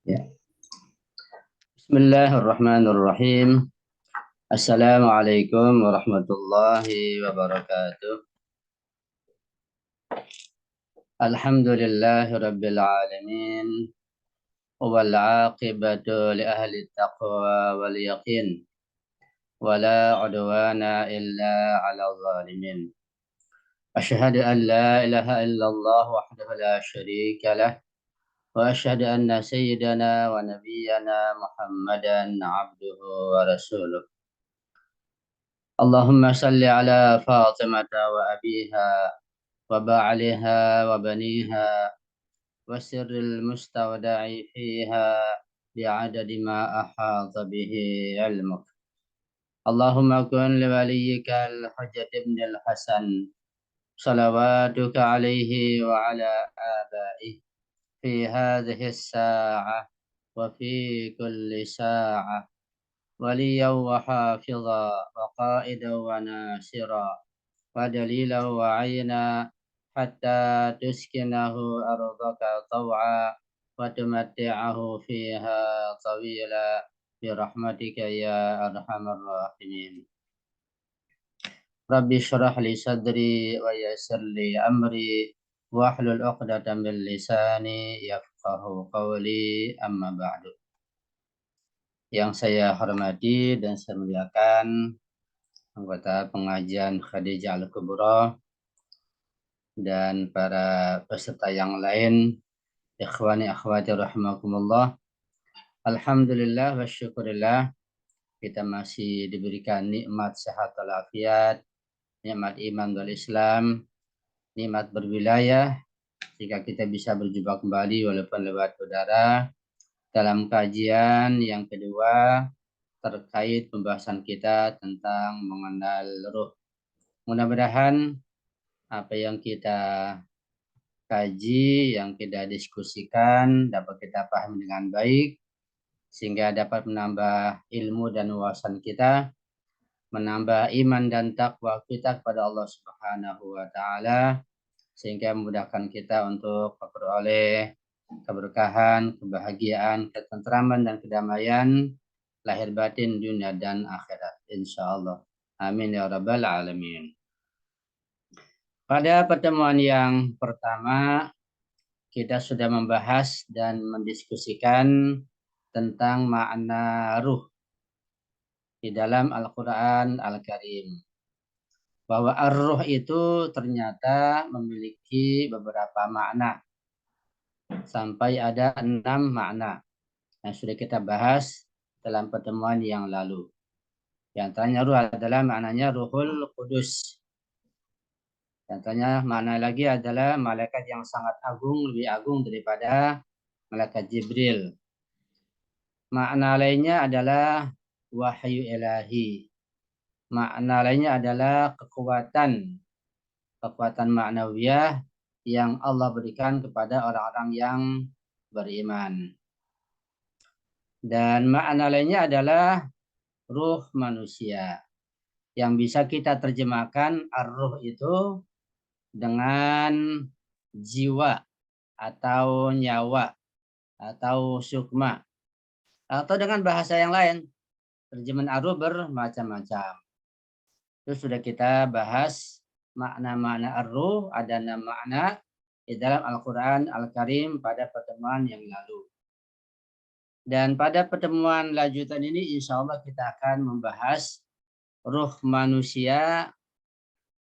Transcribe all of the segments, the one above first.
Ya. Bismillahirrahmanirrahim. Assalamualaikum warahmatullahi wabarakatuh. Alhamdulillahi rabbil alamin. Wal aqibatu li ahli taqwa wal yaqin. Wala udwana illa ala zalimin. Asyhadu an la ilaha illallah wahdahu la syarika lah. Wa asyhadu anna sayyidana wa nabiyyana Muhammadan abduhu wa rasuluh. اللهم صل على فاطمة وأبيها وبعلها وبنيها وسر المستودع فيها بعدد ما أحاط به علمك. اللهم كن لوليك الحجة بن الحسن صلواتك عليه وعلى آبائه في هذه الساعة وفي كل ساعة وليا وحافظا وقائدا وناصرا ودليلا وعينا حتى تسكنه أرضك طوعا وتمتعه فيها طويلا برحمتك يا أرحم الراحمين. ربي اشرح لي صدري ويسر لي أمري واحلل عقدة من لساني يفقه قولي أما بعد. Yang saya hormati dan saya muliakan anggota pengajian Khadijah Al-Kubra dan para peserta yang lain, ikhwani akhwati rahimakumullah. Alhamdulillah wa syukurillah kita masih diberikan nikmat sehat walafiat, nikmat iman wal Islam, nikmat berwilayah sehingga kita bisa berjumpa kembali walaupun lewat udara dalam kajian yang kedua terkait pembahasan kita tentang mengenal ruh. Mudah-mudahan apa yang kita kaji, yang kita diskusikan dapat kita pahami dengan baik sehingga dapat menambah ilmu dan wawasan kita, menambah iman dan takwa kita kepada Allah Subhanahu wa taala sehingga memudahkan kita untuk memperoleh keberkahan, kebahagiaan, ketentraman dan kedamaian lahir batin dunia dan akhirat insyaallah. Amin ya rabbal alamin. Pada pertemuan yang pertama kita sudah membahas dan mendiskusikan tentang makna ruh di dalam Al-Qur'an Al-Karim. Bahwa ar-ruh itu ternyata memiliki beberapa makna. Sampai ada 6 makna yang sudah kita bahas dalam pertemuan yang lalu. Yang antaranya ruh adalah maknanya Ruhul Qudus. Yang antaranya makna lagi adalah malaikat yang sangat agung, lebih agung daripada malaikat Jibril. Makna lainnya adalah wahyu ilahi. Makna lainnya adalah kekuatan ma'nawiyah yang Allah berikan kepada orang-orang yang beriman. Dan makna lainnya adalah ruh manusia. Yang bisa kita terjemahkan ar-ruh itu dengan jiwa atau nyawa atau sukma. Atau dengan bahasa yang lain. Terjemahan ar-ruh bermacam-macam. Itu sudah kita bahas makna-makna ar-ruh, ada 6 makna di dalam Al-Quran Al-Karim pada pertemuan yang lalu. Dan pada pertemuan lanjutan ini insya Allah kita akan membahas ruh manusia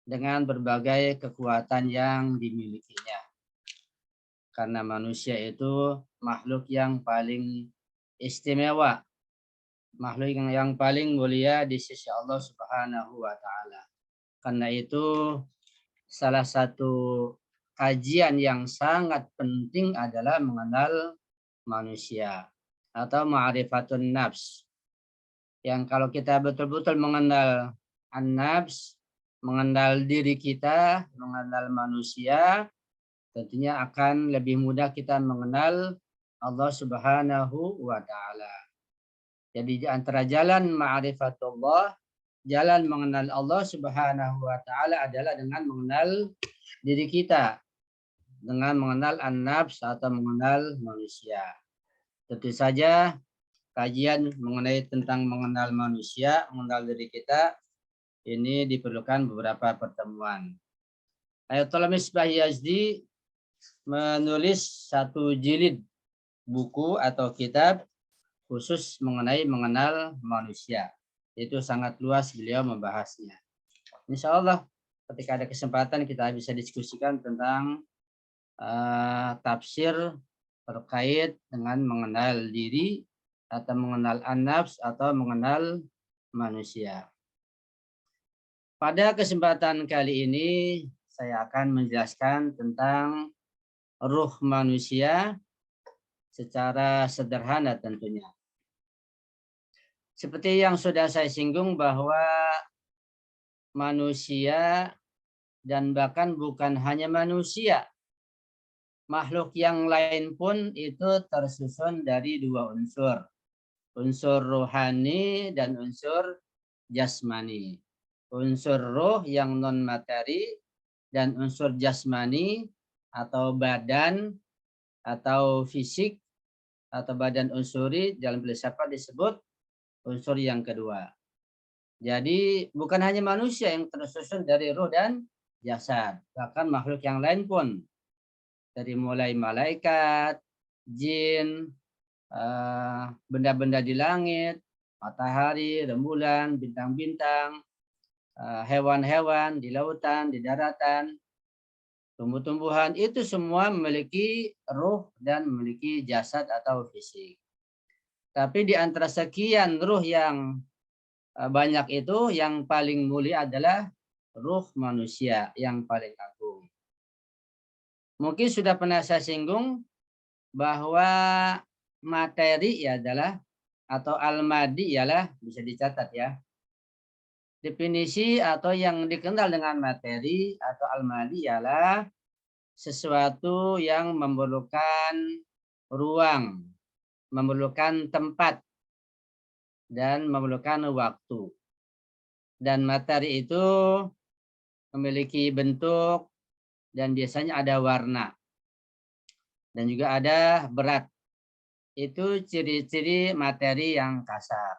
dengan berbagai kekuatan yang dimilikinya. Karena manusia itu makhluk yang paling istimewa, makhluk yang paling mulia di sisi Allah Subhanahu wa taala. Karena itu salah satu kajian yang sangat penting adalah mengenal manusia atau ma'rifatun nafs. Yang kalau kita betul-betul mengenal an-nafs, mengenal diri kita, mengenal manusia, tentunya akan lebih mudah kita mengenal Allah Subhanahu wa taala. Jadi di antara jalan ma'rifatullah, jalan mengenal Allah Subhanahu wa taala adalah dengan mengenal diri kita, dengan mengenal an-nafs atau mengenal manusia. Tentu saja kajian mengenai tentang mengenal manusia, mengenal diri kita, ini diperlukan beberapa pertemuan. Ayatollah Misbah Yazdi menulis satu jilid buku atau kitab khusus mengenal manusia. Itu sangat luas beliau membahasnya. Insya Allah ketika ada kesempatan kita bisa diskusikan tentang tafsir terkait dengan mengenal diri atau mengenal an-nafs atau mengenal manusia. Pada kesempatan kali ini saya akan menjelaskan tentang ruh manusia secara sederhana tentunya. Seperti yang sudah saya singgung bahwa manusia dan bahkan bukan hanya manusia, makhluk yang lain pun itu tersusun dari dua unsur. Unsur rohani dan unsur jasmani. Unsur roh yang non materi dan unsur jasmani atau badan atau fisik atau badan unsuri dalam filsafat disebut unsur yang kedua. Jadi bukan hanya manusia yang tersusun dari roh dan jasad, bahkan makhluk yang lain pun dari mulai malaikat, jin, benda-benda di langit, matahari, rembulan, bintang-bintang, hewan-hewan di lautan, di daratan, tumbuh-tumbuhan, itu semua memiliki ruh dan memiliki jasad atau fisik. Tapi di antara sekian ruh yang banyak itu, yang paling mulia adalah ruh manusia yang paling agung. Mungkin sudah pernah saya singgung bahwa materi adalah atau al-madi ialah, bisa dicatat ya. Definisi atau yang dikenal dengan materi atau al-madi ialah sesuatu yang memerlukan ruang, memerlukan tempat, dan memerlukan waktu. Dan materi itu memiliki bentuk dan biasanya ada warna. Dan juga ada berat. Itu ciri-ciri materi yang kasar.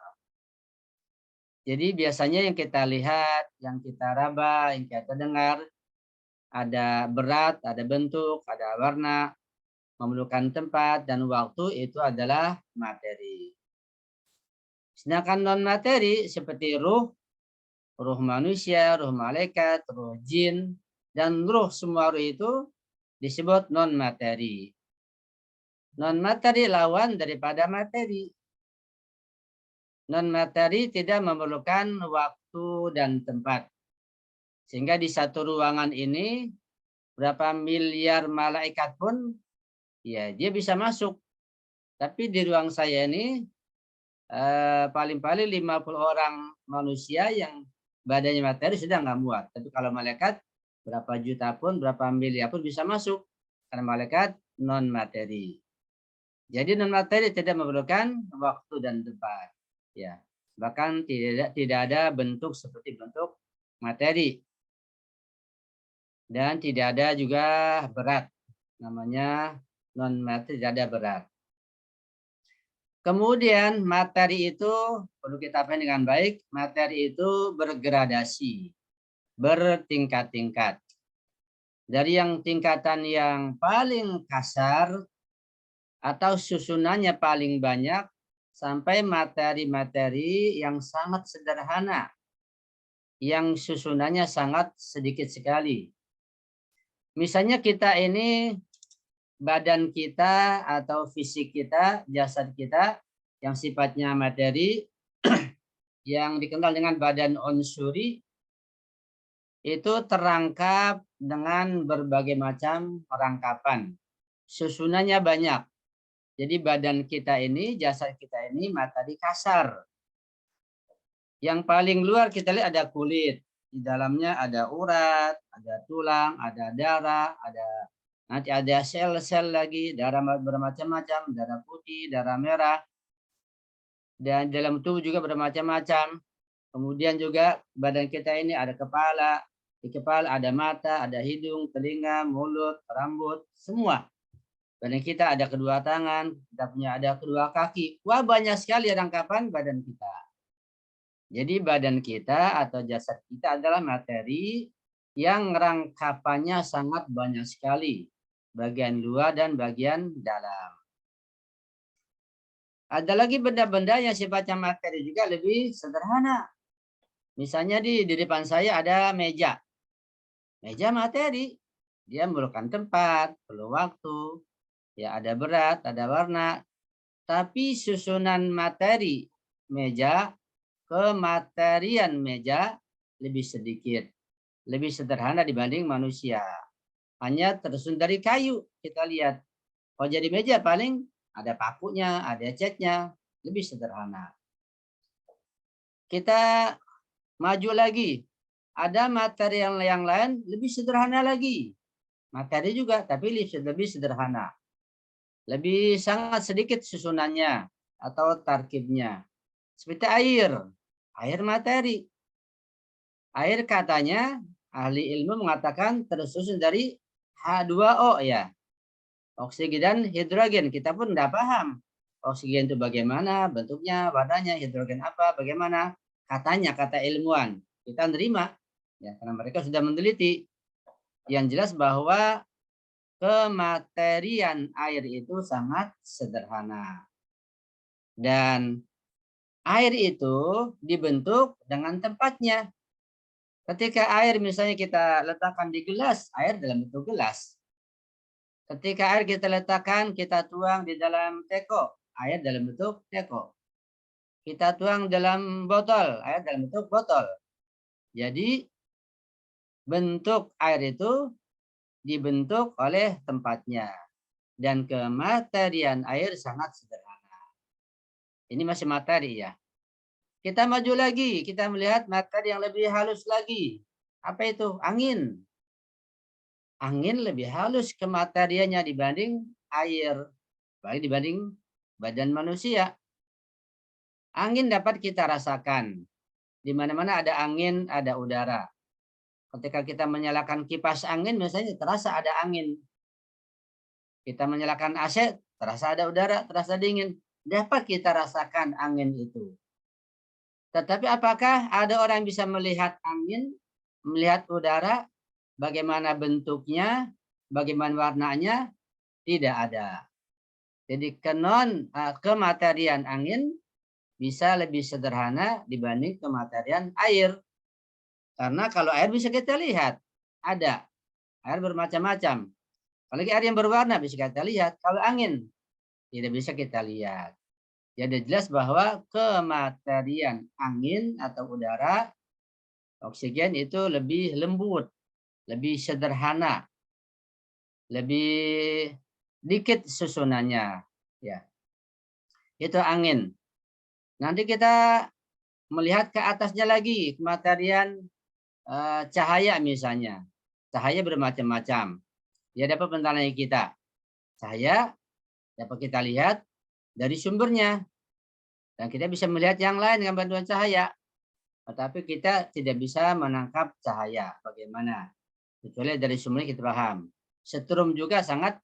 Jadi biasanya yang kita lihat, yang kita raba, yang kita dengar, ada berat, ada bentuk, ada warna, memerlukan tempat, dan waktu, itu adalah materi. Sedangkan non-materi seperti ruh manusia, ruh malaikat, ruh jin, dan ruh semua ruh itu disebut non-materi. Non-materi lawan daripada materi. Non-materi tidak memerlukan waktu dan tempat. Sehingga di satu ruangan ini, berapa miliar malaikat pun, ya dia bisa masuk. Tapi di ruang saya ini, paling-paling 50 orang manusia yang badannya materi sudah nggak muat. Tapi kalau malaikat, berapa juta pun, berapa miliar pun bisa masuk. Karena malaikat non-materi. Jadi non-materi tidak memerlukan waktu dan tempat. Ya, bahkan tidak ada bentuk seperti bentuk materi. Dan tidak ada juga berat. Namanya non-materi, tidak ada berat. Kemudian materi itu perlu kita pahami dengan baik, materi itu bergradasi, bertingkat-tingkat. Dari yang tingkatan yang paling kasar atau susunannya paling banyak sampai materi-materi yang sangat sederhana, yang susunannya sangat sedikit sekali. Misalnya kita ini, badan kita atau fisik kita, jasad kita yang sifatnya materi, yang dikenal dengan badan unsuri, itu terangkap dengan berbagai macam rangkapan. Susunannya banyak. Jadi badan kita ini, jasad kita ini materi kasar. Yang paling luar kita lihat ada kulit. Di dalamnya ada urat, ada tulang, ada darah, nanti ada sel-sel lagi, darah bermacam-macam, darah putih, darah merah. Dan dalam tubuh juga bermacam-macam. Kemudian juga badan kita ini ada kepala. Di kepala ada mata, ada hidung, telinga, mulut, rambut, semua. Badan kita ada kedua tangan, kita punya ada kedua kaki. Wah, banyak sekali rangkapan badan kita. Jadi badan kita atau jasad kita adalah materi yang rangkapannya sangat banyak sekali. Bagian luar dan bagian dalam. Ada lagi benda-benda yang sifatnya materi juga lebih sederhana. Misalnya di depan saya ada meja. Meja materi. Dia memerlukan tempat, perlu waktu. Ya, ada berat, ada warna. Tapi susunan materi meja, kematerian meja lebih sedikit. Lebih sederhana dibanding manusia. Hanya tersusun dari kayu. Kita lihat. Kalau jadi meja paling ada pakunya, ada catnya. Lebih sederhana. Kita maju lagi. Ada materi yang lain lebih sederhana lagi. Materi juga, tapi lebih sederhana. Lebih sangat sedikit susunannya atau tarkibnya. Seperti air. Air materi. Air katanya, ahli ilmu mengatakan tersusun dari H2O ya. Oksigen dan hidrogen. Kita pun tidak paham. Oksigen itu bagaimana, bentuknya, warnanya, hidrogen apa, bagaimana. Katanya, kata ilmuwan. Kita menerima. Ya, karena mereka sudah meneliti. Yang jelas bahwa kematerian air itu sangat sederhana. Dan air itu dibentuk dengan tempatnya. Ketika air misalnya kita letakkan di gelas, air dalam bentuk gelas. Ketika air kita letakkan, kita tuang di dalam teko, air dalam bentuk teko. Kita tuang dalam botol, air dalam bentuk botol. Jadi bentuk air itu dibentuk oleh tempatnya. Dan kematerian air sangat sederhana. Ini masih materi ya. Kita maju lagi, kita melihat materi yang lebih halus lagi. Apa itu? Angin. Angin lebih halus kemateriannya dibanding air. Baik dibanding badan manusia. Angin dapat kita rasakan. Di mana-mana ada angin, ada udara. Ketika kita menyalakan kipas angin, misalnya terasa ada angin. Kita menyalakan AC, terasa ada udara, terasa dingin. Dapat kita rasakan angin itu. Tetapi apakah ada orang yang bisa melihat angin, melihat udara, bagaimana bentuknya, bagaimana warnanya? Tidak ada. Jadi kematerian angin bisa lebih sederhana dibanding kematerian air. Karena kalau air bisa kita lihat, ada. Air bermacam-macam. Apalagi air yang berwarna bisa kita lihat. Kalau angin, tidak bisa kita lihat. Jadi jelas bahwa kematerian angin atau udara, oksigen itu lebih lembut, lebih sederhana, lebih dikit susunannya. Ya, itu angin. Nanti kita melihat ke atasnya lagi, kematerian cahaya misalnya. Cahaya bermacam-macam. Dia dapat menerangi kita. Cahaya dapat kita lihat dari sumbernya. Dan kita bisa melihat yang lain dengan bantuan cahaya. Tetapi kita tidak bisa menangkap cahaya. Bagaimana? Kecuali dari sumbernya kita paham. Setrum juga sangat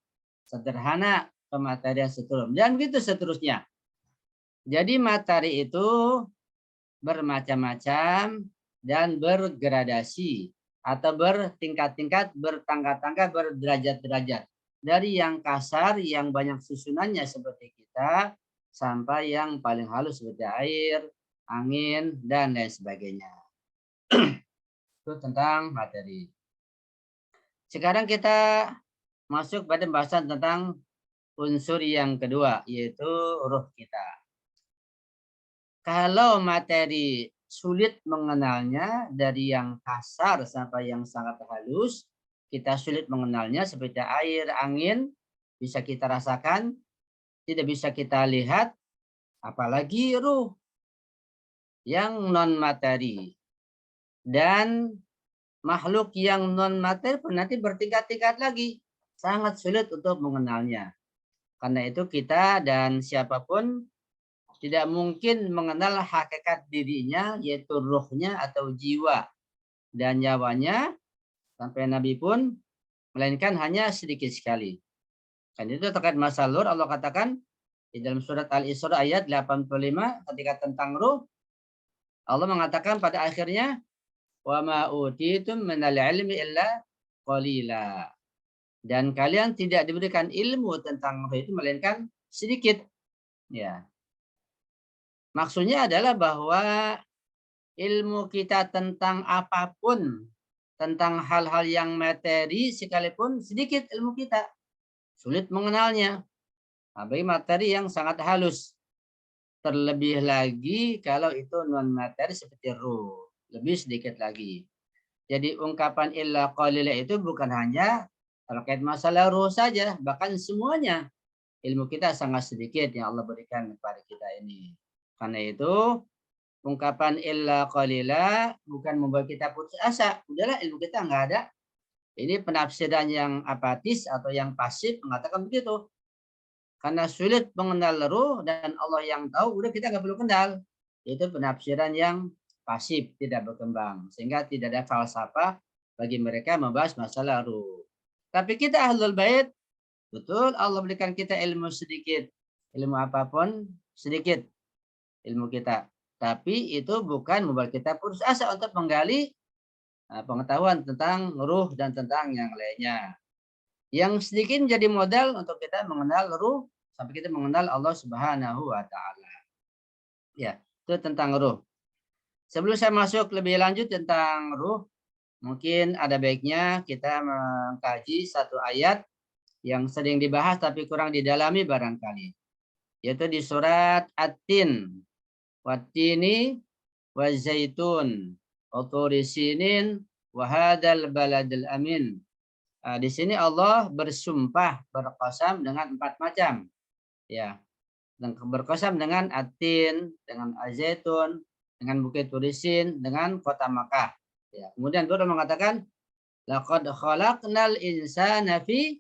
sederhana kematerian setrum. Dan begitu seterusnya. Jadi materi itu bermacam-macam dan bergradasi. Atau bertingkat-tingkat, bertangga-tangga, berderajat-derajat. Dari yang kasar, yang banyak susunannya seperti kita, sampai yang paling halus seperti air, angin, dan lain sebagainya. Itu tentang materi. Sekarang kita masuk pada pembahasan tentang unsur yang kedua, yaitu ruh kita. Kalau materi sulit mengenalnya, dari yang kasar sampai yang sangat halus, kita sulit mengenalnya seperti air, angin, bisa kita rasakan, tidak bisa kita lihat, apalagi ruh yang non-materi. Dan makhluk yang non-materi pun nanti bertingkat-tingkat lagi. Sangat sulit untuk mengenalnya. Karena itu kita dan siapapun tidak mungkin mengenal hakikat dirinya, yaitu ruhnya atau jiwa dan nyawanya, sampai Nabi pun, melainkan hanya sedikit sekali. Dan itu terkait masalah ruh, Allah katakan di dalam surat Al-Isra ayat 85 ketika tentang ruh, Allah mengatakan pada akhirnya, wa ma utitum minal ilmi illa qalila. Dan kalian tidak diberikan ilmu tentang ruh itu melainkan sedikit. Ya. Maksudnya adalah bahwa ilmu kita tentang apapun, tentang hal-hal yang materi sekalipun sedikit ilmu kita. Sulit mengenalnya. Bagi materi yang sangat halus. Terlebih lagi kalau itu non materi seperti ruh. Lebih sedikit lagi. Jadi ungkapan illa qalila itu bukan hanya terkait masalah ruh saja. Bahkan semuanya. Ilmu kita sangat sedikit yang Allah berikan kepada kita ini. Karena itu ungkapan illa qalila bukan membuat kita putus asa. Udahlah ilmu kita nggak ada. Ini penafsiran yang apatis atau yang pasif mengatakan begitu. Karena sulit mengenal ruh dan Allah yang tahu, udah kita nggak perlu kenal. Itu penafsiran yang pasif, tidak berkembang. Sehingga tidak ada falsafah bagi mereka membahas masalah ruh. Tapi kita Ahlul Bait, betul Allah berikan kita ilmu sedikit. Ilmu apapun sedikit ilmu kita. Tapi itu bukan membuat kita putus asa untuk menggali pengetahuan tentang ruh dan tentang yang lainnya. Yang sedikit menjadi modal untuk kita mengenal ruh sampai kita mengenal Allah Subhanahu wa taala. Ya, itu tentang ruh. Sebelum saya masuk lebih lanjut tentang ruh, mungkin ada baiknya kita mengkaji satu ayat yang sering dibahas tapi kurang didalami barangkali. Yaitu di surat At-Tin. Wat-tini wazaitun wa turi sinin wa hadzal baladil amin. Di sini Allah bersumpah, berqasam dengan 4 macam. Ya, dan berqasam dengan At-Tin, dengan Az-Zaitun, dengan Bukit Turisin, dengan kota Makkah. Ya, kemudian Allah mengatakan, laqad khalaqnal insana fi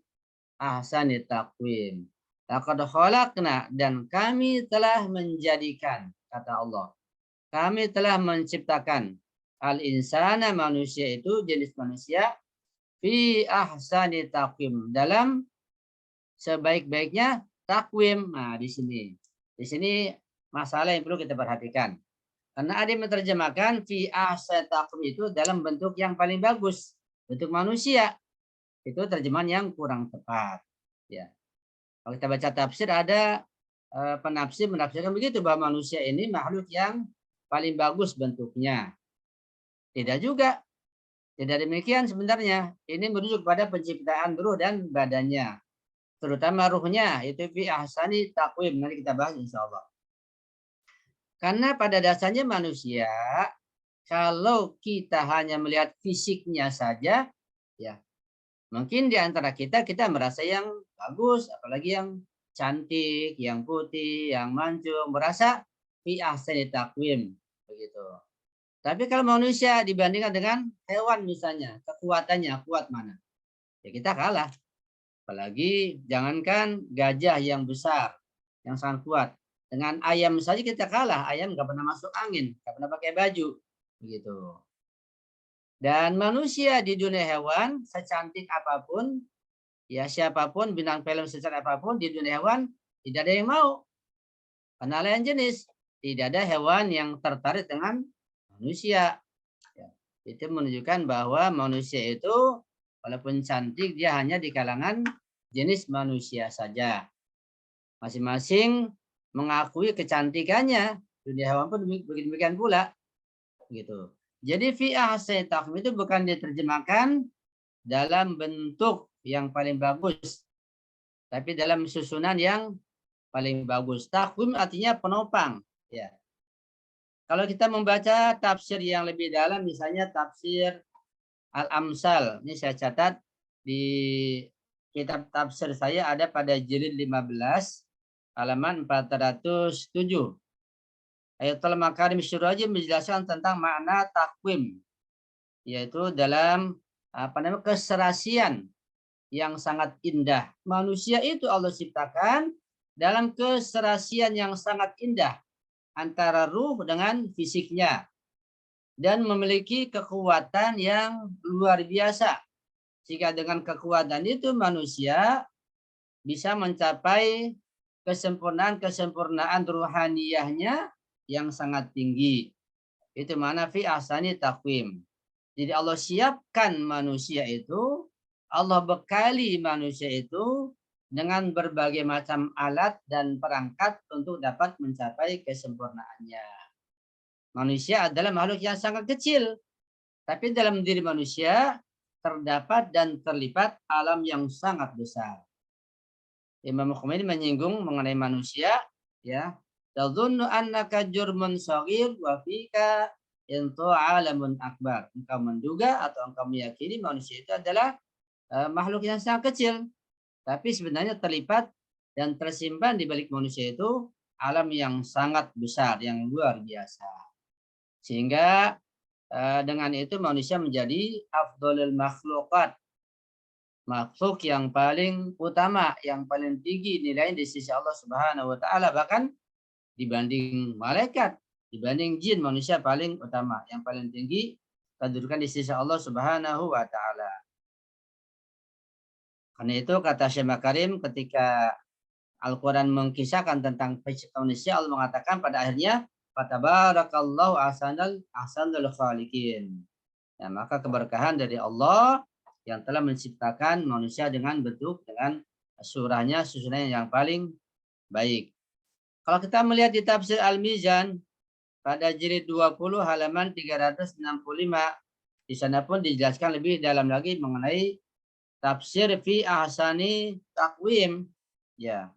ahsani taqwim. Laqad khalaqna, dan kami telah menjadikan, kata Allah. Kami telah menciptakan al-insana, manusia itu jenis manusia, fi ahsani taqwim, dalam sebaik-baiknya takwim. Nah, di sini masalah yang perlu kita perhatikan. Karena ada yang menerjemahkan fi ahsani taqwim itu dalam bentuk yang paling bagus, bentuk manusia. Itu terjemahan yang kurang tepat. Ya. Kalau kita baca tafsir ada penafsir menafsirkan begitu bahwa manusia ini makhluk yang paling bagus bentuknya. Tidak juga. Tidak demikian sebenarnya. Ini merujuk pada penciptaan ruh dan badannya. Terutama ruhnya, itu fi ahsani taqwim. Nanti kita bahas insya Allah. Karena pada dasarnya manusia, kalau kita hanya melihat fisiknya saja, ya mungkin di antara kita merasa yang bagus, apalagi yang cantik, yang putih, yang mancung, merasa fi ahsani taqwim. Begitu. Tapi kalau manusia dibandingkan dengan hewan misalnya, kekuatannya kuat mana? Ya kita kalah. Apalagi jangankan gajah yang besar, yang sangat kuat. Dengan ayam saja kita kalah. Ayam nggak pernah masuk angin, nggak pernah pakai baju. Begitu. Dan manusia di dunia hewan, secantik apapun, ya siapapun, bintang film secantik apapun, di dunia hewan, tidak ada yang mau. Karena lain jenis. Tidak ada hewan yang tertarik dengan manusia. Ya, itu menunjukkan bahwa manusia itu walaupun cantik dia hanya di kalangan jenis manusia saja. Masing-masing mengakui kecantikannya. Dunia hewan pun demikian pula. Gitu. Jadi fi ahsani taqwim itu bukan diterjemahkan dalam bentuk yang paling bagus, tapi dalam susunan yang paling bagus. Taqwim artinya penopang. Ya. Kalau kita membaca tafsir yang lebih dalam, misalnya tafsir Al-Amsal. Ini saya catat di kitab tafsir saya ada pada jilid 15, halaman 407. Ayatul Makarim Syurajim menjelaskan tentang makna takwim, yaitu dalam keserasian yang sangat indah. Manusia itu Allah ciptakan dalam keserasian yang sangat indah antara ruh dengan fisiknya dan memiliki kekuatan yang luar biasa. Jika dengan kekuatan itu manusia bisa mencapai kesempurnaan ruhaniyahnya yang sangat tinggi. Itu mana fi ahsani taqwim. Jadi Allah siapkan manusia itu, Allah bekali manusia itu dengan berbagai macam alat dan perangkat untuk dapat mencapai kesempurnaannya. Manusia adalah makhluk yang sangat kecil, tapi dalam diri manusia terdapat dan terlibat alam yang sangat besar. Imam Khomeini menyinggung mengenai manusia, ya. Tadhunnu annaka jurmun shaghir wa fika intu alamun akbar. Engkau menduga atau engkau meyakini manusia itu adalah makhluk yang sangat kecil, tapi sebenarnya terlibat dan tersimpan di balik manusia itu alam yang sangat besar, yang luar biasa. Sehingga dengan itu manusia menjadi afdhalul makhluqat, makhluk yang paling utama, yang paling tinggi nilainya di sisi Allah Subhanahu wa taala, bahkan dibanding malaikat, dibanding jin, manusia paling utama, yang paling tinggi kedudukan di sisi Allah Subhanahu wa taala. Karena itu kata Syekh Makarim ketika Al-Quran mengkisahkan tentang penciptaan manusia, Allah mengatakan pada akhirnya fatabarakallahu ahsanul khaliqin. Ya, maka keberkahan dari Allah yang telah menciptakan manusia dengan bentuk, dengan surahnya, susunannya yang paling baik. Kalau kita melihat di tafsir Al-Mizan pada jilid 20 halaman 365, di sana pun dijelaskan lebih dalam lagi mengenai tafsir fi ahsani taqwim. Ya.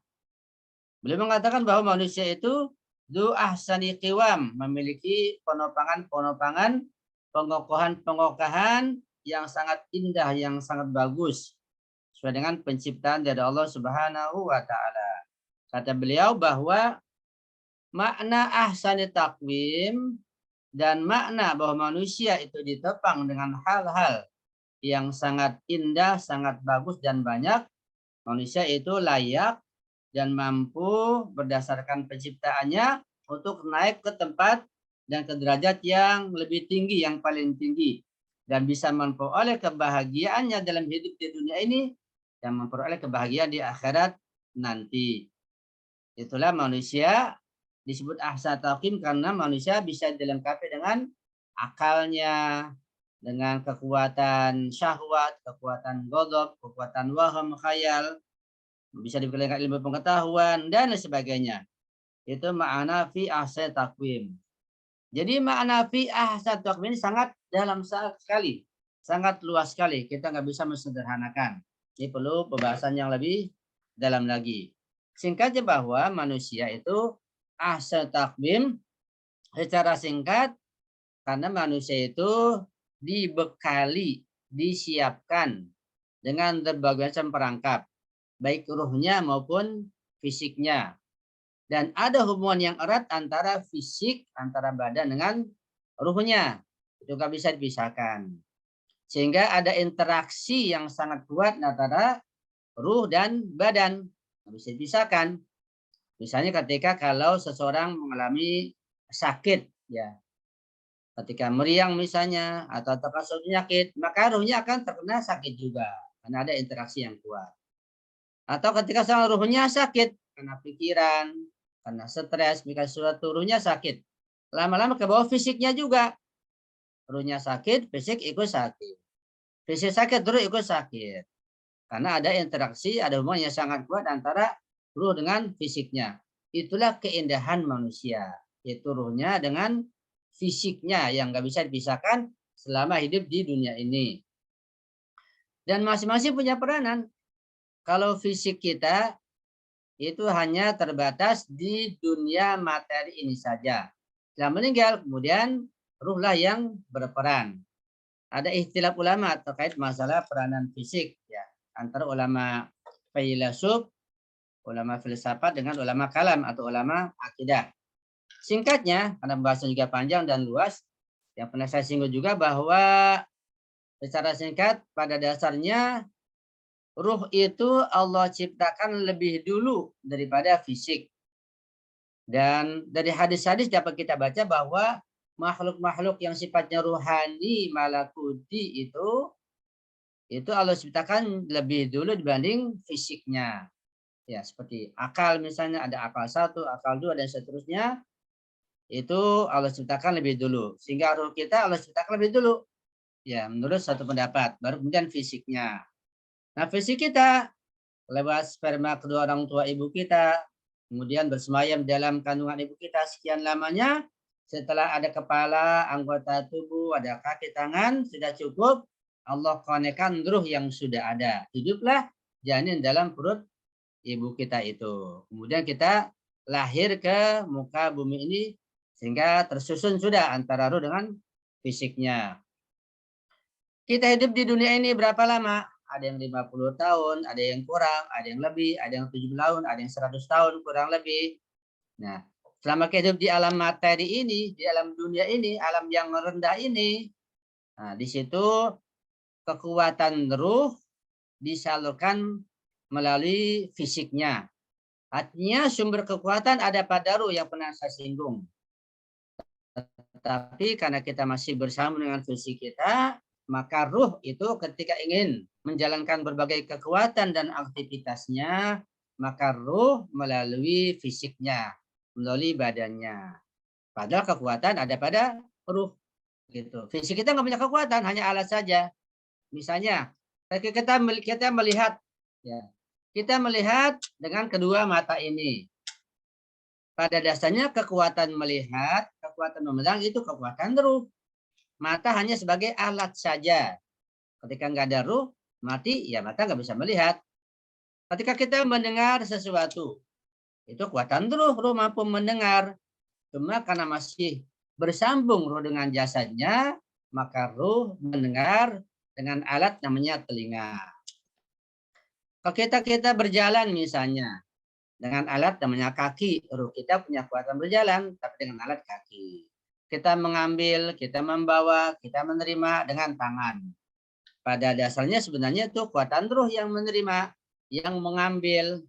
Beliau mengatakan bahwa manusia itu du ahsani qiwam, memiliki penopangan-penopangan, pengokohan-pengokohan yang sangat indah, yang sangat bagus sesuai dengan penciptaan dari Allah Subhanahu wa taala. Kata beliau bahwa makna ahsani taqwim dan makna bahwa manusia itu ditopang dengan hal-hal yang sangat indah, sangat bagus dan banyak, manusia itu layak dan mampu berdasarkan penciptaannya untuk naik ke tempat dan ke derajat yang lebih tinggi, yang paling tinggi, dan bisa memperoleh kebahagiaannya dalam hidup di dunia ini dan memperoleh kebahagiaan di akhirat nanti. Itulah manusia disebut ahsan taqwim karena manusia bisa dilengkapi dengan akalnya, dengan kekuatan syahwat, kekuatan ghadab, kekuatan waham, khayal, bisa diberikan ilmu pengetahuan dan lain sebagainya. Itu makna fi ahsan taqwim. Jadi makna fi ahsan taqwim ini sangat dalam sekali, sangat luas sekali. Kita nggak bisa mensederhanakan. Ini perlu pembahasan yang lebih dalam lagi. Singkatnya bahwa manusia itu ahsan taqwim secara singkat karena manusia itu dibekali, disiapkan dengan berbagai macam perangkap, baik ruhnya maupun fisiknya. Dan ada hubungan yang erat antara fisik, antara badan dengan ruhnya. Itu nggak bisa dipisahkan. Sehingga ada interaksi yang sangat kuat antara ruh dan badan. Nggak bisa dipisahkan. Misalnya ketika kalau seseorang mengalami sakit, ya, ketika meriang misalnya atau terkena penyakit, maka ruhnya akan terkena sakit juga karena ada interaksi yang kuat. Atau ketika seorang ruhnya sakit karena pikiran, karena stres, mikir sesuatu, ruhnya sakit. Lama-lama ke bawah fisiknya juga. Ruhnya sakit, fisik ikut sakit. Fisik sakit, ruh ikut sakit. Karena ada interaksi, ada hubungan yang sangat kuat antara ruh dengan fisiknya. Itulah keindahan manusia. Yaitu ruhnya dengan fisiknya yang nggak bisa dipisahkan selama hidup di dunia ini. Dan masing-masing punya peranan. Kalau fisik kita itu hanya terbatas di dunia materi ini saja. Setelah meninggal, kemudian ruhlah yang berperan. Ada ikhtilaf ulama terkait masalah peranan fisik, ya, antara ulama filsuf, ulama filsafat dengan ulama kalam atau ulama akidah. Singkatnya, karena pembahasan juga panjang dan luas, yang pernah saya singgung juga bahwa secara singkat pada dasarnya ruh itu Allah ciptakan lebih dulu daripada fisik. Dan dari hadis-hadis dapat kita baca bahwa makhluk-makhluk yang sifatnya ruhani, malakuti itu Allah ciptakan lebih dulu dibanding fisiknya. Ya, seperti akal misalnya, ada akal 1, akal 2 dan seterusnya. Itu Allah ciptakan lebih dulu. Sehingga ruh kita Allah ciptakan lebih dulu. Ya, menurut satu pendapat. Baru kemudian fisiknya. Nah, fisik kita lewat sperma kedua orang tua ibu kita, kemudian bersemayam dalam kandungan ibu kita sekian lamanya, setelah ada kepala, anggota tubuh, ada kaki, tangan, sudah cukup, Allah konekkan ruh yang sudah ada. Hiduplah janin dalam perut ibu kita itu. Kemudian kita lahir ke muka bumi ini sehingga tersusun sudah antara ruh dengan fisiknya. Kita hidup di dunia ini berapa lama? Ada yang 50 tahun, ada yang kurang, ada yang lebih, ada yang 70 tahun, ada yang 100 tahun kurang lebih. Nah, selama kita hidup di alam materi ini, di alam dunia ini, alam yang rendah ini, nah, di situ kekuatan ruh disalurkan melalui fisiknya. Artinya sumber kekuatan ada pada ruh yang pernah saya singgung. Tetapi karena kita masih bersama dengan fisik kita, maka ruh itu ketika ingin menjalankan berbagai kekuatan dan aktivitasnya, maka ruh melalui fisiknya, melalui badannya. Padahal kekuatan ada pada ruh. Gitu. Fisik kita nggak punya kekuatan, hanya alat saja. Misalnya, kita melihat, ya, kita melihat dengan kedua mata ini. Pada dasarnya kekuatan melihat, kekuatan memandang itu kekuatan ruh. Mata hanya sebagai alat saja. Ketika nggak ada ruh, mati, ya mata nggak bisa melihat. Ketika kita mendengar sesuatu, itu kekuatan ruh, ruh mampu mendengar. Cuma karena masih bersambung ruh dengan jasadnya, maka ruh mendengar dengan alat namanya telinga. Kalau kita berjalan misalnya, dengan alat namanya kaki, ruh kita punya kekuatan berjalan, tapi dengan alat kaki. Kita mengambil, kita membawa, kita menerima dengan tangan. Pada dasarnya sebenarnya itu kekuatan ruh yang menerima, yang mengambil,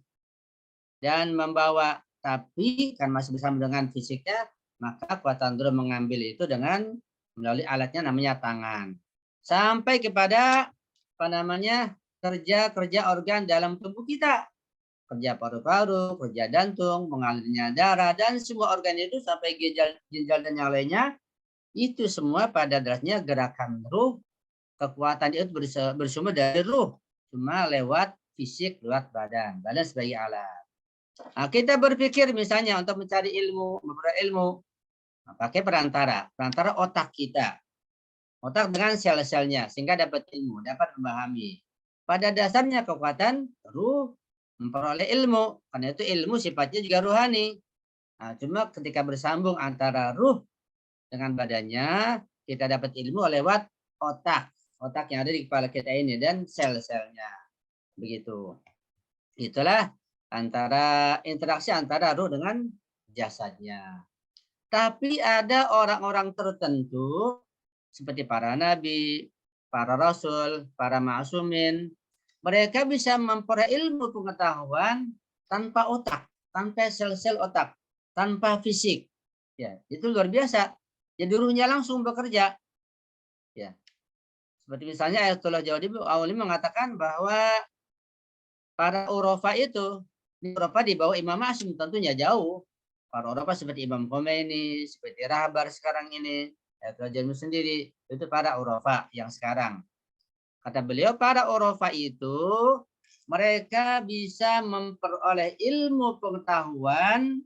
dan membawa. Tapi kan masih bersama dengan fisiknya, maka kekuatan ruh mengambil itu dengan melalui alatnya namanya tangan. Sampai kepada kerja organ dalam tubuh kita, kerja paru-paru, kerja jantung, mengalirnya darah, dan semua organ itu sampai ginjal dan yang lainnya, itu semua pada dasarnya gerakan ruh, kekuatan itu bersumber dari ruh, cuma lewat fisik, lewat badan sebagai alat. Nah, kita berpikir misalnya untuk mencari ilmu, memperoleh ilmu, pakai perantara otak kita, otak dengan sel-selnya, sehingga dapat ilmu, dapat memahami. Pada dasarnya kekuatan ruh memperoleh ilmu, karena itu ilmu sifatnya juga rohani. Nah, cuma ketika bersambung antara ruh dengan badannya, kita dapat ilmu lewat otak yang ada di kepala kita ini dan sel-selnya. Begitu. Itulah interaksi antara ruh dengan jasadnya. Tapi ada orang-orang tertentu seperti para nabi, para rasul, para ma'sumin, mereka bisa memperoleh ilmu pengetahuan tanpa otak, tanpa sel-sel otak, tanpa fisik. Ya, itu luar biasa. Jadi ruhnya langsung bekerja. Ya. Seperti misalnya Ayatullah Jaudi mengatakan bahwa para Urafa itu, Urafa di bawah Imam Hashim tentunya jauh. Para Urafa seperti Imam Khomeini, seperti Rahbar sekarang ini, Ayatullah Jaudi sendiri, itu para Urafa yang sekarang. Kata beliau, para Urafa itu mereka bisa memperoleh ilmu pengetahuan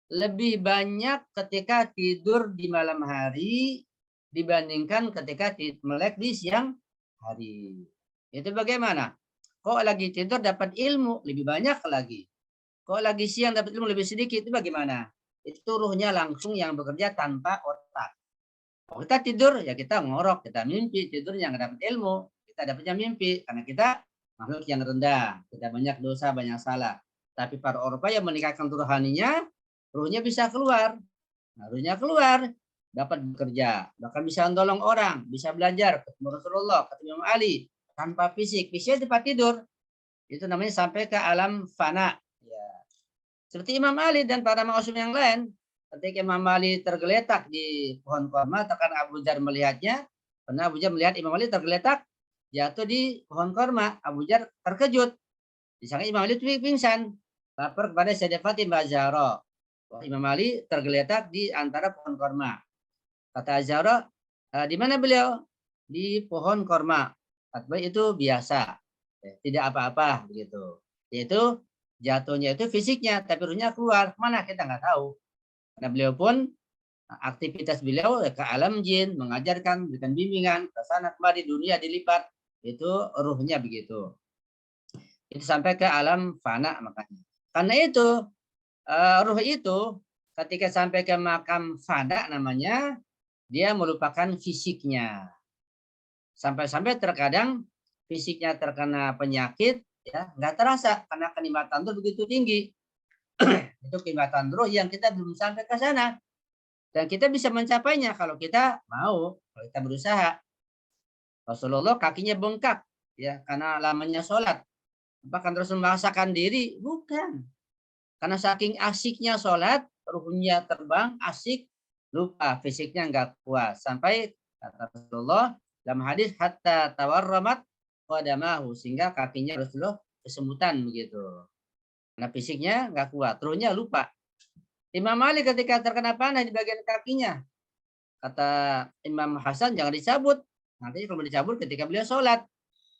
lebih banyak ketika tidur di malam hari dibandingkan ketika melek di siang hari. Itu bagaimana? Kok lagi tidur dapat ilmu lebih banyak lagi. Kok lagi siang dapat ilmu lebih sedikit, itu bagaimana? Itu ruhnya langsung yang bekerja tanpa otak. Kalau kita tidur, ya kita ngorok, kita mimpi, tidurnya nggak dapat ilmu. Kita dapatnya mimpi, karena kita makhluk yang rendah. Kita banyak dosa, banyak salah. Tapi para Eropa yang meningkatkan rohaninya, ruhnya bisa keluar. Nah, ruhnya keluar, dapat bekerja. Bahkan bisa menolong orang, bisa belajar, ketemu Rasulullah, ketemu Imam Ali, tanpa fisik. Fisiknya tempat tidur. Itu namanya sampai ke alam fana. Ya. Seperti Imam Ali dan para maksum yang lain. Ketika Imam Ali tergeletak di pohon korma, tekan Abu Jar melihatnya. Karena Abu Jar melihat Imam Ali tergeletak, jatuh di pohon korma. Abu Jar terkejut. Disangka Imam Ali itu pingsan. lapor kepada Sayyidah Fatimah Zahra. Imam Ali tergeletak di antara pohon korma. Kata Zahra, di mana beliau? Di pohon korma. Kata itu biasa, tidak apa-apa begitu. Yaitu jatuhnya itu fisiknya, tapi ruhnya keluar. Mana kita nggak tahu. Karena beliau pun aktivitas beliau ke alam jin, mengajarkan, berikan bimbingan, ke sana kemari, dunia dilipat, itu ruhnya begitu. Itu sampai ke alam fana makanya. Karena itu ruh itu ketika sampai ke makam fana namanya, dia melupakan fisiknya. Sampai-sampai terkadang fisiknya terkena penyakit, ya nggak terasa karena kenikmatan itu begitu tinggi. Itu kenikmatan ruh yang kita belum sampai ke sana. Dan kita bisa mencapainya kalau kita mau, kalau kita berusaha. Rasulullah kakinya bengkak, ya karena lamanya sholat. Bahkan terus memaksakan diri, bukan. Karena saking asiknya sholat, ruhnya terbang, asik, lupa, fisiknya nggak kuat. Sampai kata Rasulullah dalam hadis hatta tawarramat qadamahu, sehingga kakinya Rasulullah kesemutan begitu. Karena fisiknya nggak kuat, ruhnya lupa. Imam Malik ketika terkena panah di bagian kakinya, kata Imam Hasan jangan dicabut. Nanti kalau dicabut ketika beliau sholat,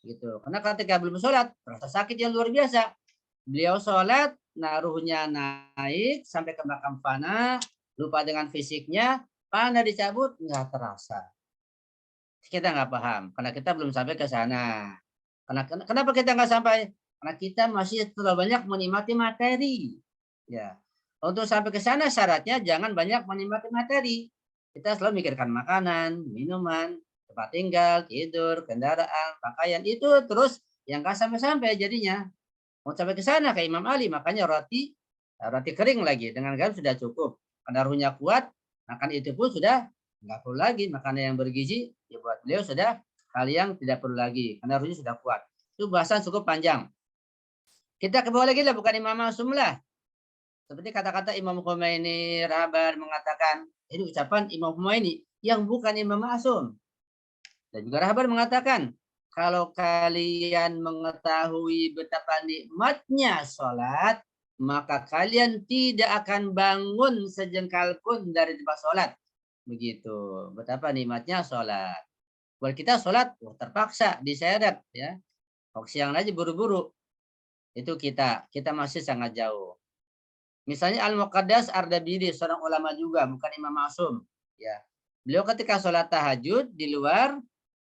gitu. Karena ketika belum sholat, rasa sakit yang luar biasa. Beliau sholat, nah ruhnya naik sampai ke makam fana, lupa dengan fisiknya, panah dicabut nggak terasa. Kita nggak paham, karena kita belum sampai ke sana. Kenapa kita nggak sampai? Karena kita masih terlalu banyak menikmati materi. Ya, untuk sampai ke sana syaratnya jangan banyak menikmati materi. Kita selalu mikirkan makanan, minuman, tempat tinggal, tidur, kendaraan, pakaian itu terus yang nggak sampai-sampai jadinya. Mau sampai ke sana kayak Imam Ali, makanya roti kering lagi dengan garam sudah cukup. Karena ruhnya kuat, makan itu pun sudah nggak perlu lagi. Makanan yang bergizi ya buat beliau sudah hal yang tidak perlu lagi karena ruhnya sudah kuat. Itu bahasan cukup panjang. Kita ke bawah lagi lah, bukan Imam Ma'sum lah. Seperti kata-kata Imam Khomeini, Rabar mengatakan, ini ucapan Imam Khomeini yang bukan Imam Ma'sum. Dan juga Rabar mengatakan, kalau kalian mengetahui betapa nikmatnya sholat, maka kalian tidak akan bangun sejengkal pun dari tempat sholat. Begitu, betapa nikmatnya sholat. Buat kita sholat terpaksa, diseret, ya. Kalau siang aja buru-buru. Itu kita masih sangat jauh. Misalnya Al-Muqaddas Ardabili, seorang ulama juga, bukan Imam Ma'sum. Ya. Beliau ketika sholat tahajud di luar,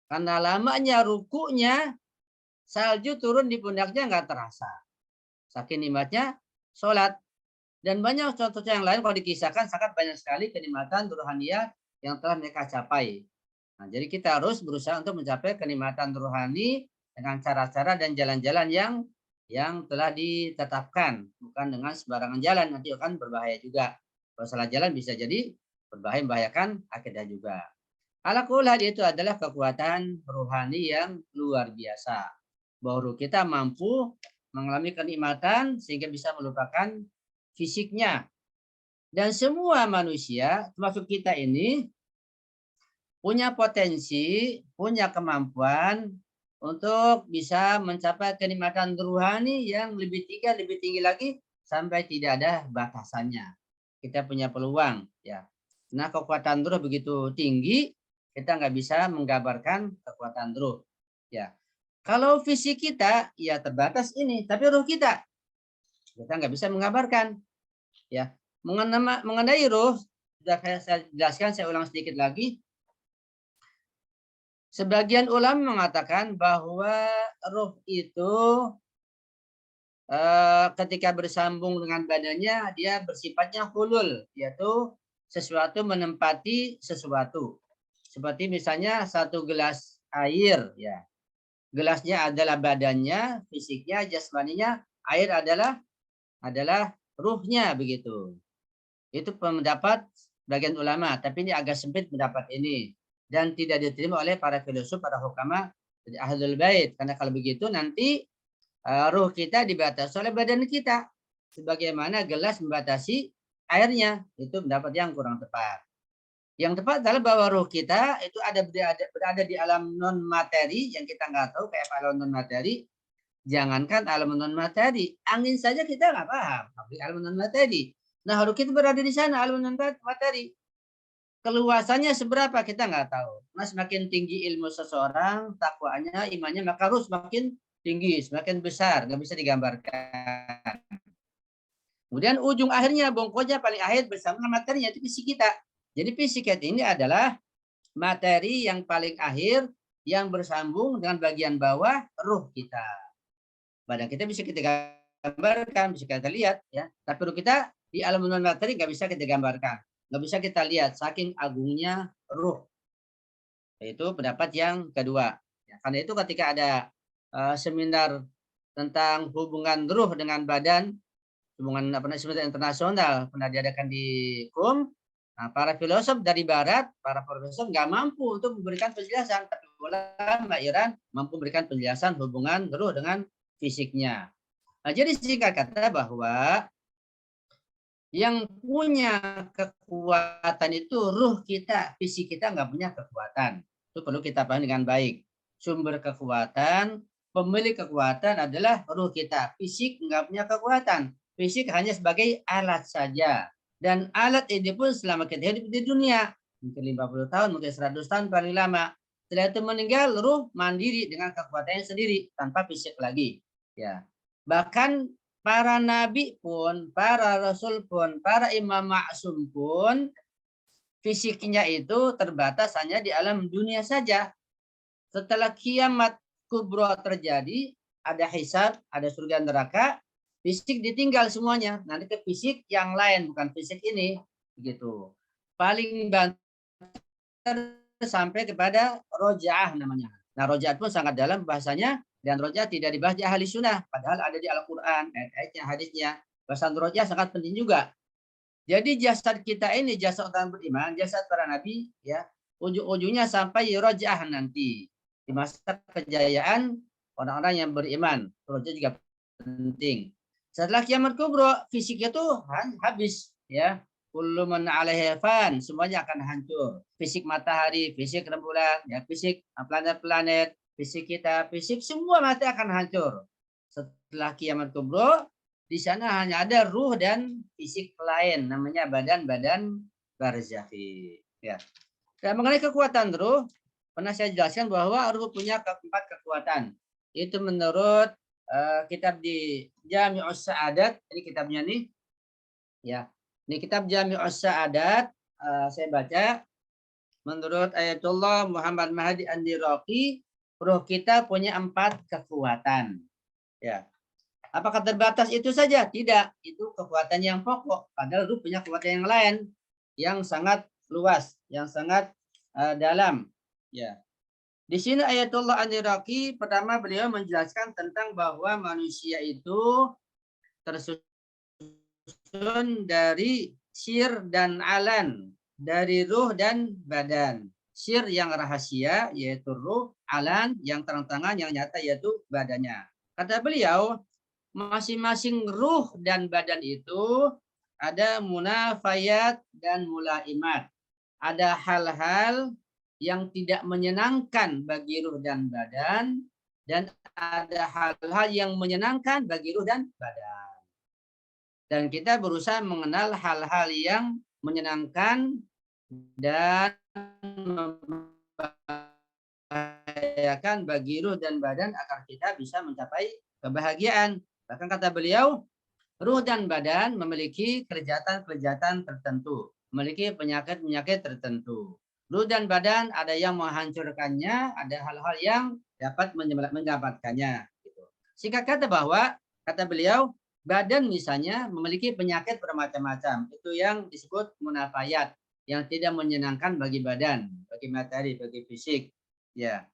karena lamanya rukunya, salju turun di pundaknya nggak terasa. Saking nikmatnya sholat. Dan banyak contoh yang lain kalau dikisahkan sangat banyak sekali kenikmatan ruhaniyah yang telah mereka capai. Nah, jadi kita harus berusaha untuk mencapai kenikmatan ruhani dengan cara-cara dan jalan-jalan yang telah ditetapkan, bukan dengan sembarangan jalan, nanti akan berbahaya juga. Kalau salah jalan bisa jadi berbahaya, membahayakan akidah juga. Ala-kulal itu adalah kekuatan rohani yang luar biasa. Bahwa kita mampu mengalami kenikmatan sehingga bisa melupakan fisiknya. Dan semua manusia, termasuk kita ini, punya potensi, punya kemampuan untuk bisa mencapai kenikmatan rohani yang lebih tinggi lagi sampai tidak ada batasannya. Kita punya peluang, ya. Nah, kekuatan ruh begitu tinggi, kita nggak bisa menggambarkan kekuatan ruh, ya. Kalau fisik kita, ya terbatas ini, tapi ruh kita nggak bisa menggambarkan, ya. Mengenai ruh, sudah saya jelaskan, saya ulang sedikit lagi. Sebagian ulama mengatakan bahwa ruh itu ketika bersambung dengan badannya dia bersifatnya hulul, yaitu sesuatu menempati sesuatu. Seperti misalnya satu gelas air, ya. Gelasnya adalah badannya, fisiknya, jasmaninya, air adalah ruhnya begitu. Itu pendapat bagian ulama, tapi ini agak sempit pendapat ini. Dan tidak diterima oleh para filosof, para hukama dari Ahlul Bait. Karena kalau begitu nanti ruh kita dibatasi oleh badan kita. Sebagaimana gelas membatasi airnya. Itu pendapat yang kurang tepat. Yang tepat adalah bahwa ruh kita itu berada di alam non materi yang kita nggak tahu kayak alam non materi. Jangankan alam non materi, angin saja kita nggak paham. Tapi alam non materi. Nah, harus kita berada di sana alam non materi. Keluasannya seberapa kita nggak tahu. Nah, semakin tinggi ilmu seseorang, takwanya, imannya, maka harus semakin tinggi, semakin besar, nggak bisa digambarkan. Kemudian ujung akhirnya, bongkonya paling akhir bersama materinya itu fisik kita. Jadi fisik kita ini adalah materi yang paling akhir yang bersambung dengan bagian bawah ruh kita. Badan kita bisa kita gambarkan, bisa kita lihat, ya. Tapi ruh kita di alam non materi nggak bisa kita gambarkan, nggak bisa kita lihat, saking agungnya ruh. Itu pendapat yang kedua. Ya, karena itu ketika ada seminar tentang hubungan ruh dengan badan, hubungan seminar internasional pernah diadakan di KUM. Nah, para filosof dari barat, para profesor nggak mampu untuk memberikan penjelasan, tapi ulama Iran mampu memberikan penjelasan hubungan ruh dengan fisiknya. Nah, jadi singkat kata bahwa yang punya kekuatan itu ruh kita, fisik kita nggak punya kekuatan. Itu perlu kita pahami dengan baik. Sumber kekuatan, pemilik kekuatan adalah ruh kita. Fisik nggak punya kekuatan. Fisik hanya sebagai alat saja. Dan alat ini pun selama kita hidup di dunia, mungkin 50 tahun, mungkin 100 tahun paling lama. Setelah itu meninggal, ruh mandiri dengan kekuatannya sendiri, tanpa fisik lagi. Ya. Bahkan para nabi pun, para rasul pun, para imam maksum pun, fisiknya itu terbatas hanya di alam dunia saja. Setelah kiamat kubro terjadi, ada hisab, ada surga neraka, fisik ditinggal semuanya. Nanti ke fisik yang lain, bukan fisik ini. Begitu. Paling banter sampai kepada rojaah namanya. Nah, rojaah pun sangat dalam bahasanya, dan rojaah tidak dibahas di ahli sunnah, padahal ada di Al-Quran, ayat-ayatnya, hadisnya. Bahasan rojaah sangat penting juga. Jadi jasad kita ini, jasad orang beriman, jasad para nabi, ya, ujung-ujungnya sampai rojaah nanti. Di masa kejayaan orang-orang yang beriman. Rojaah juga penting. Setelah kiamat kubro, fisiknya tuh habis, ya. Kullu man 'alaiha fan, semuanya akan hancur. Fisik matahari, fisik rembulan, ya, fisik planet-planet, fisik kita, fisik semua mati akan hancur. Setelah kiamat kubro, di sana hanya ada ruh dan fisik lain, namanya badan-badan barzakhi. Ya. Dan mengenai kekuatan ruh, pernah saya jelaskan bahwa ruh punya 4 kekuatan. Itu menurut kitab di Jami'us Sa'adat, ini kitabnya nih. Ya. Ini kitab Jami'us Sa'adat, saya baca, menurut Ayatullah Muhammad Mahdi An-Diraqi, ruh kita punya 4 kekuatan. Ya. Apakah terbatas itu saja? Tidak. Itu kekuatan yang pokok. Padahal ruh punya kekuatan yang lain yang sangat luas, yang sangat dalam. Ya. Di sini Ayatullah An-Iraqi pertama beliau menjelaskan tentang bahwa manusia itu tersusun dari sir dan alan, dari ruh dan badan. Sir yang rahasia yaitu ruh, alan yang terang-terangan yang nyata yaitu badannya. Kata beliau, masing-masing ruh dan badan itu ada munafayat dan mulaimat. Ada hal-hal yang tidak menyenangkan bagi ruh dan badan, dan ada hal-hal yang menyenangkan bagi ruh dan badan. Dan kita berusaha mengenal hal-hal yang menyenangkan dan membahagiakan bagi ruh dan badan agar kita bisa mencapai kebahagiaan. Bahkan kata beliau, ruh dan badan memiliki kelezatan-kelezatan tertentu, memiliki penyakit-penyakit tertentu. Ruh dan badan ada yang menghancurkannya, ada hal-hal yang dapat menyelamatkannya. Singkat kata bahwa, kata beliau, badan misalnya memiliki penyakit bermacam-macam. Itu yang disebut munafayat, yang tidak menyenangkan bagi badan, bagi materi, bagi fisik. Ya.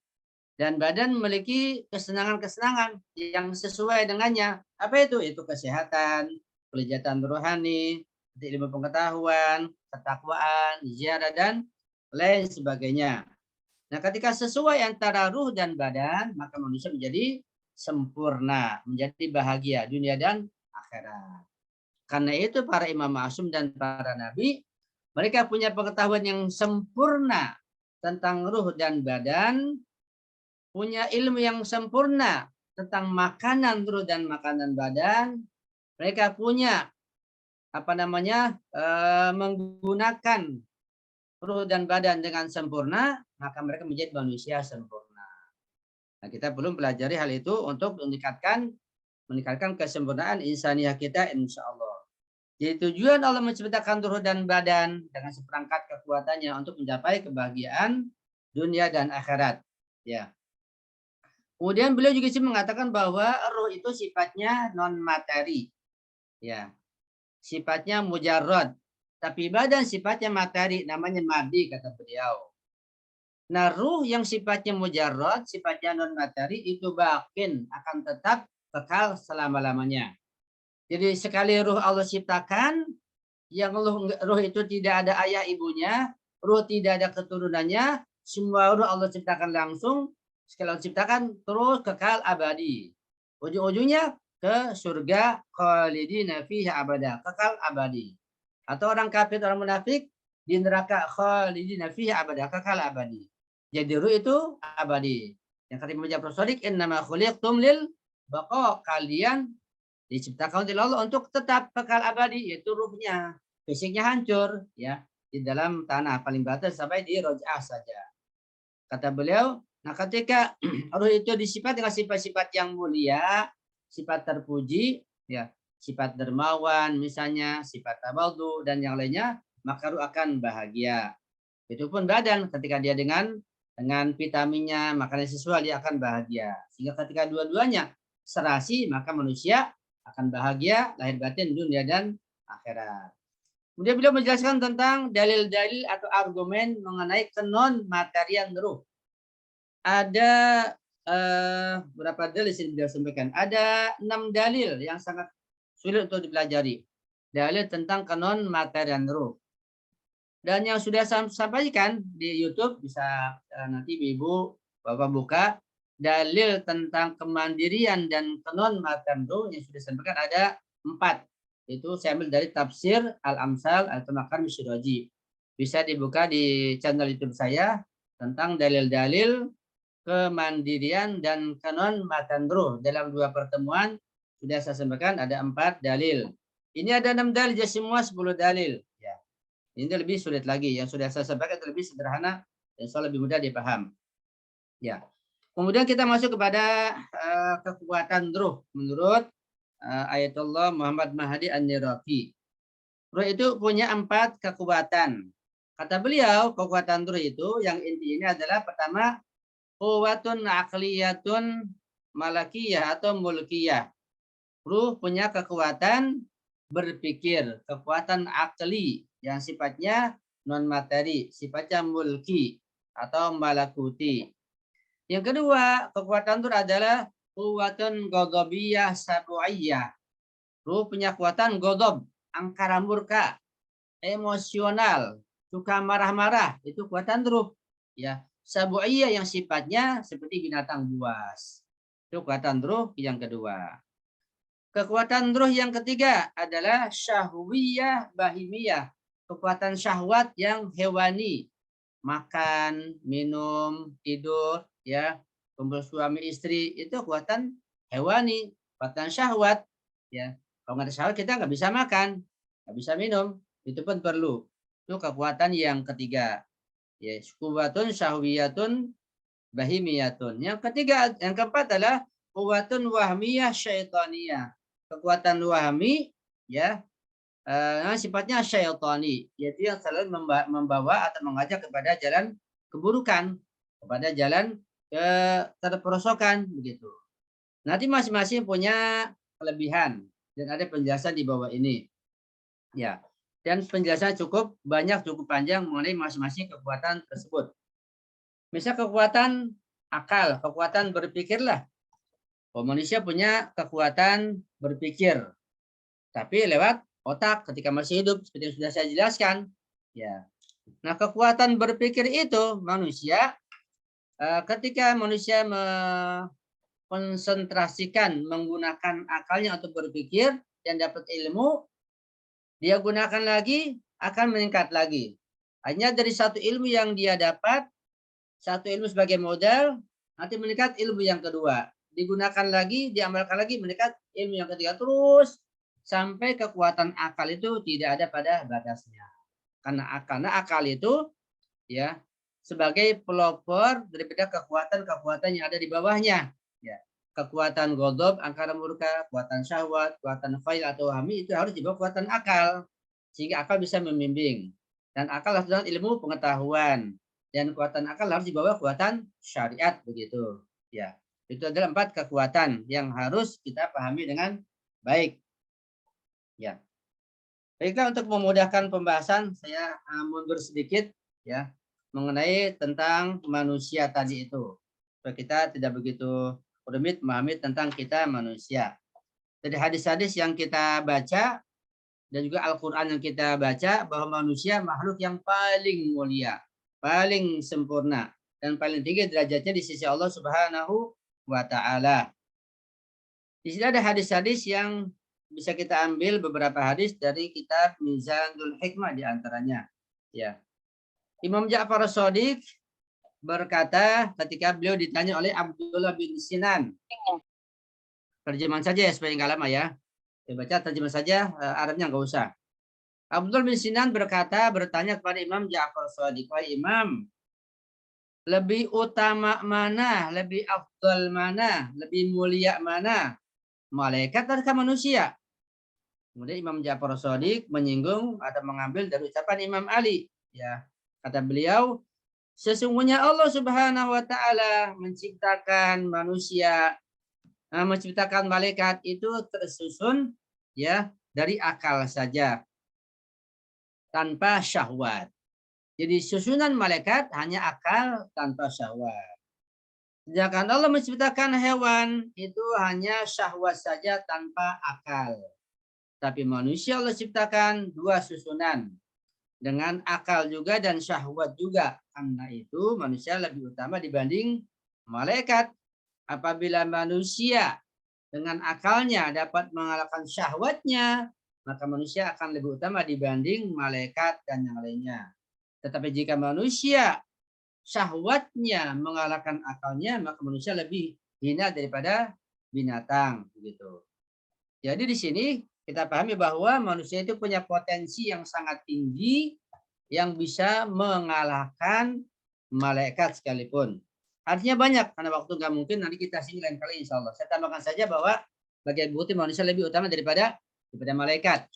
Dan badan memiliki kesenangan-kesenangan yang sesuai dengannya. Apa itu? Itu kesehatan, kelezatan rohani, ilmu pengetahuan, ketakwaan, ziarah, dan lain sebagainya. Nah, ketika sesuai antara ruh dan badan, maka manusia menjadi sempurna, menjadi bahagia dunia dan akhirat. Karena itu para imam ma'sum dan para nabi, mereka punya pengetahuan yang sempurna tentang ruh dan badan, punya ilmu yang sempurna tentang makanan ruh dan makanan badan, mereka punya menggunakan ruh dan badan dengan sempurna, maka mereka menjadi manusia sempurna. Nah, kita belum pelajari hal itu untuk meningkatkan kesempurnaan insaniah kita, insya Allah. Jadi tujuan Allah menciptakan ruh dan badan dengan seperangkat kekuatannya untuk mencapai kebahagiaan dunia dan akhirat. Ya. Kemudian beliau juga mengatakan bahwa ruh itu sifatnya non materi. Ya. Sifatnya mujarrad. Tapi badan sifatnya materi, namanya madi, kata beliau. Nah, ruh yang sifatnya mujarrad, sifatnya non materi, itu bakin, akan tetap kekal selama-lamanya. Jadi sekali ruh Allah ciptakan, yang ruh itu tidak ada ayah ibunya, ruh tidak ada keturunannya, semua ruh Allah ciptakan langsung, sekali Allah ciptakan terus kekal abadi. Ujung-ujungnya ke surga khalidina fiha abada, kekal abadi. Atau orang kafir, orang munafik di neraka khalidina fiha abada, kekal abadi. Jadi ruh itu abadi. Yang kata Imam Ja'far Shadiq, innama khuliqtum lil baqa, kalian diciptakan oleh Allah untuk tetap kekal abadi, yaitu ruhnya. Fisiknya hancur ya di dalam tanah paling batas sampai di roj'ah saja. Kata beliau, nah ketika ruh itu disifat dengan sifat-sifat yang mulia, sifat terpuji, ya, sifat dermawan misalnya, sifat tawadhu dan yang lainnya, maka ruh akan bahagia. Itu pun badan, ketika dia dengan vitaminnya, makanan sesuai, dia akan bahagia. Sehingga ketika dua-duanya serasi, maka manusia akan bahagia lahir batin dunia dan akhirat. Kemudian beliau menjelaskan tentang dalil-dalil atau argumen mengenai kenon materian ruh. Ada berapa dalil yang beliau sampaikan? Ada 6 dalil yang sangat sulit untuk dipelajari. Dalil tentang kenon materian ruh. Dan yang sudah saya sampaikan di YouTube, bisa nanti Ibu Bapak buka, dalil tentang kemandirian dan kenon materian ruh yang sudah sampaikan ada 4. Itu saya ambil dari tafsir Al-Amsal Al-Tamakar Misyiraji. Bisa dibuka di channel YouTube saya tentang dalil-dalil kemandirian dan kenon materian ruh. Dalam 2 pertemuan sudah saya sampaikan ada 4 dalil. Ini ada 6 dalil, jadi semua 10 dalil. Ya. Ini lebih sulit lagi. Yang sudah saya sampaikan lebih sederhana dan lebih mudah dipaham. Ya. Kemudian kita masuk kepada kekuatan ruh menurut Ayatullah Muhammad Mahdi An-Niraqi. Ruh itu punya 4 kekuatan. Kata beliau, kekuatan ruh itu yang inti ini adalah pertama, quwwatun aqliyatun malakiyah atau mulkiyah. Ruh punya kekuatan berpikir, kekuatan akli yang sifatnya non materi, sifatnya mulki atau malakuti. Yang kedua, kekuatan ruh adalah quwwatun ghadabiyah sabu'iyah. Ruh punya kekuatan ghadab, angkara murka, emosional, suka marah-marah, itu kekuatan ruh. Ya, sabu'iyah yang sifatnya seperti binatang buas. Itu kekuatan ruh yang kedua. Kekuatan ruh yang ketiga adalah syahwiyah bahimiyah. Kekuatan syahwat yang hewani. Makan, minum, tidur, ya, kumpul suami istri, itu kekuatan hewani, kekuatan syahwat. Ya, kalau nggak ada syahwat kita nggak bisa makan, nggak bisa minum, itu pun perlu. Itu kekuatan yang ketiga. Ya, kuwatun syahwiyatun bahimiyatun. Yang ketiga, yang keempat adalah kuwatun wahmiyah syaitaniyah. Kekuatan wahmi, ya, sifatnya syaitani, yaitu yang selalu membawa atau mengajak kepada jalan keburukan, kepada jalan keterperosokan begitu. Nanti masing-masing punya kelebihan dan ada penjelasan di bawah ini. Ya. Dan penjelasan cukup banyak, cukup panjang mengenai masing-masing kekuatan tersebut. Misal kekuatan akal, kekuatan berpikirlah. Manusia punya kekuatan berpikir, tapi lewat otak ketika masih hidup, seperti yang sudah saya jelaskan. Ya. Nah, kekuatan berpikir itu manusia ketika manusia mengkonsentrasikan menggunakan akalnya untuk berpikir dan dapat ilmu, dia gunakan lagi akan meningkat lagi. Hanya dari satu ilmu yang dia dapat, satu ilmu sebagai modal, nanti meningkat ilmu yang kedua. digunakan lagi, diamalkan lagi, meningkat ilmu yang ketiga terus sampai kekuatan akal itu tidak ada pada batasnya. Karena akal itu ya sebagai pelopor daripada kekuatan-kekuatan yang ada di bawahnya. Ya. Kekuatan ghadab, angkara murka, kekuatan syahwat, kekuatan fail atau wahmi itu harus dibawa kekuatan akal sehingga akal bisa membimbing. Dan akal harus dengan ilmu pengetahuan dan kekuatan akal harus dibawa kekuatan syariat begitu. Ya. Itu adalah 4 kekuatan yang harus kita pahami dengan baik. Ya. Baiklah, untuk memudahkan pembahasan saya mundur sedikit ya mengenai tentang manusia tadi itu. Supaya kita tidak begitu rumit memahami tentang kita manusia. Dari hadis-hadis yang kita baca dan juga Al-Qur'an yang kita baca bahwa manusia makhluk yang paling mulia, paling sempurna dan paling tinggi derajatnya di sisi Allah Subhanahu wa taala. Di sini ada hadis-hadis yang bisa kita ambil beberapa hadis dari kitab Mizanul Hikmah di antaranya. Ya. Imam Ja'far Shadiq berkata ketika beliau ditanya oleh Abdullah bin Sinan. Terjemahan saja ya supaya nggak lama ya. Saya baca terjemahan saja, Arabnya nggak usah. Abdullah bin Sinan bertanya kepada Imam Ja'far Shadiq, "Wahai Imam, lebih utama mana, lebih afdal mana, lebih mulia mana? Malaikat atau manusia?" Kemudian Imam Ja'far Shadiq menyinggung atau mengambil dari ucapan Imam Ali. Ya, kata beliau, sesungguhnya Allah Subhanahu wa taala menciptakan manusia, menciptakan malaikat itu tersusun ya dari akal saja tanpa syahwat. Jadi susunan malaikat hanya akal tanpa syahwat. Sedangkan Allah menciptakan hewan itu hanya syahwat saja tanpa akal. Tapi manusia Allah ciptakan 2 susunan dengan akal juga dan syahwat juga. Karena itu manusia lebih utama dibanding malaikat. Apabila manusia dengan akalnya dapat mengalahkan syahwatnya, maka manusia akan lebih utama dibanding malaikat dan yang lainnya. Tetapi jika manusia syahwatnya mengalahkan akalnya, maka manusia lebih hina daripada binatang begitu. Jadi di sini kita pahami bahwa manusia itu punya potensi yang sangat tinggi yang bisa mengalahkan malaikat sekalipun. Artinya banyak, karena waktu nggak mungkin, nanti kita sini lain kali insya Allah. Saya tambahkan saja bahwa bagi bukti manusia lebih utama daripada malaikat.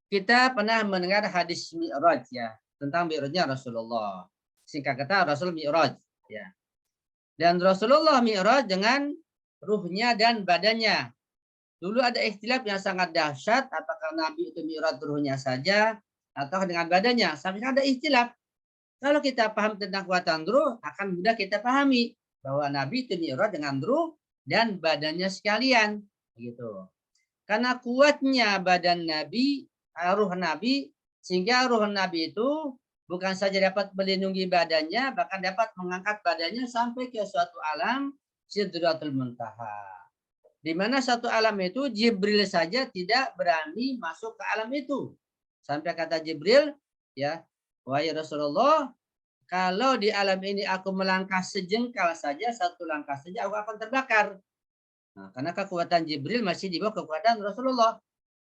Kita pernah mendengar hadis Mi'raj ya, tentang Mi'rajnya Rasulullah. Singkat kata Rasul Mi'raj ya. Dan Rasulullah Mi'raj dengan ruhnya dan badannya. Dulu ada ikhtilaf yang sangat dahsyat, apakah Nabi itu mi'raj ruhnya saja atau dengan badannya. Sampai ada ikhtilaf. Kalau kita paham tentang kekuatan ruh, akan mudah kita pahami bahwa Nabi itu mi'raj dengan ruh dan badannya sekalian. Begitu. Karena kuatnya badan Nabi, ruh Nabi, sehingga ruh Nabi itu bukan saja dapat melindungi badannya, bahkan dapat mengangkat badannya sampai ke suatu alam Sidratul Muntaha. Di mana satu alam itu Jibril saja tidak berani masuk ke alam itu. Sampai kata Jibril, ya, wahai Rasulullah, kalau di alam ini aku melangkah sejengkal saja, satu langkah saja aku akan terbakar. Nah, karena kekuatan Jibril masih di bawah kekuatan Rasulullah.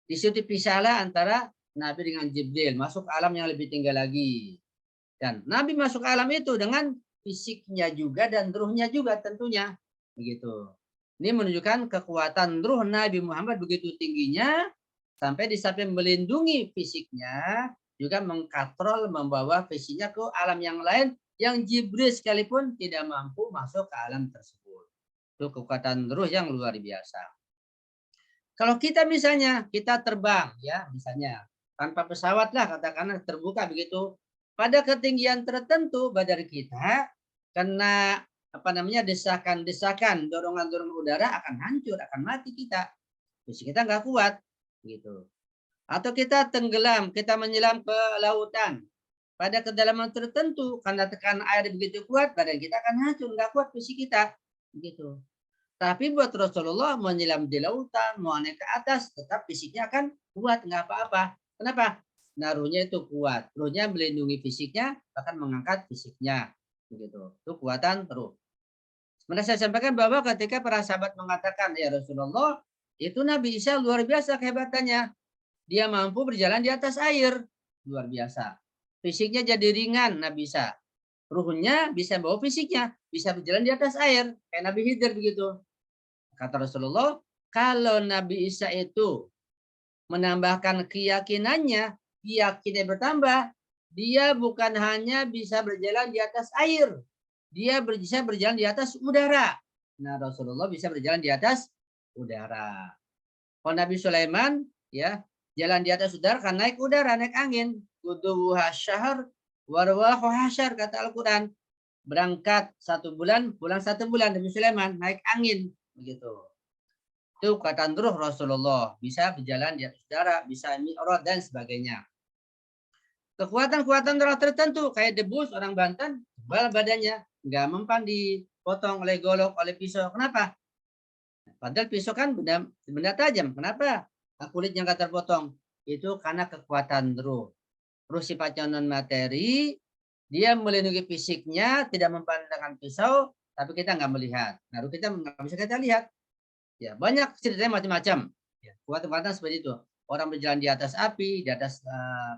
Di situ pisahlah antara Nabi dengan Jibril, masuk ke alam yang lebih tinggi lagi. Dan Nabi masuk ke alam itu dengan fisiknya juga dan ruhnya juga tentunya. Begitu. Ini menunjukkan kekuatan ruh Nabi Muhammad begitu tingginya sampai di samping melindungi fisiknya juga mengkatrol membawa fisiknya ke alam yang lain yang Jibril sekalipun tidak mampu masuk ke alam tersebut. Itu kekuatan ruh yang luar biasa. Kalau kita misalnya kita terbang ya misalnya tanpa pesawat lah katakanlah terbuka begitu pada ketinggian tertentu badan kita kena desakan-desakan, dorongan-dorongan udara akan hancur, akan mati kita. Fisik kita nggak kuat, gitu. Atau kita tenggelam, kita menyelam ke lautan. Pada kedalaman tertentu, karena tekanan air begitu kuat, badan kita akan hancur, nggak kuat fisik kita, gitu. Tapi buat Rasulullah menyelam di lautan, mau naik ke atas, tetap fisiknya akan kuat, nggak apa-apa. Kenapa? Nah, ruhnya itu kuat. Ruhnya melindungi fisiknya, bahkan mengangkat fisiknya. Begitu. Itu kekuatan ruh. Mana saya sampaikan bahwa ketika para sahabat mengatakan, ya Rasulullah, itu Nabi Isa luar biasa kehebatannya. Dia mampu berjalan di atas air. Luar biasa. Fisiknya jadi ringan Nabi Isa. Ruhnya bisa bawa fisiknya. Bisa berjalan di atas air. Kayak Nabi Khidir begitu. Kata Rasulullah, kalau Nabi Isa itu menambahkan keyakinannya, keyakinannya bertambah, dia bukan hanya bisa berjalan di atas air, dia bisa berjalan di atas udara. Nah, Rasulullah bisa berjalan di atas udara. Kalau Nabi Sulaiman, ya, jalan di atas udara kan naik udara, naik angin. Kuduha syahr, warwahu hasyar, kata Al-Quran. Berangkat 1 bulan, pulang 1 bulan. Nabi Sulaiman naik angin, begitu. Itu kata ruh Rasulullah, bisa berjalan di atas udara, bisa mi'raj dan sebagainya. Kekuatan-kekuatan roh tertentu kayak debus orang Banten, tebal badannya, nggak mempan dipotong oleh golok, oleh pisau. Kenapa? Padahal pisau kan benda tajam. Kenapa kulitnya nggak terpotong? Itu karena kekuatan ruh. Ruh sifatnya non materi, dia melindungi fisiknya, tidak mempan dengan pisau, tapi kita nggak melihat. Nah, ruh kita nggak bisa kita lihat. Ya, banyak ceritanya macam-macam. Ya, kekuatan seperti itu. Orang berjalan di atas api, di atas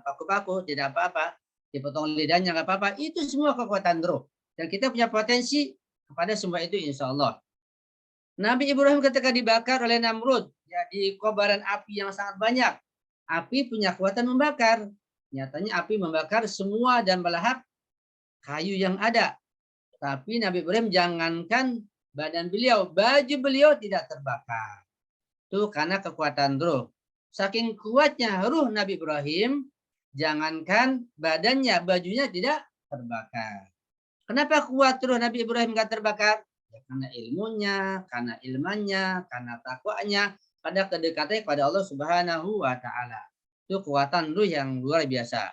paku-paku, tidak apa-apa. Dipotong lidahnya nggak apa-apa. Itu semua kekuatan roh. Dan kita punya potensi kepada semua itu insya Allah. Nabi Ibrahim ketika dibakar oleh Namrud, ya, di kobaran api yang sangat banyak. Api punya kekuatan membakar. Nyatanya api membakar semua dan melahap kayu yang ada. Tapi Nabi Ibrahim jangankan badan beliau, baju beliau tidak terbakar. Itu karena kekuatan ruh. Saking kuatnya ruh Nabi Ibrahim, jangankan badannya, bajunya tidak terbakar. Kenapa kuat ruh Nabi Ibrahim nggak terbakar? Ya, karena ilmunya, karena ilmannya, karena takwanya, pada kedekatannya kepada Allah Subhanahu wa Ta'ala. Itu kekuatan ruh yang luar biasa.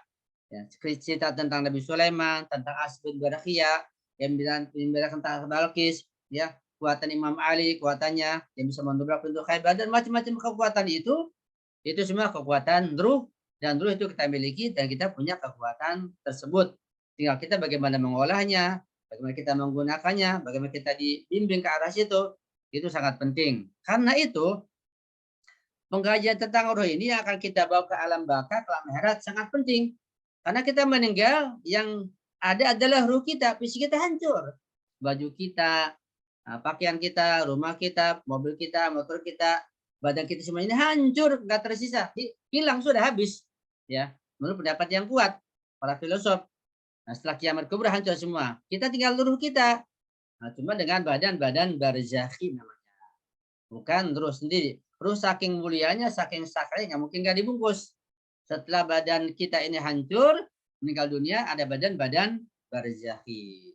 Ya, cerita tentang Nabi Sulaiman, tentang Asbin Barakhia, yang bilang tentang Balkis, ya, kekuatan Imam Ali, kekuatannya yang bisa mendobrak pintu Khaybar dan macam-macam kekuatan itu semua kekuatan ruh, dan ruh itu kita miliki dan kita punya kekuatan tersebut. Tinggal kita bagaimana mengolahnya, bagaimana kita menggunakannya, bagaimana kita dibimbing ke arah situ, itu sangat penting. Karena itu pengkajian tentang ruh ini akan kita bawa ke alam baka, ke alam akhirat sangat penting. Karena kita meninggal, yang ada adalah ruh kita, fisik kita hancur. Baju kita, pakaian kita, rumah kita, mobil kita, motor kita, badan kita semua ini hancur, nggak tersisa, hilang sudah habis. Ya, menurut pendapat yang kuat para filosof. Nah, setelah kiamat kubra hancur semua. Kita tinggal ruh kita. Nah, cuma dengan badan-badan barzakhi namanya. Bukan ruh sendiri. Ruh saking mulianya, saking sakralnya, mungkin nggak dibungkus. Setelah badan kita ini hancur, meninggal dunia, ada badan-badan barzakhi.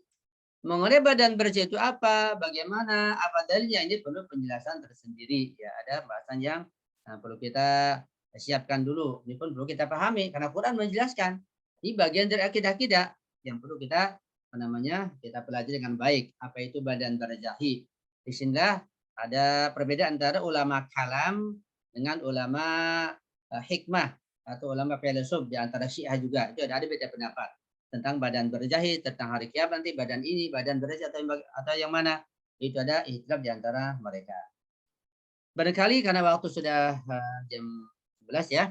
Mengenai badan bersih itu apa, bagaimana, apa dalilnya, ini perlu penjelasan tersendiri. Ya, ada bahasan yang perlu kita siapkan dulu. Ini pun perlu kita pahami karena Quran menjelaskan. Ini bagian dari akidah yang perlu kita kita pelajari dengan baik. Apa itu badan barzahi? Disinilah ada perbedaan antara ulama kalam dengan ulama hikmah atau ulama filosof di antara Syiah juga. Itu ada beda pendapat tentang badan berjahit, tentang hari kiamat nanti badan ini, badan berjahit atau yang mana, itu ada ikhtilaf di antara mereka. Barangkali karena waktu sudah jam 11 ya,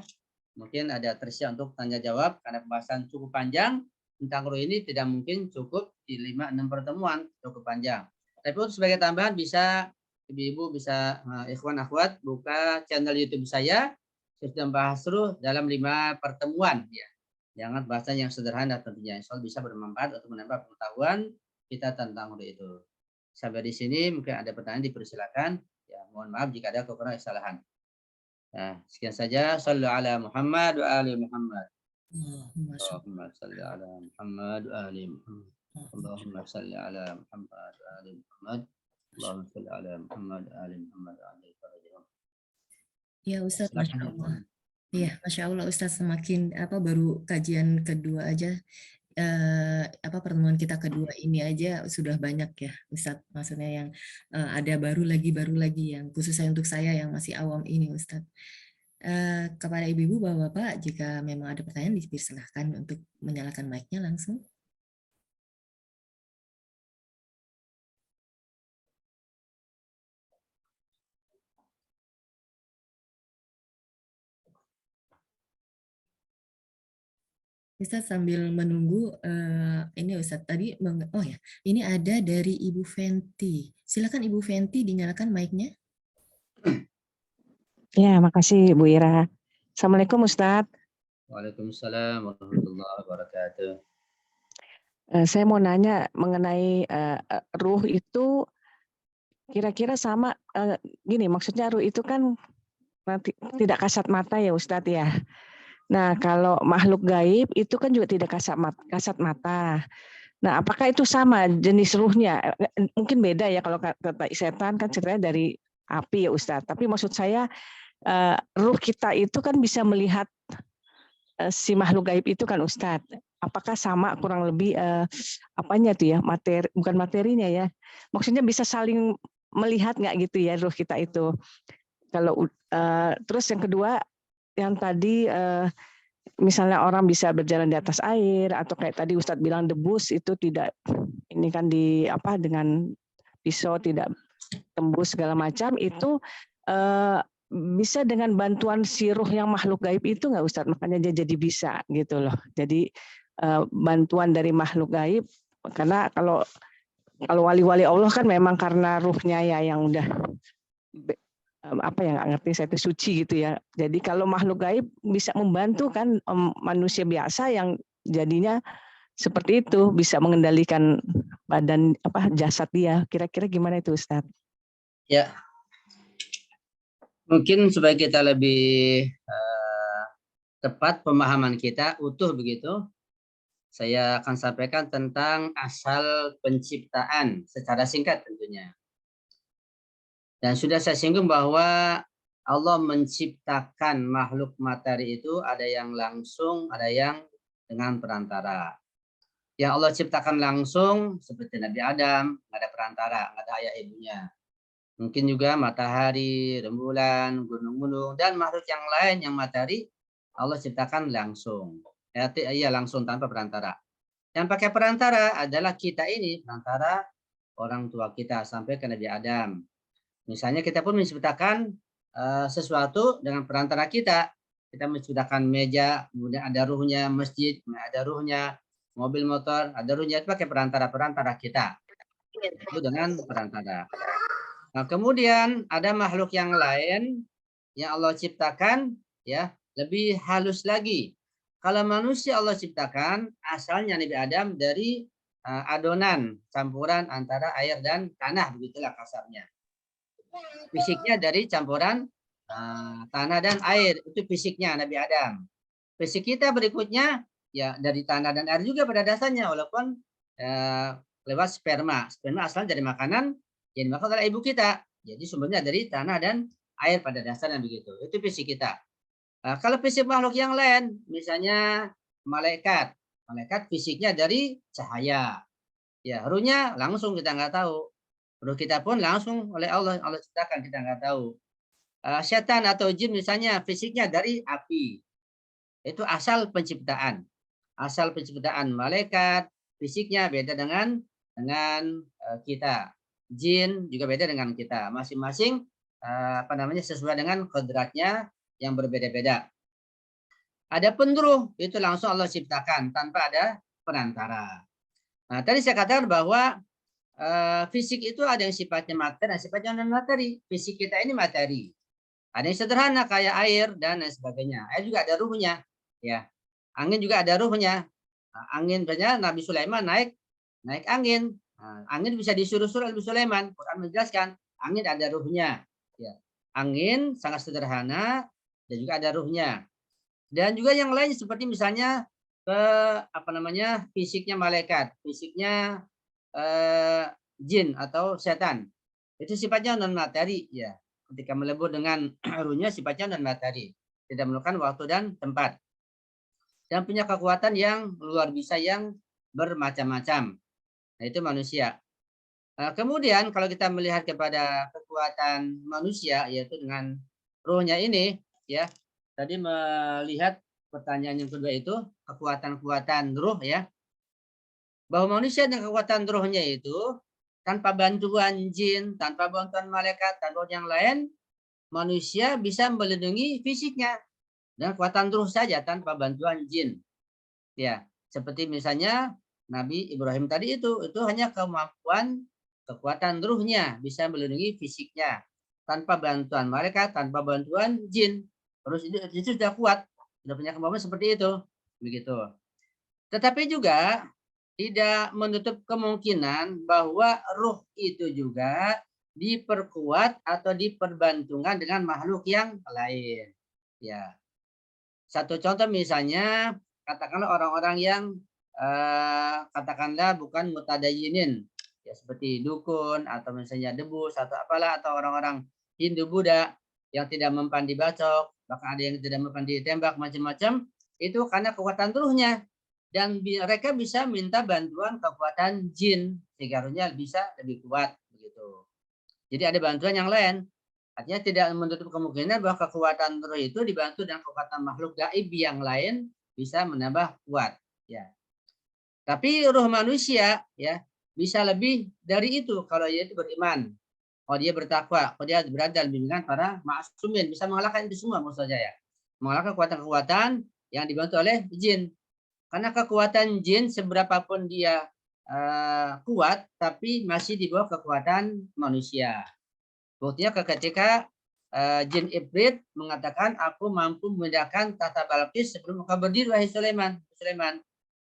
mungkin ada tersiap untuk tanya jawab karena pembahasan cukup panjang tentang ruh ini, tidak mungkin cukup di 5-6 pertemuan, cukup panjang. Tapi untuk sebagai tambahan bisa ibu-ibu bisa ikhwan akhwat buka channel YouTube saya sudah membahas ruh dalam 5 pertemuan ya. Jangan bahasan yang sederhana tentunya. Insya Allah bisa bermanfaat untuk menambah pengetahuan kita tentang ruh itu. Sampai di sini mungkin ada pertanyaan, dipersilakan. Ya, mohon maaf jika ada kekurangan kesalahan. Nah, sekian saja. Sallu ala Muhammad wa ali Muhammad. Allahumma salli ala Muhammad wa ali Muhammad. Allahumma salli ala Muhammad wa ali Muhammad. Allahumma salli ala Muhammad wa ali Muhammad. Ya Ustaz, Masya Allah. Iya, Masya Allah Ustaz, semakin baru kajian kedua aja, pertemuan kita kedua ini aja sudah banyak ya Ustaz, maksudnya yang ada baru lagi yang khusus untuk saya yang masih awam ini Ustaz. Kepada ibu-ibu, bapak-bapak, jika memang ada pertanyaan dipersilahkan untuk menyalakan mic-nya langsung. Ustadz sambil menunggu ini Ustadz tadi oh ya, ini ada dari Ibu Fenty. Silakan Ibu Fenty dinyalakan mic-nya. Ya, makasih Bu Ira. Assalamualaikum Ustadz. Waalaikumsalam warahmatullahi wabarakatuh. Saya mau nanya mengenai ruh itu kira-kira sama gini, maksudnya ruh itu kan tidak kasat mata ya Ustadz ya. Nah, kalau makhluk gaib itu kan juga tidak kasat mata. Nah, apakah itu sama jenis ruhnya? Mungkin beda ya, kalau kata setan kan ceritanya dari api ya Ustadz. Tapi maksud saya ruh kita itu kan bisa melihat si makhluk gaib itu kan Ustadz. Apakah sama kurang lebih apanya tuh ya, materi, bukan materinya ya. Maksudnya bisa saling melihat nggak gitu ya ruh kita itu. Kalau terus yang kedua, yang tadi misalnya orang bisa berjalan di atas air atau kayak tadi Ustadz bilang debus itu tidak, ini kan di apa dengan pisau tidak tembus segala macam, itu bisa dengan bantuan si ruh yang makhluk gaib itu nggak Ustadz? Makanya dia jadi bisa gitu loh. Jadi bantuan dari makhluk gaib, karena kalau wali-wali Allah kan memang karena ruhnya ya yang udah apa ya, nggak ngerti saya itu suci gitu ya. Jadi kalau makhluk gaib bisa membantu kan manusia biasa yang jadinya seperti itu, bisa mengendalikan badan apa jasad dia. Kira-kira gimana itu Ustadz? Ya, mungkin supaya kita lebih tepat pemahaman kita utuh begitu, saya akan sampaikan tentang asal penciptaan secara singkat tentunya. Dan sudah saya singgung bahwa Allah menciptakan makhluk materi itu ada yang langsung, ada yang dengan perantara. Yang Allah ciptakan langsung seperti Nabi Adam, nggak ada perantara, nggak ada ayah ibunya. Mungkin juga matahari, rembulan, gunung-gunung, dan makhluk yang lain yang materi Allah ciptakan langsung. Iya langsung tanpa perantara. Yang pakai perantara adalah kita ini, perantara orang tua kita sampai ke Nabi Adam. Misalnya kita pun menciptakan sesuatu dengan perantara kita. Kita menciptakan meja, kemudian ada ruhnya, masjid, ada ruhnya, mobil motor, ada ruhnya, itu pakai perantara kita. Itu dengan perantara. Nah, kemudian ada makhluk yang lain yang Allah ciptakan ya lebih halus lagi. Kalau manusia Allah ciptakan asalnya Nabi Adam dari adonan campuran antara air dan tanah, begitulah kasarnya. Fisiknya dari campuran tanah dan air, itu fisiknya Nabi Adam. Fisik kita berikutnya ya dari tanah dan air juga pada dasarnya, walaupun lewat sperma. Sperma asal dari makanan yang dimakan oleh ibu kita. Jadi sumbernya dari tanah dan air pada dasarnya begitu. Itu fisik kita. Kalau fisik makhluk yang lain, misalnya malaikat. Malaikat fisiknya dari cahaya. Ya, ruhnya langsung kita nggak tahu. Ruh kita pun langsung oleh Allah ciptakan, kita nggak tahu. Setan atau jin misalnya fisiknya dari api. Itu asal penciptaan. Asal penciptaan malaikat fisiknya beda dengan kita. Jin juga beda dengan kita. Masing-masing sesuai dengan kodratnya yang berbeda-beda. Ada ruh itu langsung Allah ciptakan tanpa ada perantara. Nah, tadi saya katakan bahwa fisik itu ada yang sifatnya materi, ada sifatnya non materi. Fisik kita ini materi. Ada yang sederhana kayak air dan lain sebagainya. Air juga ada ruhnya, ya. Angin juga ada ruhnya. Angin banyak Nabi Sulaiman naik angin. Angin bisa disuruh-suruh Nabi Sulaiman. Quran menjelaskan angin ada ruhnya. Ya. Angin sangat sederhana dan juga ada ruhnya. Dan juga yang lain seperti misalnya fisiknya malaikat, fisiknya jin atau setan. Itu sifatnya non materi ya. Ketika melebur dengan ruhnya sifatnya non materi, tidak memerlukan waktu dan tempat. Dan punya kekuatan yang luar biasa yang bermacam-macam. Nah, itu manusia. Kemudian kalau kita melihat kepada kekuatan manusia yaitu dengan ruhnya ini ya. Tadi melihat pertanyaan yang kedua itu kekuatan-kekuatan ruh ya. Bahwa manusia dengan kekuatan ruhnya itu tanpa bantuan jin, tanpa bantuan malaikat, tanpa yang lain, manusia bisa melindungi fisiknya dengan kekuatan ruh saja tanpa bantuan jin. Ya, seperti misalnya Nabi Ibrahim tadi itu hanya kemampuan kekuatan ruhnya bisa melindungi fisiknya tanpa bantuan malaikat, tanpa bantuan jin. Terus itu sudah kuat, sudah punya kemampuan seperti itu, begitu. Tetapi juga tidak menutup kemungkinan bahwa ruh itu juga diperkuat atau diperbantungkan dengan makhluk yang lain. Ya, satu contoh misalnya katakanlah orang-orang yang katakanlah bukan mutadayinin, ya seperti dukun atau misalnya debus atau apalah, atau orang-orang Hindu Buddha yang tidak mempan dibacok, bahkan ada yang tidak mempan ditembak macam-macam, itu karena kekuatan ruhnya, dan mereka bisa minta bantuan kekuatan jin sehingga ruhnya bisa lebih kuat begitu. Jadi ada bantuan yang lain. Artinya tidak menutup kemungkinan bahwa kekuatan roh itu dibantu dengan kekuatan makhluk gaib yang lain bisa menambah kuat. Ya. Tapi roh manusia ya bisa lebih dari itu kalau dia itu beriman, kalau dia bertakwa, kalau dia berada dalam bimbingan para ma'sumin, bisa mengalahkan itu semua maksud saya. Mengalahkan kekuatan-kekuatan yang dibantu oleh jin. Karena kekuatan jin seberapapun dia kuat, tapi masih di bawah kekuatan manusia. Buktinya ketika jin Ibrit mengatakan, aku mampu memindahkan tahta Balqis sebelum engkau berdiri, wahai Sulaiman.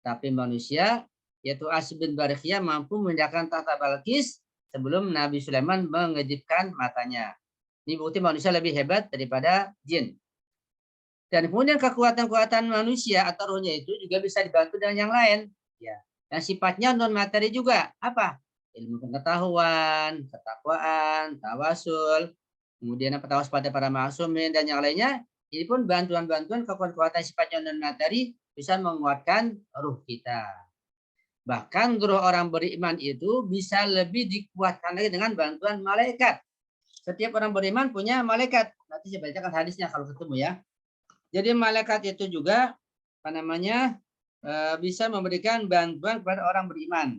Tapi manusia, yaitu As bin Barikhiyah, mampu memindahkan tahta Balqis sebelum Nabi Sulaiman mengejipkan matanya. Ini bukti manusia lebih hebat daripada jin. Dan kemudian kekuatan-kekuatan manusia atau rohnya itu juga bisa dibantu dengan yang lain. Ya. Dan sifatnya non materi juga. Apa? Ilmu pengetahuan, ketakwaan, tawasul, kemudian tawas pada para ma'sumin dan yang lainnya. Ini pun bantuan-bantuan kekuatan-kekuatan sifatnya non materi bisa menguatkan ruh kita. Bahkan ruh orang beriman itu bisa lebih dikuatkan lagi dengan bantuan malaikat. Setiap orang beriman punya malaikat. Nanti saya bacakan hadisnya kalau ketemu ya. Jadi malaikat itu juga bisa memberikan bantuan kepada orang beriman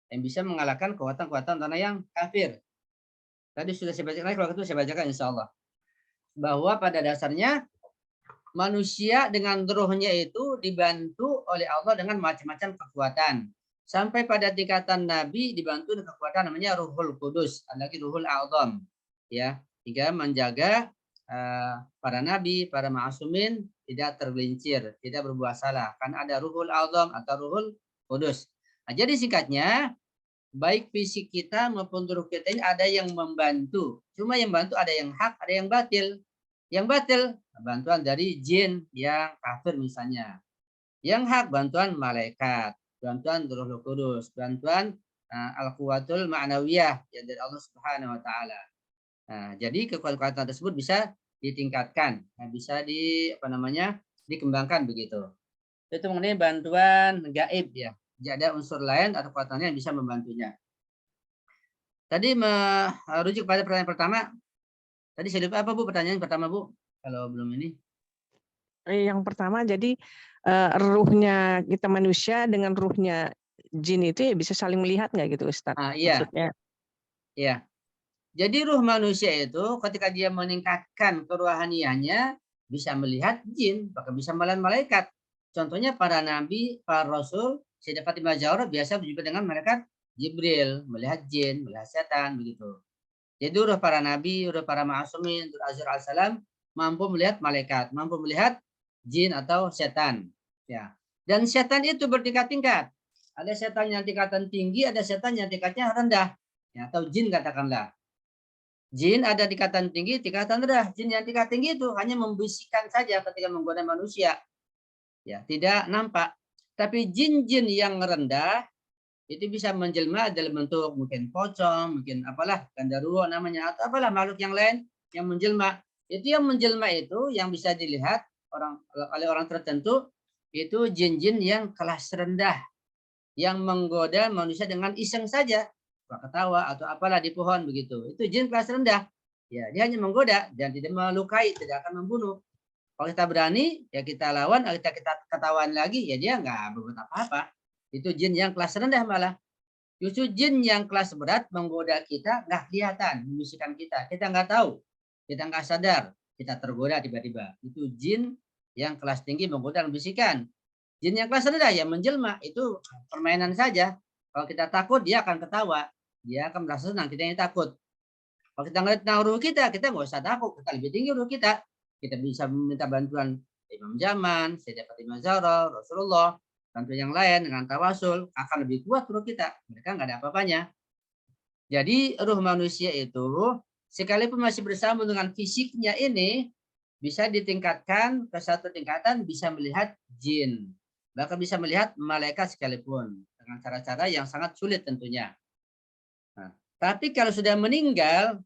yang bisa mengalahkan kekuatan-kekuatan tanah yang kafir. Tadi sudah saya bacakan, kalau itu saya bacakan insya Allah. Bahwa pada dasarnya manusia dengan ruhnya itu dibantu oleh Allah dengan macam-macam kekuatan. Sampai pada tingkatan Nabi dibantu dengan kekuatan namanya Ruhul Kudus, ada lagi Ruhul A'zam. Ya, hingga menjaga para nabi, para ma'sumin tidak tergelincir, tidak berbuat salah. Kan ada Ruhul A'zam atau Ruhul Kudus. Nah, jadi singkatnya, baik fisik kita maupun ruh kita ini ada yang membantu. Cuma yang bantu ada yang hak, ada yang batil. Yang batil, bantuan dari jin yang kafir misalnya. Yang hak, bantuan malaikat, bantuan Ruhul Kudus, bantuan al-quwatul ma'nawiyah yang dari Allah Subhanahu wa taala. Nah, jadi kekuatan tersebut bisa ditingkatkan, bisa dikembangkan begitu. Itu mengenai bantuan gaib ya. Jadi ada unsur lain atau kekuatannya yang bisa membantunya. Tadi merujuk pada pertanyaan pertama. Tadi saya lupa apa Bu pertanyaan pertama Bu? Kalau belum ini. Yang pertama jadi ruhnya kita manusia dengan ruhnya jin itu ya bisa saling melihat nggak gitu Ustaz? Iya. Maksudnya? Iya. Jadi ruh manusia itu ketika dia meningkatkan kerohaniannya bisa melihat jin, bahkan bisa melihat malaikat. Contohnya para nabi, para rasul, Sayyidah Fatimah Zahra biasa berjumpa dengan malaikat Jibril, melihat jin, melihat setan begitu. Jadi ruh para nabi, ruh para ma'sumin, ruh Azrail alaihissalam mampu melihat malaikat, mampu melihat jin atau setan. Ya. Dan setan itu bertingkat-tingkat. Ada setan yang tingkatan tinggi, ada setan yang tingkatnya rendah. Ya, atau jin katakanlah. Jin ada tingkatan tinggi, tingkatan rendah. Jin yang tingkat tinggi itu hanya membisikkan saja ketika menggoda manusia. Ya, tidak nampak. Tapi jin-jin yang rendah itu bisa menjelma dalam bentuk mungkin pocong, mungkin apalah, gandaruwo namanya, atau apalah makhluk yang lain yang menjelma. Itu yang menjelma itu yang bisa dilihat oleh orang tertentu, itu jin-jin yang kelas rendah, yang menggoda manusia dengan iseng saja, ketawa atau apalah di pohon begitu. Itu jin kelas rendah. Ya, dia hanya menggoda dan tidak melukai, tidak akan membunuh. Kalau kita berani, ya kita lawan, kita ketahuan lagi, ya dia nggak berbuat apa-apa. Itu jin yang kelas rendah malah. Justru jin yang kelas berat menggoda kita nggak kelihatan, membisikkan kita. Kita nggak tahu, kita nggak sadar, kita tergoda tiba-tiba. Itu jin yang kelas tinggi menggoda dan membisikkan. Jin yang kelas rendah ya menjelma, itu permainan saja. Kalau kita takut dia akan ketawa, dia akan merasa senang, kita yang takut. Kalau kita ngeliat ruh kita nggak usah takut, kita lebih tinggi ruh kita. Kita bisa meminta bantuan Imam Zaman, Sayyidah Fatimah Zahra, Rasulullah, bantuan yang lain dengan tawasul, akan lebih kuat ruh kita. Mereka nggak ada apa-apanya. Jadi ruh manusia itu sekalipun masih bersama dengan fisiknya ini, bisa ditingkatkan ke satu tingkatan, bisa melihat jin. Bahkan bisa melihat malaikat sekalipun. Dengan cara-cara yang sangat sulit tentunya. Nah, tapi kalau sudah meninggal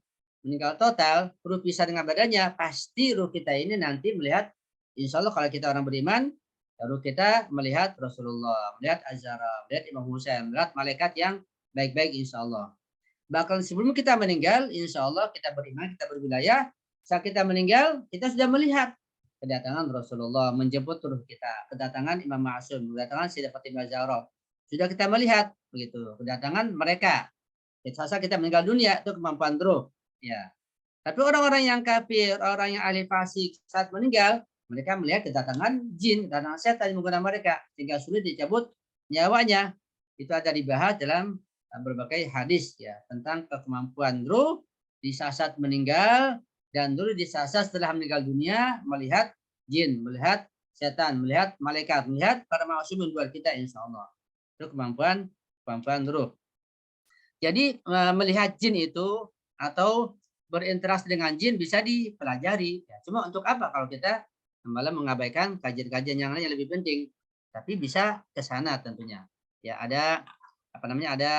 total, ruh pisah dengan badannya, pasti ruh kita ini nanti melihat, insya Allah kalau kita orang beriman, ruh kita melihat Rasulullah, melihat Azhara, melihat Imam Husain, melihat malaikat yang baik-baik insya Allah. Bahkan sebelum kita meninggal, insya Allah kita beriman, kita berwilayah, saat kita meninggal, kita sudah melihat kedatangan Rasulullah, menjemput ruh kita, kedatangan Imam Ma'sum, kedatangan Sayyidah Fatimah Zahra. Sudah kita melihat begitu, kedatangan mereka. Saat kita meninggal dunia itu kemampuan ruh. Ya. Tapi orang-orang yang kafir, orang yang ahli fasik saat meninggal, mereka melihat kedatangan jin, kedatangan setan yang menggunakan mereka sehingga sulit dicabut nyawanya. Itu ada dibahas dalam berbagai hadis ya tentang kemampuan ruh di saat meninggal dan dulu di saat setelah meninggal dunia melihat jin, melihat setan, melihat malaikat, melihat para ma'sumin buat kita insya Allah. Itu kemampuan ruh. Jadi melihat jin itu atau berinteraksi dengan jin bisa dipelajari. Ya, cuma untuk apa kalau kita malah mengabaikan kajian-kajian yang lain yang lebih penting. Tapi bisa ke sana tentunya. Ya ada ada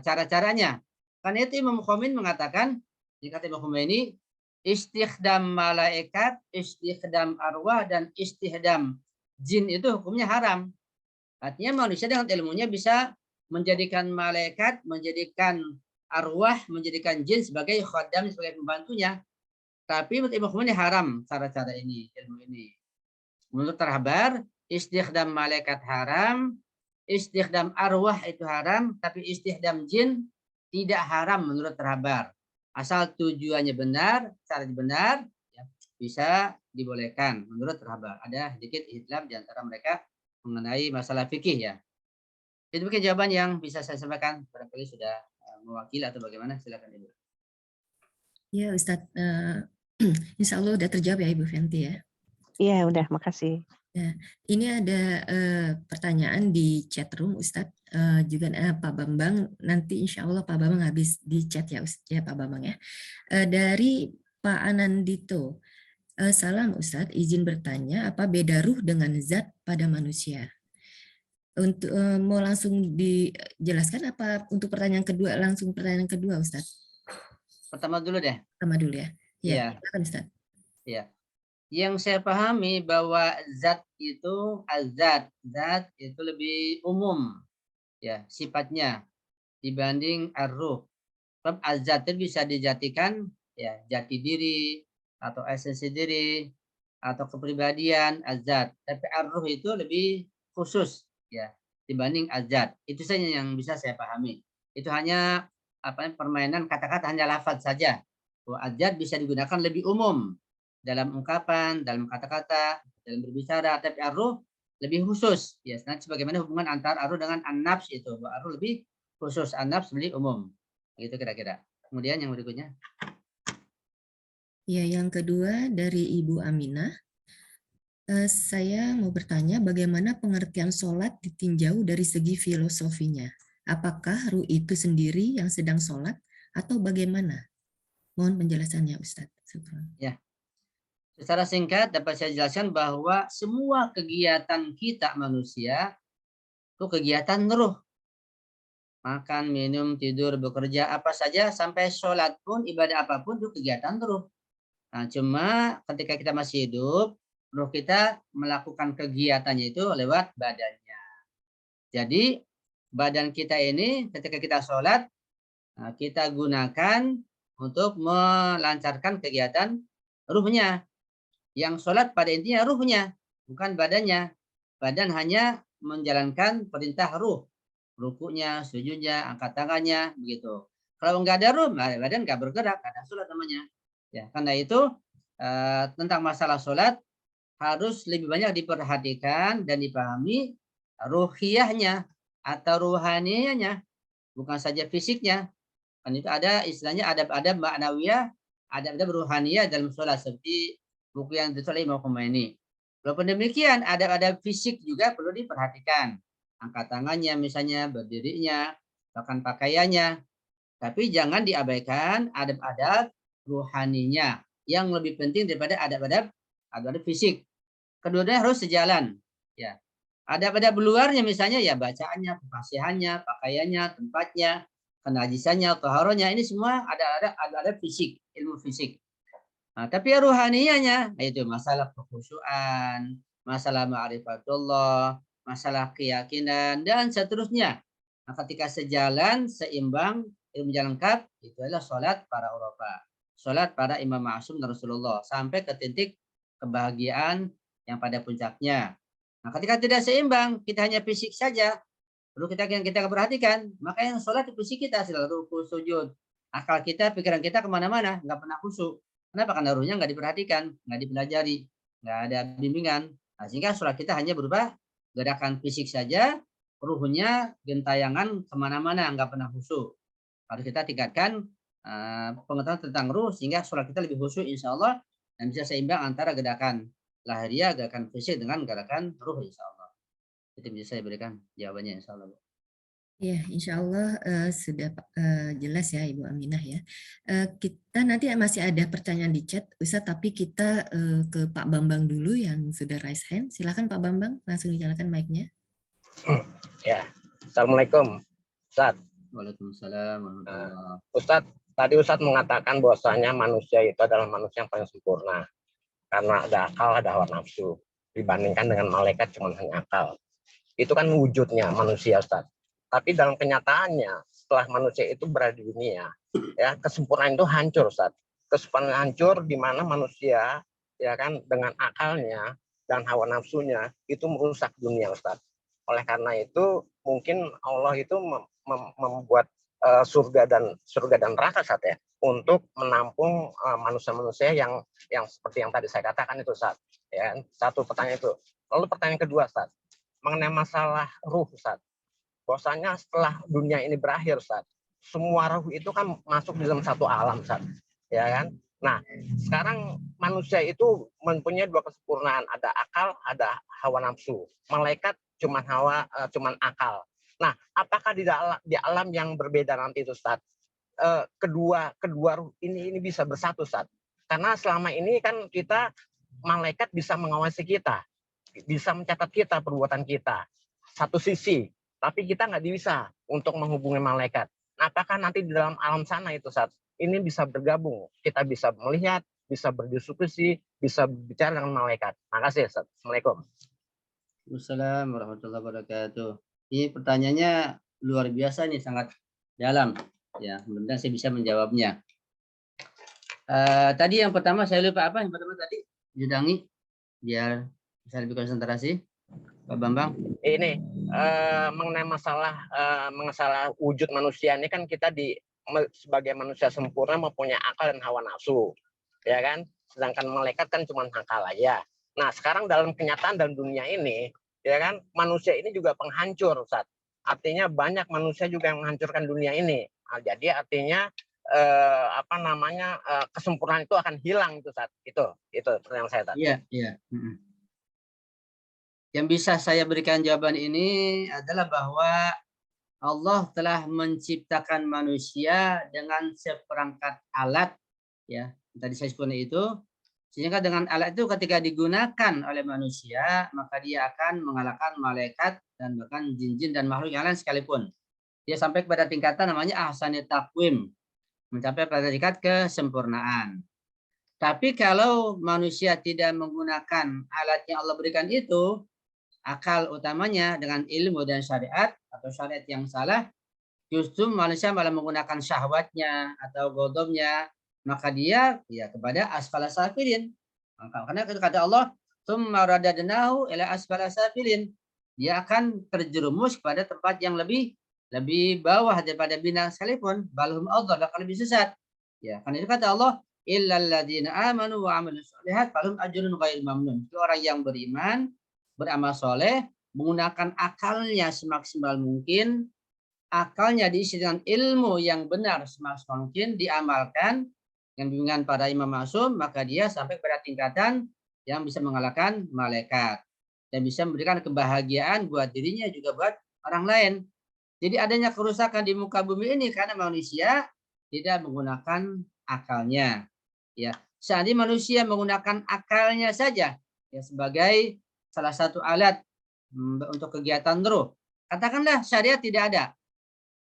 cara-caranya. Karena itu Imam Khomeini mengatakan, jika Imam Khomeini istikhdam malaikat, istikhdam arwah dan istikhdam jin itu hukumnya haram. Artinya manusia dengan ilmunya bisa menjadikan malaikat, menjadikan arwah, menjadikan jin sebagai khaddam, sebagai pembantunya. Tapi menurut Imam Khomeini haram cara-cara ini, ilmu ini. Menurut Rahbar, istikhdam malaikat haram, istikhdam arwah itu haram, tapi istikhdam jin tidak haram menurut Rahbar. Asal tujuannya benar, caranya benar, ya, bisa dibolehkan menurut Rahbar. Ada sedikit ikhtilaf di antara mereka mengenai masalah fikih ya. Itu mungkin jawaban yang bisa saya sampaikan. Barangkali sudah mewakili atau bagaimana, silakan Ibu. Ya Ustadz, insya Allah udah terjawab ya Ibu Fenty ya. Iya udah, makasih. Ya, ini ada pertanyaan di chat room Ustadz, juga Pak Bambang, nanti insya Allah Pak Bambang habis di chat ya, ya Pak Bambang ya. Dari Pak Anandito, salam Ustadz, izin bertanya apa beda ruh dengan zat pada manusia? Untuk mau langsung dijelaskan apa untuk pertanyaan kedua, langsung pertanyaan kedua Ustadz? Pertama dulu deh. Pertama dulu ya. Ya, silakan Ustadz. Ya. Yang saya pahami bahwa zat itu zat itu lebih umum ya sifatnya dibanding ar-ruh. Sebab azat itu bisa dijatikan ya jati diri atau esensi diri atau kepribadian azat. Tapi ar-ruh itu lebih khusus ya dibanding azat. Itu saja yang bisa saya pahami. Itu hanya permainan kata-kata, hanya lafaz saja. Bahwa azat bisa digunakan lebih umum dalam ungkapan, dalam kata-kata, dalam berbicara. Tapi ar-ruh lebih khusus ya. Sebagaimana hubungan antara ar-ruh dengan an-nafs itu. Ar-ruh lebih khusus, an-nafs lebih umum. Gitu kira-kira. Kemudian yang berikutnya. Ya, yang kedua dari Ibu Aminah. Saya mau bertanya bagaimana pengertian sholat ditinjau dari segi filosofinya. Apakah ruh itu sendiri yang sedang sholat atau bagaimana? Mohon penjelasannya Ustadz. Ya. Secara singkat dapat saya jelaskan bahwa semua kegiatan kita manusia itu kegiatan ruh. Makan, minum, tidur, bekerja, apa saja, sampai sholat pun, ibadah apapun itu kegiatan ruh. Nah, cuma ketika kita masih hidup, ruh kita melakukan kegiatannya itu lewat badannya. Jadi, badan kita ini ketika kita sholat, kita gunakan untuk melancarkan kegiatan ruhnya. Yang sholat pada intinya ruhnya, bukan badannya. Badan hanya menjalankan perintah ruh. Rukunya, sujudnya, angkat tangannya, begitu. Kalau nggak ada ruh, badan nggak bergerak, nggak ada sholat namanya. Ya, karena itu tentang masalah sholat, harus lebih banyak diperhatikan dan dipahami ruhiyahnya atau ruhaniyahnya, bukan saja fisiknya. Kan itu ada istilahnya adab-adab maknawiyah, adab-adab ruhaniyah dalam sholat seperti buku yang ditulis oleh Imam Khomeini. Walaupun demikian, adab-adab fisik juga perlu diperhatikan. Angkat tangannya misalnya, berdirinya, bahkan pakaiannya. Tapi jangan diabaikan adab-adab ruhaninya yang lebih penting daripada adab-adab fisik. Kedua-duanya harus sejalan. Ya. Adab-adab luarnya misalnya ya bacaannya, kefasihannya, pakaiannya, tempatnya, kenajisannya, taharahnya, ini semua ada fisik, ilmu fisik. Nah, tapi ruhaniyahnya yaitu masalah kekhusyuan, masalah ma'rifatullah, masalah keyakinan dan seterusnya. Nah, ketika sejalan, seimbang, ilmu jalan lengkap, itu adalah sholat para uraba, sholat para imam ma'sum dan Rasulullah sampai ke titik kebahagiaan yang pada puncaknya. Nah, ketika tidak seimbang, kita hanya fisik saja, perlu kita perhatikan. Maka yang sholat itu fisik kita, selalu ruku, sujud. Akal kita, pikiran kita kemana-mana, nggak pernah khusyuk. Kenapa? Karena ruhnya nggak diperhatikan, nggak dipelajari, nggak ada bimbingan. Nah, sehingga sholat kita hanya berupa gerakan fisik saja, ruhnya gentayangan kemana-mana, nggak pernah khusyuk. Harus kita tingkatkan pengetahuan tentang ruh, sehingga sholat kita lebih khusyuk insya Allah, dan bisa seimbang antara gerakan lahiriah, gerakan fisik dengan gerakan ruh insya Allah. Itu bisa saya berikan jawabannya insya Allah. Ya, insya Allah sudah jelas ya Ibu Aminah ya. Kita nanti masih ada pertanyaan di chat, Ustadz, tapi kita ke Pak Bambang dulu yang sudah raise hand. Silakan Pak Bambang, langsung dinyalakan mic-nya. Ya, Assalamualaikum, Ustadz. Waalaikumsalam. Ustadz, tadi Ustadz mengatakan bahwasanya manusia itu adalah manusia yang paling sempurna karena ada akal, ada hawa nafsu, dibandingkan dengan malaikat cuma hanya akal. Itu kan wujudnya manusia, Ustadz. Tapi dalam kenyataannya, setelah manusia itu berada di dunia, ya kesempurnaan itu hancur, Ustadz. Kesempurnaan hancur di mana manusia, ya kan, dengan akalnya dan hawa nafsunya itu merusak dunia, Ustadz. Oleh karena itu, mungkin Allah itu membuat surga dan neraka, Ustadz, ya, untuk menampung manusia-manusia yang seperti yang tadi saya katakan itu, Ustadz. Ya, satu pertanyaan itu. Lalu pertanyaan kedua, Ustadz, mengenai masalah ruh, Ustadz. Bahwasanya setelah dunia ini berakhir, Ustaz, semua ruh itu kan masuk di dalam satu alam, Ustaz. Ya kan? Nah, sekarang manusia itu mempunyai dua kesempurnaan, ada akal, ada hawa nafsu. Malaikat cuman akal. Nah, apakah di alam yang berbeda nanti itu, Ustaz, kedua ruh ini bisa bersatu, Ustaz? Karena selama ini kan kita, malaikat bisa mengawasi kita, bisa mencatat kita, perbuatan kita. Satu sisi, tapi kita nggak bisa untuk menghubungi malaikat. Nah, apakah nanti di dalam alam sana itu, Ustaz, ini bisa bergabung? Kita bisa melihat, bisa berdiskusi, bisa bicara dengan malaikat. Makasih, Ustaz. Assalamualaikum. Waalaikumsalam warahmatullahi wabarakatuh. Ini pertanyaannya luar biasa nih, sangat dalam. Ya, mudah-mudahan saya bisa menjawabnya. Tadi yang pertama saya lupa apa? Yang pertama tadi Judangi, biar bisa lebih konsentrasi. Pak Bambang. Ini mengenai masalah wujud manusia ini kan kita sebagai manusia sempurna mempunyai akal dan hawa nafsu, ya kan? Sedangkan malaikat kan cuma akal aja. Nah, sekarang dalam kenyataan dan dunia ini, ya kan, manusia ini juga penghancur, Ustaz. Artinya banyak manusia juga yang menghancurkan dunia ini. Nah, jadi artinya kesempurnaan itu akan hilang itu, Ustaz. Itu pertanyaan saya tadi. Iya. Yang bisa saya berikan jawaban ini adalah bahwa Allah telah menciptakan manusia dengan seperangkat alat, ya tadi saya sebutkan itu, sehingga dengan alat itu ketika digunakan oleh manusia maka dia akan mengalahkan malaikat dan bahkan jin-jin dan makhluk yang lain sekalipun. Dia sampai kepada tingkatan namanya ahsanit taqwim, mencapai pada tingkat kesempurnaan. Tapi kalau manusia tidak menggunakan alat yang Allah berikan itu, akal utamanya dengan ilmu dan syariat atau syariat yang salah, justru manusia malah menggunakan syahwatnya atau godobnya, maka dia ya kepada asfala safilin. Karena kata Allah, tsumma radadnahu ila asfala safilin. Dia akan terjerumus pada tempat yang lebih bawah daripada binatang sekalipun, balhum Allah, akan lebih sesat. Ya, karena itu kata Allah, illal ladzina amanu wa 'amilus sholihat falahum ajrun ghairun mamnun. Itu orang yang beriman, beramal soleh, menggunakan akalnya semaksimal mungkin, akalnya diisi dengan ilmu yang benar semaksimal mungkin, diamalkan dengan bimbingan para imam maksum, maka dia sampai pada tingkatan yang bisa mengalahkan malaikat dan bisa memberikan kebahagiaan buat dirinya juga buat orang lain. Jadi adanya kerusakan di muka bumi ini karena manusia tidak menggunakan akalnya. Ya, seandainya manusia menggunakan akalnya saja ya sebagai salah satu alat untuk kegiatan ruh. Katakanlah syariat tidak ada.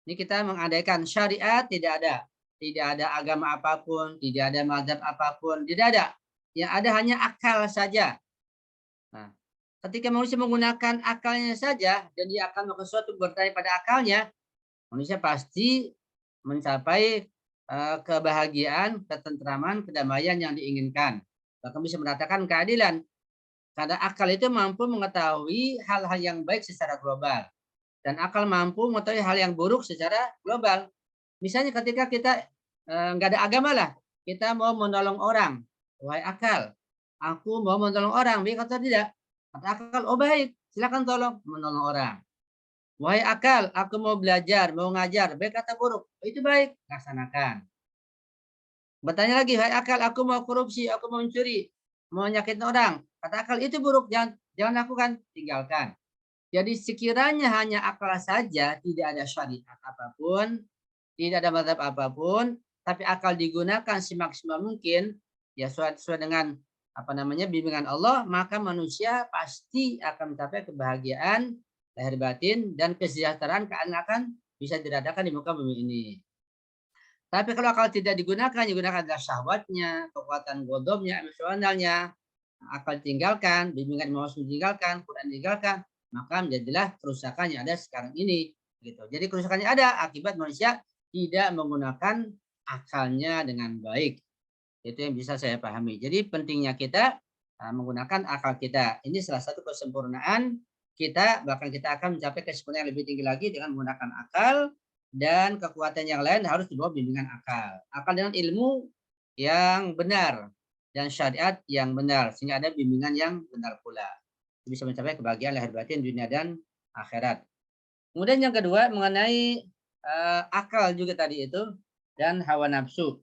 Ini kita mengandaikan syariat tidak ada. Tidak ada agama apapun, tidak ada mazhab apapun, tidak ada. Yang ada hanya akal saja. Nah, ketika manusia menggunakan akalnya saja dan dia akan melakukan sesuatu berdasarkan pada akalnya, manusia pasti mencapai kebahagiaan, ketentraman, kedamaian yang diinginkan. Bahkan bisa mendatangkan keadilan. Karena akal itu mampu mengetahui hal-hal yang baik secara global. Dan akal mampu mengetahui hal yang buruk secara global. Misalnya ketika kita nggak ada agama lah, kita mau menolong orang. Wahai akal, aku mau menolong orang. Baik atau tidak? Kata akal, oh baik, silakan tolong menolong orang. Wahai akal, aku mau belajar, mau ngajar. Baik atau buruk? Oh, itu baik, laksanakan. Bertanya lagi, wahai akal, aku mau korupsi, aku mau mencuri, mau nyakitin orang. Kata akal, itu buruk, jangan lakukan, tinggalkan. Jadi sekiranya hanya akal saja, tidak ada syariat apapun, tidak ada mazhab apapun, tapi akal digunakan semaksimal mungkin, ya sesuai dengan bimbingan Allah, maka manusia pasti akan mencapai kebahagiaan lahir batin dan kesejahteraan akan bisa diradakan di muka bumi ini. Tapi kalau akal tidak digunakan adalah syahwatnya, kekuatan godobnya, emosionalnya, akal tinggalkan, bimbingan emosi ditinggalkan, Quran ditinggalkan, maka menjadilah kerusakan yang ada sekarang ini. Gitu. Jadi kerusakannya ada akibat manusia tidak menggunakan akalnya dengan baik. Itu yang bisa saya pahami. Jadi pentingnya kita menggunakan akal kita. Ini salah satu kesempurnaan kita, bahkan kita akan mencapai kesempurnaan yang lebih tinggi lagi dengan menggunakan akal, dan kekuatan yang lain harus dibawa bimbingan akal. Akal dengan ilmu yang benar dan syariat yang benar, sehingga ada bimbingan yang benar pula. Bisa mencapai kebahagiaan lahir batin dunia dan akhirat. Kemudian yang kedua mengenai akal juga tadi itu dan hawa nafsu.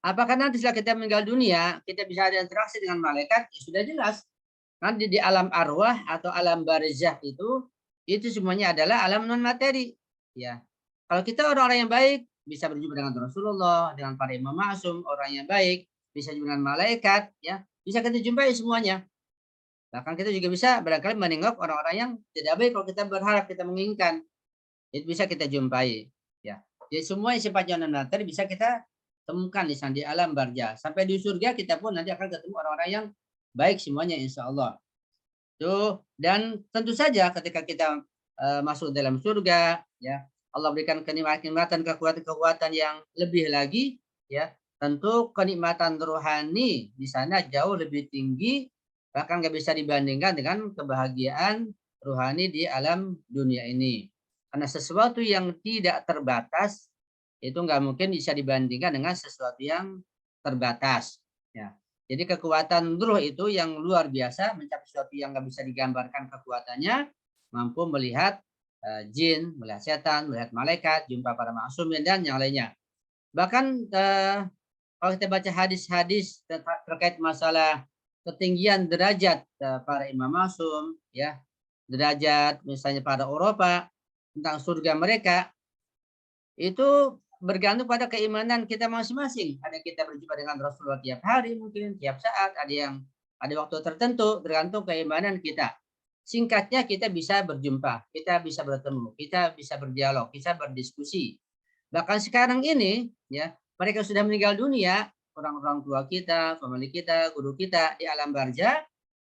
Apakah nanti setelah kita meninggal dunia kita bisa ada interaksi dengan malaikat? Ya, sudah jelas. Nanti di alam arwah atau alam barzah itu semuanya adalah alam non materi. Ya, kalau kita orang-orang yang baik bisa berjumpa dengan Rasulullah, dengan para imam maksum, orang yang baik, bisa juga dengan malaikat, ya bisa kita jumpai semuanya. Bahkan kita juga bisa barangkali menengok orang-orang yang tidak baik kalau kita berharap, kita menginginkan. Itu bisa kita jumpai. Ya. Jadi semua yang sifatnya non materi bisa kita temukan di sana di alam barzah. Sampai di surga kita pun nanti akan ketemu orang-orang yang baik semuanya insya Allah. Tuh, dan tentu saja ketika kita masuk dalam surga, ya Allah berikan kenikmatan, kekuatan yang lebih lagi, ya tentu kenikmatan rohani di sana jauh lebih tinggi, bahkan nggak bisa dibandingkan dengan kebahagiaan rohani di alam dunia ini. Karena sesuatu yang tidak terbatas itu nggak mungkin bisa dibandingkan dengan sesuatu yang terbatas. Ya. Jadi kekuatan ruh itu yang luar biasa, mencapai sesuatu yang nggak bisa digambarkan kekuatannya, mampu melihat jin, melihat setan, melihat malaikat, jumpa para ma'sumin dan yang lainnya. Bahkan kalau kita baca hadis-hadis terkait masalah ketinggian derajat para imam ma'sum, ya derajat misalnya pada Eropa tentang surga mereka, itu bergantung pada keimanan kita masing-masing. Ada yang kita berjumpa dengan Rasulullah tiap hari, mungkin tiap saat, ada waktu tertentu, tergantung keimanan kita. Singkatnya kita bisa berjumpa, kita bisa bertemu, kita bisa berdialog, kita berdiskusi. Bahkan sekarang ini, ya mereka sudah meninggal dunia, orang-orang tua kita, famili kita, guru kita di alam barzah,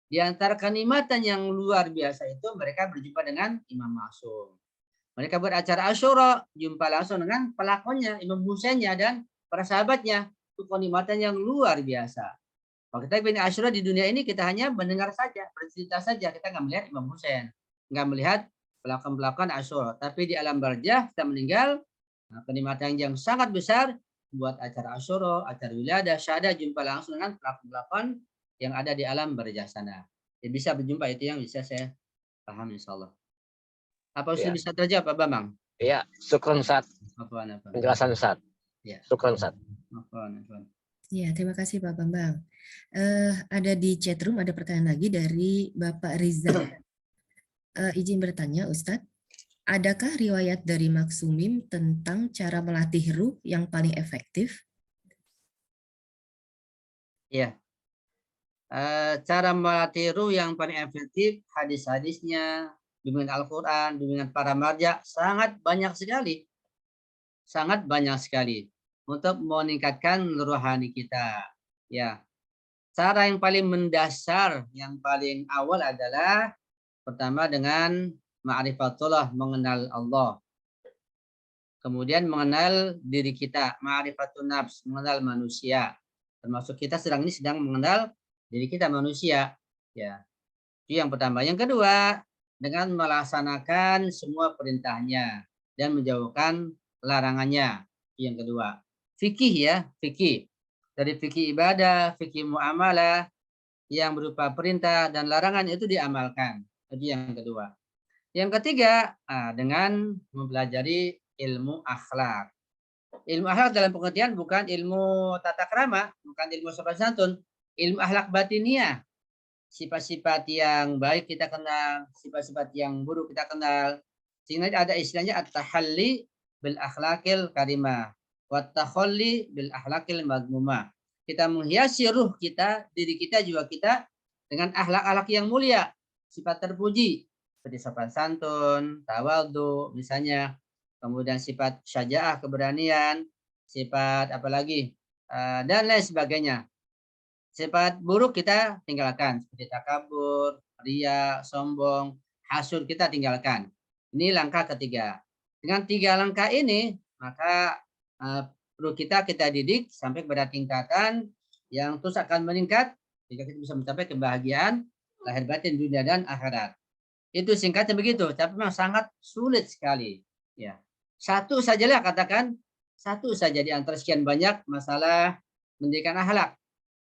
di antara kenikmatan yang luar biasa itu mereka berjumpa dengan imam maksum. Mereka beracara Asyura, jumpa langsung dengan pelakonnya, Imam Husainnya dan para sahabatnya. Itu kenikmatan yang luar biasa. Kalau kita bin Asyura di dunia ini kita hanya mendengar saja, bercerita saja, kita nggak melihat Imam Husain, nggak melihat pelakon-pelakon Asyura. Tapi di alam barzah kita meninggal, kenikmatan yang sangat besar buat acara asyura, acara wiladah, syahadah, jumpa langsung dengan pelakon-pelakon yang ada di alam barzah sana. Ya, bisa berjumpa, itu yang bisa saya paham insyaallah. Apa Ustaz Ya. bisa terjawab Pak Bambang? Iya, syukron Ustaz. Apa? Penjelasan Ustaz. Ya. Syukron Ustaz. Apa. Ya, terima kasih Pak Bambang. Ada di chatroom ada pertanyaan lagi dari Bapak Rizal. Izin bertanya Ustadz, adakah riwayat dari Maksumim tentang cara melatih ruh yang paling efektif? Iya. Cara melatih ruh yang paling efektif, hadis-hadisnya, bimbingan Al-Quran, bimbingan para marja, sangat banyak sekali. Sangat banyak sekali untuk meningkatkan rohani kita. Ya, cara yang paling mendasar, yang paling awal adalah pertama dengan ma'rifatullah, mengenal Allah. Kemudian mengenal diri kita, ma'rifatun nafs, mengenal manusia. Termasuk kita sedang mengenal diri kita manusia. Ya, itu yang pertama. Yang kedua, dengan melaksanakan semua perintahnya dan menjauhkan larangannya. Itu yang kedua. Fikih ya, fikih. Dari fikih ibadah, fikih muamalah yang berupa perintah dan larangan itu diamalkan. Itu yang kedua. Yang ketiga, dengan mempelajari ilmu akhlak. Ilmu akhlak dalam pengertian bukan ilmu tata krama, bukan ilmu sopan santun, ilmu akhlak batiniah. Sifat-sifat yang baik kita kenal, sifat-sifat yang buruk kita kenal. Sehingga ada istilahnya at-tahalli bil akhlaqil karimah, wa takhalli bil akhlaqil madmumah. Kita menghiasi ruh kita, diri kita, jiwa kita dengan akhlak-akhlak yang mulia, sifat terpuji seperti sopan santun, tawadhu misalnya, kemudian sifat syaja'ah, keberanian, sifat apalagi dan lain sebagainya. Sifat buruk kita tinggalkan seperti takabur, ria, sombong, hasud kita tinggalkan. Ini langkah ketiga. Dengan 3 langkah ini maka ruh kita didik sampai pada tingkatan yang terus akan meningkat jika kita bisa mencapai kebahagiaan lahir batin dunia dan akhirat. Itu singkatnya begitu, tapi memang sangat sulit sekali. Ya, satu sajalah katakan, satu saja di antara sekian banyak masalah pendidikan akhlak.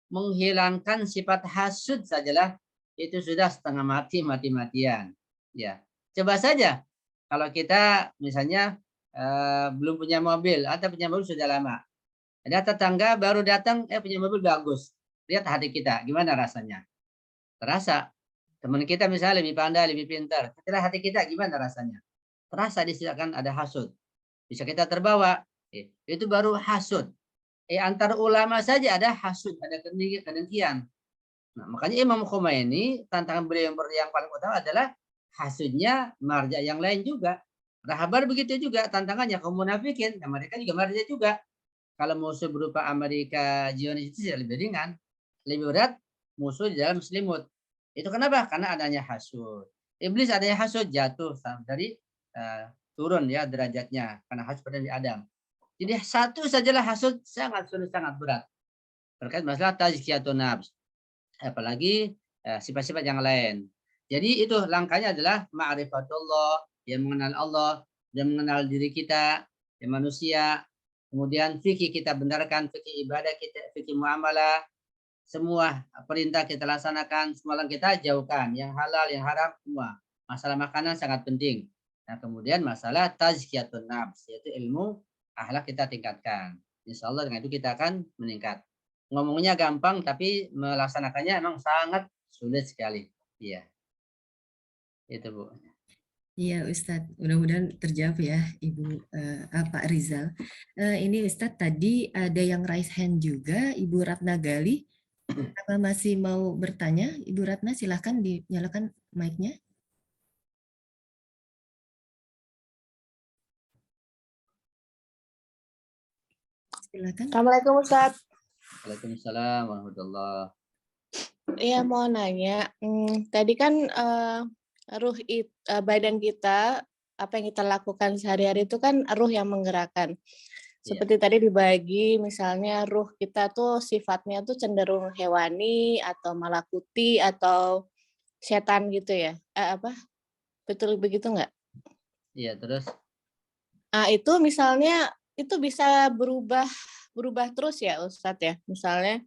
Menghilangkan sifat hasud sajalah itu sudah setengah mati-matian. Ya, coba saja kalau kita misalnya belum punya mobil atau punya mobil sudah lama, ada tetangga baru datang punya mobil bagus, lihat hati kita gimana rasanya? Terasa. Teman kita misalnya lebih pandai, lebih pintar, kita hati kita gimana rasanya? Terasa di situ akan ada hasud, bisa kita terbawa. Itu baru hasud. Antar ulama saja ada hasud, ada kedengkian. Nah, makanya Imam Khomeini, tantangan beliau yang paling utama adalah hasudnya marja yang lain juga. Rahabar begitu juga tantangannya, kaum munafikin, nah, mereka juga marja juga. Kalau musuh berupa Amerika Zionis itu lebih ringan, lebih berat musuh di dalam selimut. Itu kenapa? Karena adanya hasud. Iblis adanya hasud jatuh dari turun ya derajatnya karena hasud pada di Adam. Jadi satu sajalah hasud sangat sulit, sangat berat terkait masalah tazkiyatun nafs, apalagi sifat-sifat yang lain. Jadi itu langkahnya adalah ma'rifatullah, yang mengenal Allah dan mengenal diri kita, yang manusia. Kemudian fikih kita benarkan, fikih ibadah kita, fikih muamalah, semua perintah kita laksanakan, semua kita jauhkan, yang halal, yang haram semua. Masalah makanan sangat penting. Nah, kemudian masalah tazkiyatun nafs, yaitu ilmu akhlak kita tingkatkan. Insya Allah dengan itu kita akan meningkat. Ngomongnya gampang, tapi melaksanakannya memang sangat sulit sekali. Iya, itu Bu. Iya Ustadz, mudah-mudahan terjawab ya Ibu Pak Rizal. Ini Ustadz tadi ada yang raise hand juga, Ibu Ratna Gali. Apa masih mau bertanya? Ibu Ratna silahkan dinyalakan mic-nya. Silakan. Assalamualaikum Ustaz. Waalaikumsalam warahmatullahi. Iya mau nanya, tadi kan badan kita, apa yang kita lakukan sehari-hari itu kan ruh yang menggerakkan. Seperti tadi dibagi, misalnya ruh kita tuh sifatnya tuh cenderung hewani atau malakuti atau setan gitu ya? Betul begitu nggak? Iya, terus? Nah itu misalnya itu bisa berubah berubah terus ya Ustadz ya. Misalnya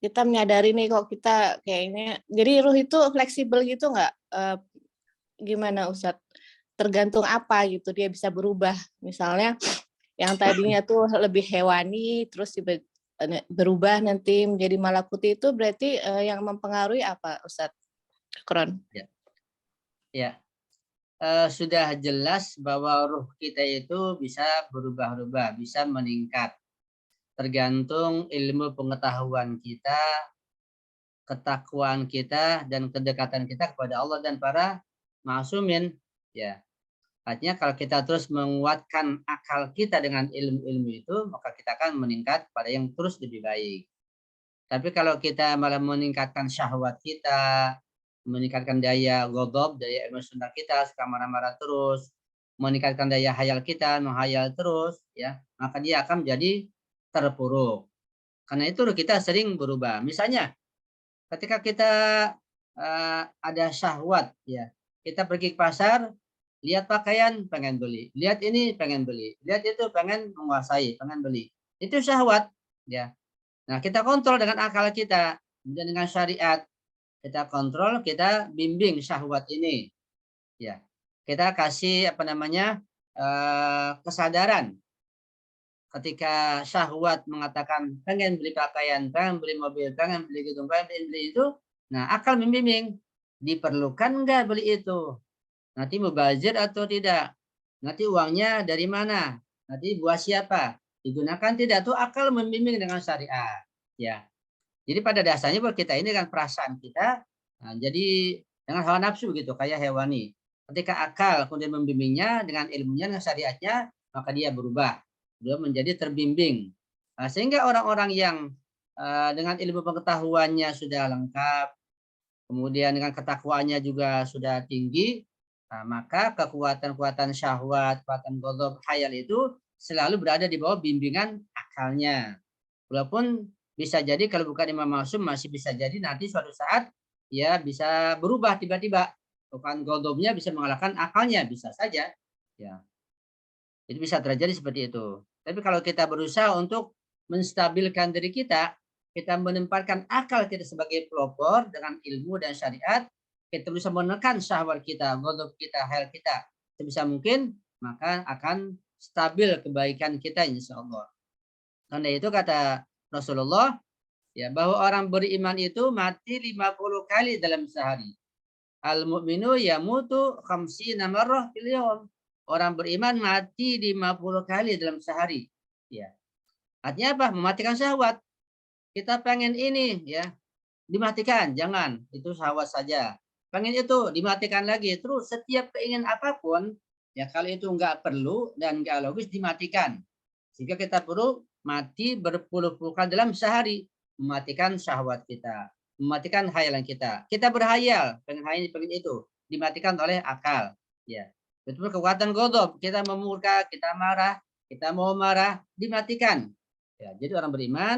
kita menyadari nih kok kita kayaknya, jadi ruh itu fleksibel gitu nggak? Gimana Ustadz? Tergantung apa gitu dia bisa berubah. Misalnya yang tadinya tuh lebih hewani, terus berubah nanti menjadi malakuti, itu berarti yang mempengaruhi apa Ustadz Kron? Ya, sudah jelas bahwa ruh kita itu bisa berubah-ubah, bisa meningkat. Tergantung ilmu pengetahuan kita, ketakwaan kita, dan kedekatan kita kepada Allah dan para ma'sumin. Ya, artinya kalau kita terus menguatkan akal kita dengan ilmu-ilmu itu, maka kita akan meningkat pada yang terus lebih baik. Tapi kalau kita malah meningkatkan syahwat kita, meningkatkan daya ghadab, daya emosional kita, suka marah-marah terus, meningkatkan daya hayal kita, menghayal terus, ya, maka dia akan menjadi terpuruk. Karena itu kita sering berubah. Misalnya, ketika kita ada syahwat, ya, kita pergi ke pasar, lihat pakaian pengen beli, lihat ini pengen beli, lihat itu pengen menguasai, pengen beli. Itu syahwat, ya. Nah, kita kontrol dengan akal kita, kemudian dengan syariat kita kontrol, kita bimbing syahwat ini, ya. Kita kasih kesadaran. Ketika syahwat mengatakan pengen beli pakaian, pengen beli mobil, pengen beli gedung, pengen beli itu, nah akal membimbing, diperlukan nggak beli itu? Nanti mubazir atau tidak? Nanti uangnya dari mana? Nanti buat siapa? Digunakan tidak? Tuh akal membimbing dengan syariat, ya. Jadi pada dasarnya buat kita ini kan perasaan kita, nah, jadi dengan hawa nafsu gitu, kayak hewani. Ketika akal kemudian membimbingnya dengan ilmunya, dengan syariatnya, maka dia berubah. Dia menjadi terbimbing. Nah, sehingga orang-orang yang dengan ilmu pengetahuannya sudah lengkap, kemudian dengan ketakwaannya juga sudah tinggi, nah, maka kekuatan-kekuatan syahwat, kekuatan ghadab, khayal itu selalu berada di bawah bimbingan akalnya. Walaupun bisa jadi kalau bukan Imam Ma'sum masih bisa jadi nanti suatu saat ya bisa berubah tiba-tiba. Bukan ghadabnya bisa mengalahkan akalnya, bisa saja. Ya. Itu bisa terjadi seperti itu. Tapi kalau kita berusaha untuk menstabilkan diri kita menempatkan akal kita sebagai pelopor dengan ilmu dan syariat, kita bisa menekan syahwat kita, ghadab kita, hal kita sebisa mungkin, maka akan stabil kebaikan kita insya Allah. Karena itu kata Rasulullah, ya, bahwa orang beriman itu mati 50 kali dalam sehari. Al-mu'minu yamutu khamsina marrah fil yawm. Orang beriman mati 50 kali dalam sehari. Ya. Artinya apa? Mematikan syahwat. Kita pengen ini, ya, dimatikan, jangan. Itu syahwat saja. Pengen itu, dimatikan lagi. Terus setiap keinginan apapun, ya kalau itu enggak perlu dan enggak logis, dimatikan. Sehingga kita perlu mati berpuluh-puluh kali dalam sehari, mematikan syahwat kita, mematikan hayalan kita. Kita berhayal, pengen hayal, pengen itu, dimatikan oleh akal. Ya, betul kekuatan ghadab, kita memurka, kita marah, kita mau marah, dimatikan. Ya, jadi orang beriman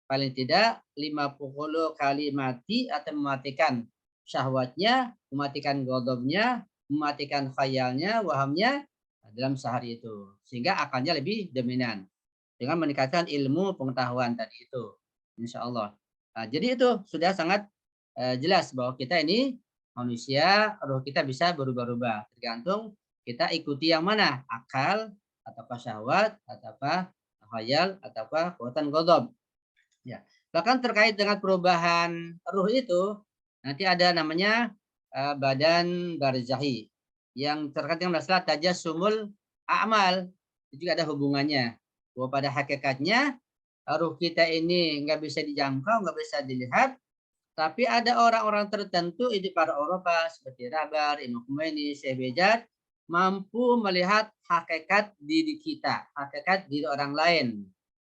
paling tidak 50 kali mati atau mematikan syahwatnya, mematikan ghadabnya, mematikan khayalnya, wahamnya dalam sehari itu. Sehingga akalnya lebih dominan dengan meningkatkan ilmu pengetahuan tadi itu, insya Allah. Nah, jadi itu sudah sangat jelas bahwa kita ini manusia, roh kita bisa berubah-ubah tergantung kita ikuti yang mana, akal ataukah syahwat ataukah khayal ataukah kekuatan ghadab. Ya, bahkan terkait dengan perubahan ruh itu nanti ada namanya badan barzahi yang terkait dengan masalah tajasumul a'mal, itu juga ada hubungannya. Bahwa pada hakikatnya ruh kita ini nggak bisa dijangkau, nggak bisa dilihat, tapi ada orang-orang tertentu itu para Eropa seperti Rabar, Imam Khomeini, Syekh Bejat mampu melihat hakikat diri kita, hakikat diri orang lain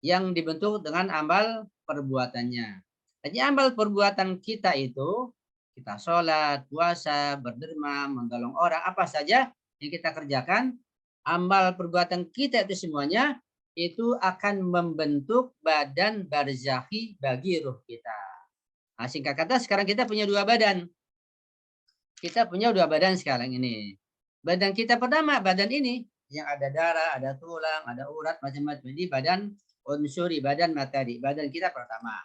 yang dibentuk dengan amal perbuatannya. Jadi amal perbuatan kita itu, kita sholat, puasa, berderma, menolong orang, apa saja yang kita kerjakan, amal perbuatan kita itu semuanya itu akan membentuk badan barzakhi bagi ruh kita. Nah, singkat kata sekarang kita punya dua badan. Kita punya dua badan sekarang ini. Badan kita pertama, badan ini yang ada darah, ada tulang, ada urat, macam-macam. Ini badan unsuri, badan materi. Badan kita pertama.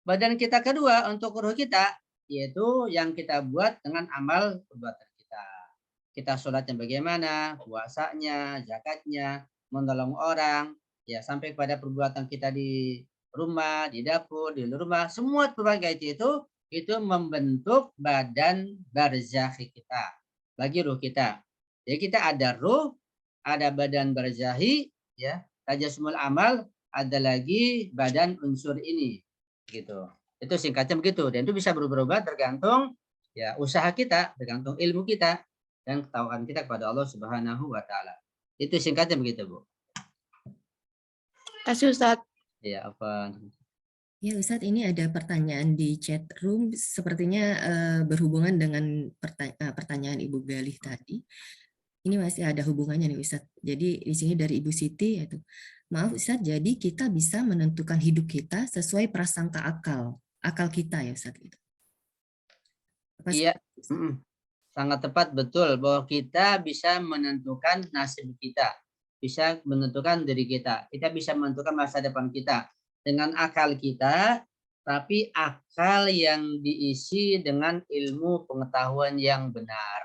Badan kita kedua untuk ruh kita, yaitu yang kita buat dengan amal perbuatan kita. Kita sholatnya bagaimana, puasanya, zakatnya, menolong orang, ya sampai pada perbuatan kita di rumah, di dapur, di rumah, semua perbagai itu membentuk badan barzakhi kita bagi ruh kita. Jadi kita ada ruh, ada badan barzakhi, ya, tajasumul amal, ada lagi badan unsur ini, gitu. Itu singkatnya begitu, dan itu bisa berubah-ubah tergantung ya usaha kita, tergantung ilmu kita dan ketahuan kita kepada Allah Subhanahu wa taala. Itu singkatnya begitu, Bu. Kasih Ustadz. Ya, apa? Ya Ustadz, ini ada pertanyaan di chat room, sepertinya berhubungan dengan pertanyaan Ibu Galih tadi. Ini masih ada hubungannya nih Ustadz. Jadi di sini dari Ibu Siti, yaitu, maaf Ustadz, jadi kita bisa menentukan hidup kita sesuai prasangka akal kita ya Ustadz. Gitu. Iya, sangat tepat, betul, bahwa kita bisa menentukan nasib kita, bisa menentukan diri kita, kita bisa menentukan masa depan kita dengan akal kita, tapi akal yang diisi dengan ilmu pengetahuan yang benar,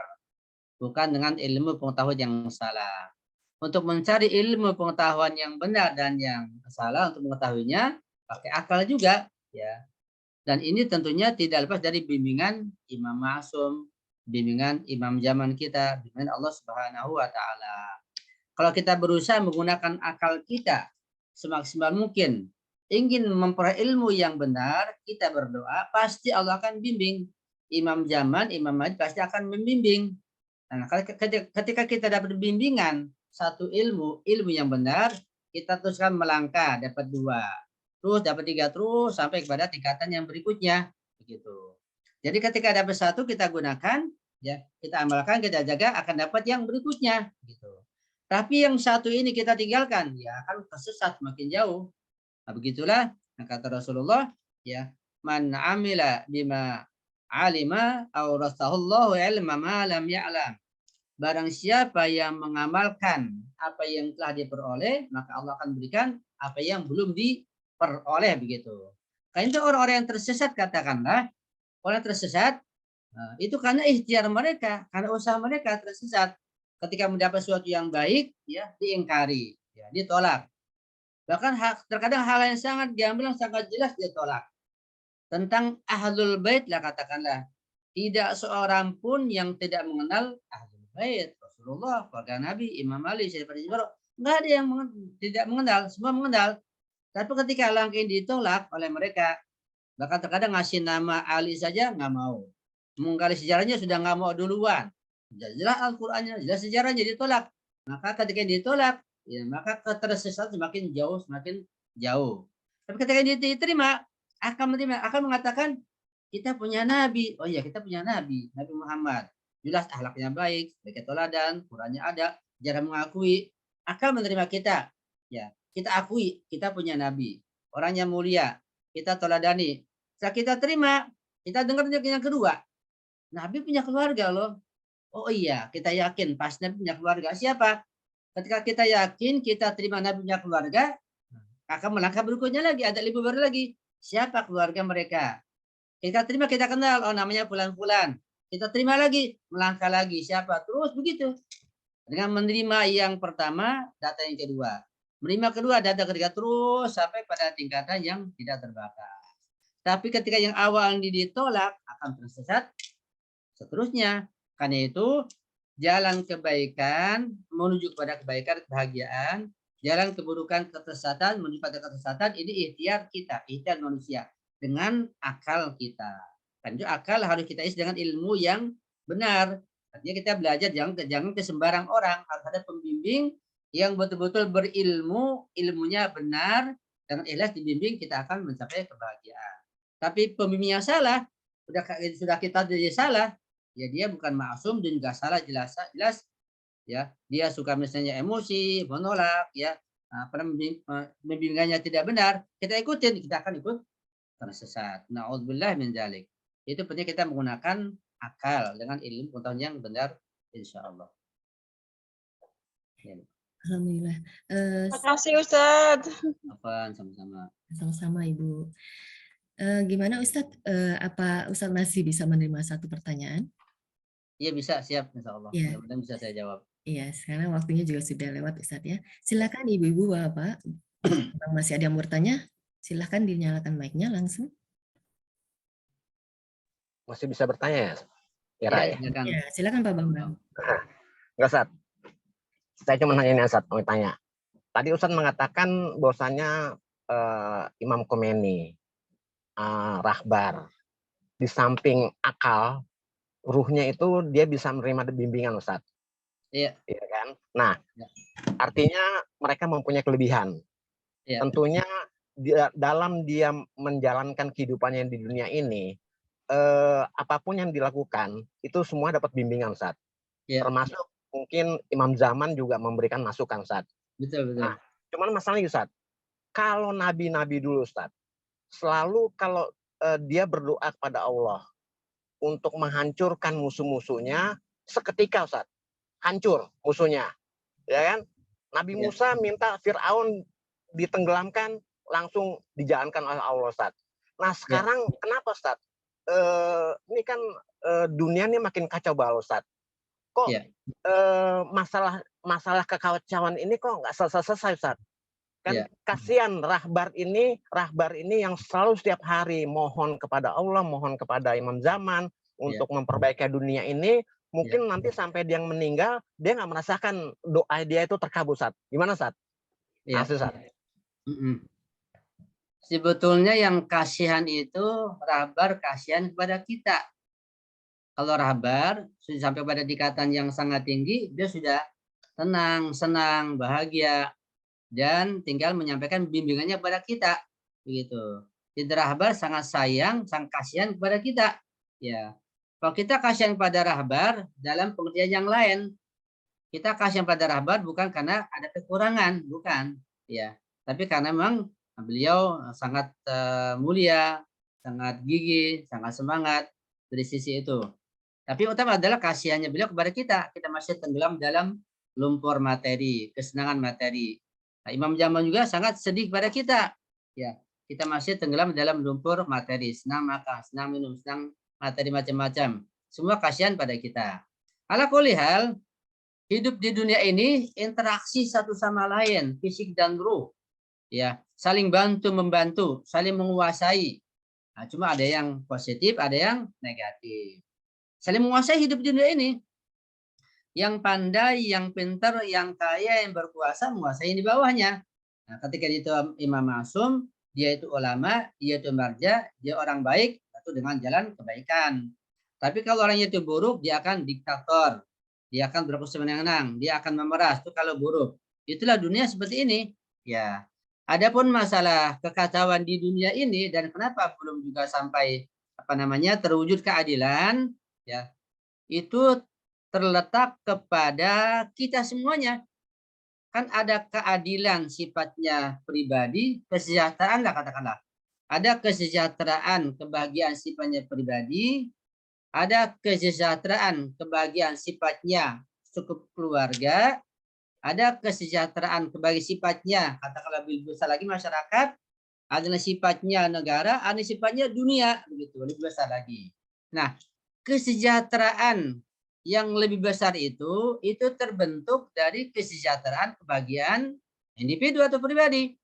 bukan dengan ilmu pengetahuan yang salah. Untuk mencari ilmu pengetahuan yang benar dan yang salah, untuk mengetahuinya pakai akal juga, ya. Dan ini tentunya tidak lepas dari bimbingan Imam Ma'sum, bimbingan imam zaman kita, bimbingan Allah Subhanahu wa taala. Kalau kita berusaha menggunakan akal kita semaksimal mungkin, ingin memperoleh ilmu yang benar, kita berdoa, pasti Allah akan bimbing. Imam zaman, Imam Mahdi pasti akan membimbing. Nah, ketika kita dapat bimbingan satu ilmu yang benar, kita teruskan melangkah, dapat 2, terus dapat 3, terus sampai kepada tingkatan yang berikutnya, begitu. Jadi ketika dapat 1 kita gunakan, ya kita amalkan, kita jaga, akan dapat yang berikutnya, gitu. Tapi yang 1 ini kita tinggalkan, ya akan tersesat makin jauh. Nah, begitulah kata Rasulullah, ya, man amila bima alima aurasahullahu ilma ma lam ya'lam. Barang siapa yang mengamalkan apa yang telah diperoleh, maka Allah akan berikan apa yang belum diperoleh, begitu. Karena itu orang-orang yang tersesat, katakanlah orang tersesat, itu karena ikhtiar mereka, karena usaha mereka tersesat. Ketika mendapat sesuatu yang baik, ya diingkari, ya ditolak. Bahkan terkadang hal yang sangat gamblang, sangat jelas ditolak. Tentang ahlul bait lah, katakanlah, tidak seorang pun yang tidak mengenal ahlul bait, Rasulullah, keluarga Nabi, Imam Ali, Syekh Jibaro, nggak ada yang tidak mengenal, semua mengenal. Tapi ketika langkah ini ditolak oleh mereka, bahkan terkadang ngasih nama Ali saja nggak mau, menggali sejarahnya sudah nggak mau duluan, jelas Al-Qur'annya, jelas sejarahnya, ditolak. Maka ketika ditolak, ya maka ketersesatan semakin jauh. Tapi ketika diterima, akan mengatakan kita punya nabi. Oh iya, kita punya nabi Muhammad. Jelas akhlaknya baik, sebagai teladan, Qurannya ada, jarang mengakui, akan menerima kita. Ya, kita akui kita punya nabi, orangnya mulia, kita teladani. Setelah kita terima, kita dengar yang kedua, Nabi punya keluarga loh. Oh iya, kita yakin pas Nabi punya keluarga. Siapa? Ketika kita yakin, kita terima Nabi punya keluarga, akan melangkah berikutnya lagi, ada lebih baru lagi. Siapa keluarga mereka? Kita terima, kita kenal, oh namanya fulan-fulan. Kita terima lagi, melangkah lagi, siapa? Terus begitu. Dengan menerima yang pertama, data yang kedua. Menerima kedua, data ketiga, terus sampai pada tingkatan yang tidak terbatas. Tapi ketika yang awal ini ditolak, akan tersesat seterusnya. Karena itu, jalan kebaikan menuju kepada kebaikan, kebahagiaan, jalan keburukan, ketersesatan menuju pada ketersesatan, ini ikhtiar kita, ikhtiar manusia dengan akal kita. Dan itu akal harus kita isi dengan ilmu yang benar. Artinya kita belajar jangan ke sembarang orang, harus ada pembimbing yang betul-betul berilmu, ilmunya benar, dengan ikhlas dibimbing, kita akan mencapai kebahagiaan. Tapi pembimbing yang salah, sudah kita jadi salah, ya dia bukan maksum dan juga salah, jelas ya, dia suka misalnya emosi, menolak, ya, pembimbingannya tidak benar, kita ikutin, kita akan ikut tersesat. Na'udzubillah min dzalik. Itu penting kita menggunakan akal dengan ilmu pengetahuan yang benar, insya Allah. Ya. Alhamdulillah. Terima kasih Ustadz. Apaan sama-sama. Sama-sama Ibu. Gimana Ustadz? Apa Ustadz masih bisa menerima satu pertanyaan? Iya bisa, siap insya Allah. Iya. Mudah-mudahan bisa saya jawab. Iya, sekarang waktunya juga sudah lewat Ustadz ya. Silakan Ibu-ibu, Bapak. Kalau masih ada yang mau bertanya, silakan dinyalakan mic-nya langsung. Masih bisa bertanya ya? Kira ya? Silakan. Ya, silakan Pak Bambang. Enggak, Ustadz. Saya cuma nanya ini, Ustadz. Mau tanya. Tadi Ustadz mengatakan bahwasanya Imam Khomeini, rahbar, di samping akal, ruhnya itu dia bisa menerima bimbingan, Ustadz. Iya. Iya kan? Nah, Ya. artinya mereka mempunyai kelebihan. Iya. Tentunya dalam dia menjalankan kehidupannya di dunia ini, apapun yang dilakukan itu semua dapat bimbingan, Ustadz. Iya. Termasuk mungkin Imam Zaman juga memberikan masukan, Ustadz. Betul, betul. Nah, cuman masalahnya, Ustadz, kalau nabi-nabi dulu, Ustadz, selalu kalau dia berdoa kepada Allah untuk menghancurkan musuh-musuhnya, seketika, Ustadz, hancur musuhnya. Ya kan? Nabi Ya. Musa minta Fir'aun ditenggelamkan, langsung dijalankan oleh Allah, Ustadz. Nah, sekarang kenapa, Ustadz? Ini kan dunia ini makin kacau balau, Ustadz. Kok Ya. masalah kekacauan ini kok nggak selesai-selesai, Ustadz? Kan Ya. kasihan rahbar ini yang selalu setiap hari mohon kepada Allah, mohon kepada Imam Zaman untuk memperbaiki dunia ini. Mungkin nanti sampai dia meninggal, dia nggak merasakan doa dia itu terkabul, Ustadz. Gimana, Ustadz? Iya. Ustadz. Sebetulnya yang kasihan itu rahbar kasihan kepada kita. Kalau rahbar sudah sampai pada tingkatan yang sangat tinggi, dia sudah tenang, senang, bahagia, dan tinggal menyampaikan bimbingannya kepada kita. Begitu. Jadi rahbar sangat sayang, sangat kasihan kepada kita. Ya. Kalau kita kasihan pada rahbar dalam pengertian yang lain, kita kasihan pada rahbar bukan karena ada kekurangan, bukan, ya, tapi karena memang beliau sangat mulia, sangat gigih, sangat semangat dari sisi itu. Tapi utama adalah kasihannya beliau kepada kita. Kita masih tenggelam dalam lumpur materi, kesenangan materi. Nah, Imam Zaman juga sangat sedih kepada kita. Ya, kita masih tenggelam dalam lumpur materi, senang makan, senang minum, senang materi macam-macam. Semua kasihan pada kita. Ala kulli hal, hidup di dunia ini interaksi satu sama lain, fisik dan ruh. Ya, saling bantu membantu, saling menguasai. Nah, cuma ada yang positif, ada yang negatif. Saling menguasai hidup di dunia ini. Yang pandai, yang pintar, yang kaya, yang berkuasa menguasai di bawahnya. Nah, ketika itu Imam Ma'sum, dia itu ulama, dia itu marja, dia orang baik, itu dengan jalan kebaikan. Tapi kalau orangnya itu buruk, dia akan diktator, dia akan berlaku sewenang-wenang, dia akan memeras. Itu kalau buruk. Itulah dunia seperti ini. Ya. Adapun masalah kekacauan di dunia ini dan kenapa belum juga sampai terwujud keadilan, ya, itu terletak kepada kita semuanya. Kan ada keadilan sifatnya pribadi, kesejahteraan lah katakanlah. Ada kesejahteraan, kebahagiaan sifatnya pribadi, ada kesejahteraan, kebahagiaan sifatnya cukup keluarga, ada kesejahteraan, kebahagiaan sifatnya, katakanlah lebih besar lagi masyarakat, ada sifatnya negara, ada sifatnya dunia, begitu, lebih besar lagi. Nah, kesejahteraan yang lebih besar itu terbentuk dari kesejahteraan, kebahagiaan individu atau pribadi.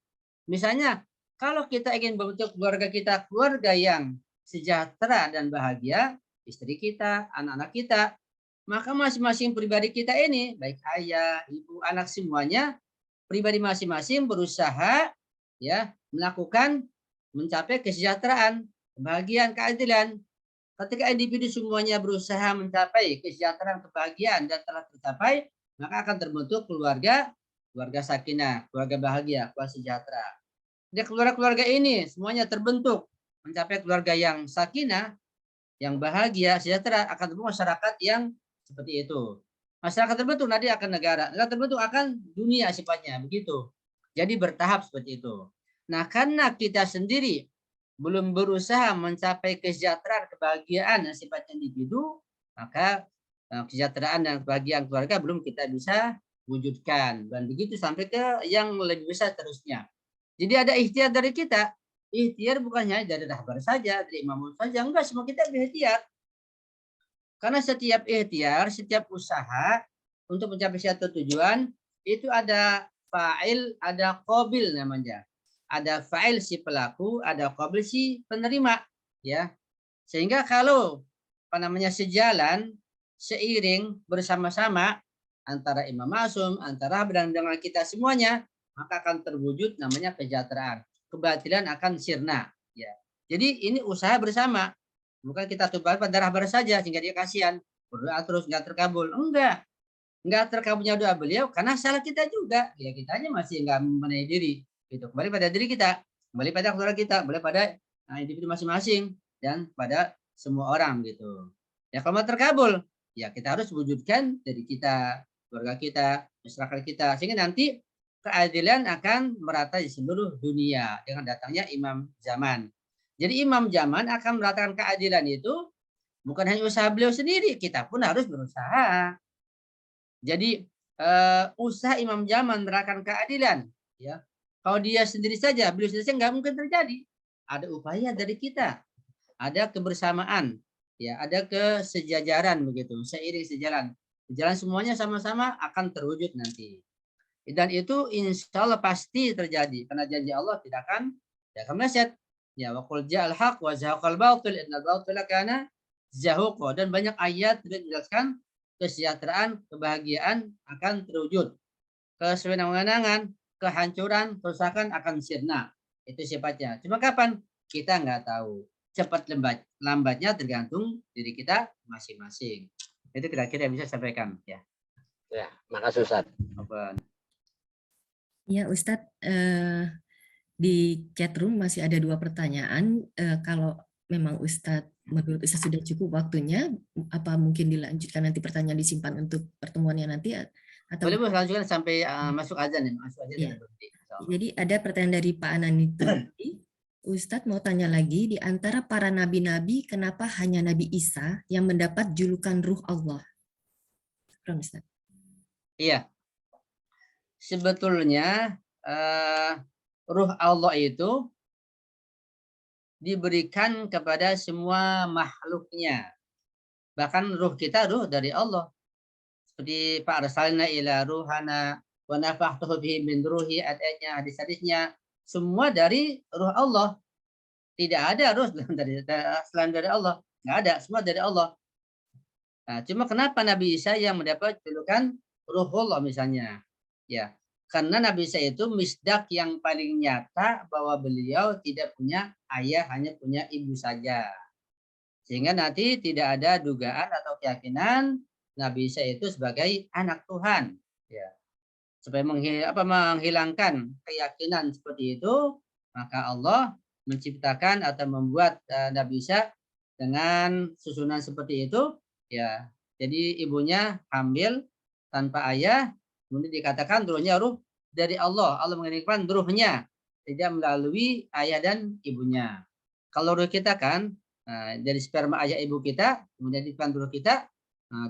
Misalnya, kalau kita ingin membentuk keluarga kita, keluarga yang sejahtera dan bahagia, istri kita, anak-anak kita, maka masing-masing pribadi kita ini, baik ayah, ibu, anak semuanya, pribadi masing-masing berusaha ya melakukan mencapai kesejahteraan, kebahagiaan, keadilan. Ketika individu semuanya berusaha mencapai kesejahteraan, kebahagiaan dan telah tercapai, maka akan terbentuk keluarga sakinah, keluarga bahagia, keluarga sejahtera. Jadi keluarga ini semuanya terbentuk mencapai keluarga yang sakinah, yang bahagia, sejahtera, akan terbentuk masyarakat yang seperti itu. Masyarakat terbentuk nanti akan negara terbentuk akan dunia sifatnya, begitu. Jadi bertahap seperti itu. Nah, karena kita sendiri belum berusaha mencapai kesejahteraan, kebahagiaan dan sifatnya individu, maka kesejahteraan dan kebahagiaan keluarga belum kita bisa wujudkan, dan begitu sampai ke yang lebih besar terusnya. Jadi ada ikhtiar dari kita. Ikhtiar bukan hanya dari rahbar saja, dari imam saja, enggak, semua kita berikhtiar. Karena setiap ikhtiar, setiap usaha untuk mencapai suatu tujuan itu ada fa'il, ada qabil namanya. Ada fa'il si pelaku, ada qabil si penerima, ya. Sehingga kalau sejalan, seiring, bersama-sama antara Imam Ma'sum, antara dan dengan kita semuanya, maka akan terwujud namanya kesejahteraan. Kebatilan akan sirna, ya. Jadi ini usaha bersama. Bukan kita tumpahkan pada rahbar saja sehingga dia kasihan, berdoa terus nggak terkabul. Enggak terkabulnya doa beliau karena salah kita juga. Ya kita aja masih nggak membenahi diri. Gitu. Kembali pada diri kita, kembali pada keluarga kita, kembali pada individu masing-masing dan pada semua orang gitu. Ya kalau mau terkabul, ya kita harus wujudkan dari kita, keluarga kita, masyarakat kita, sehingga nanti keadilan akan merata di seluruh dunia dengan datangnya imam zaman. Jadi imam zaman akan meratakan keadilan itu bukan hanya usaha beliau sendiri, kita pun harus berusaha. Jadi usaha imam zaman meratakan keadilan, ya. Kalau dia sendiri saja, beliau sendiri saja nggak mungkin terjadi. Ada upaya dari kita, ada kebersamaan, ya, ada kesejajaran begitu, seiring sejalan. Jalan semuanya sama-sama akan terwujud nanti. Dan itu insya Allah pasti terjadi karena janji Allah tidak akan meleset. Ya, wa qul ja'al haq wa zahaqal batil innal batila kana zahuqa, dan banyak ayat sudah dijelaskan kesejahteraan, kebahagiaan akan terwujud. Kesewenang-wenangan, kehancuran, kerusakan akan sirna. Itu sifatnya. Cuma kapan? Kita nggak tahu. Cepat lambatnya tergantung diri kita masing-masing. Itu kira-kira yang bisa saya sampaikan, ya. Ya, makasih Ustaz. Ya Ustadz, di chat room masih ada 2 pertanyaan. Kalau memang menurut Ustadz sudah cukup waktunya, apa mungkin dilanjutkan nanti pertanyaan disimpan untuk pertemuannya nanti? Atau boleh lanjutkan sampai masuk azan ya, ya. Jadi ada pertanyaan dari Pak Ananito. Ustadz mau tanya lagi, di antara para nabi-nabi, kenapa hanya Nabi Isa yang mendapat julukan Ruh Allah? Ustadz. Iya. Sebetulnya Ruh Allah itu diberikan kepada semua makhluknya. Bahkan ruh kita ruh dari Allah. Seperti Pak Arsalna ila ruhana wa nafakhtuhu bihi min ruhi, ayatnya, hadis-hadisnya, semua dari ruh Allah. Tidak ada ruh selain dari Allah. Nggak ada, semua dari Allah. Nah, cuma kenapa Nabi Isa yang mendapat julukan Ruhullah misalnya? Ya, karena Nabi Isa itu misdak yang paling nyata bahwa beliau tidak punya ayah, hanya punya ibu saja. Sehingga nanti tidak ada dugaan atau keyakinan Nabi Isa itu sebagai anak Tuhan. Ya. Supaya menghilangkan keyakinan seperti itu, maka Allah menciptakan atau membuat Nabi Isa dengan susunan seperti itu, ya. Jadi ibunya hamil tanpa ayah, kemudian dikatakan ruhnya ruh dari Allah. Allah mengirimkan ruhnya, tidak melalui ayah dan ibunya. Kalau ruh kita kan dari sperma ayah ibu kita, kemudian dikatakan ruh kita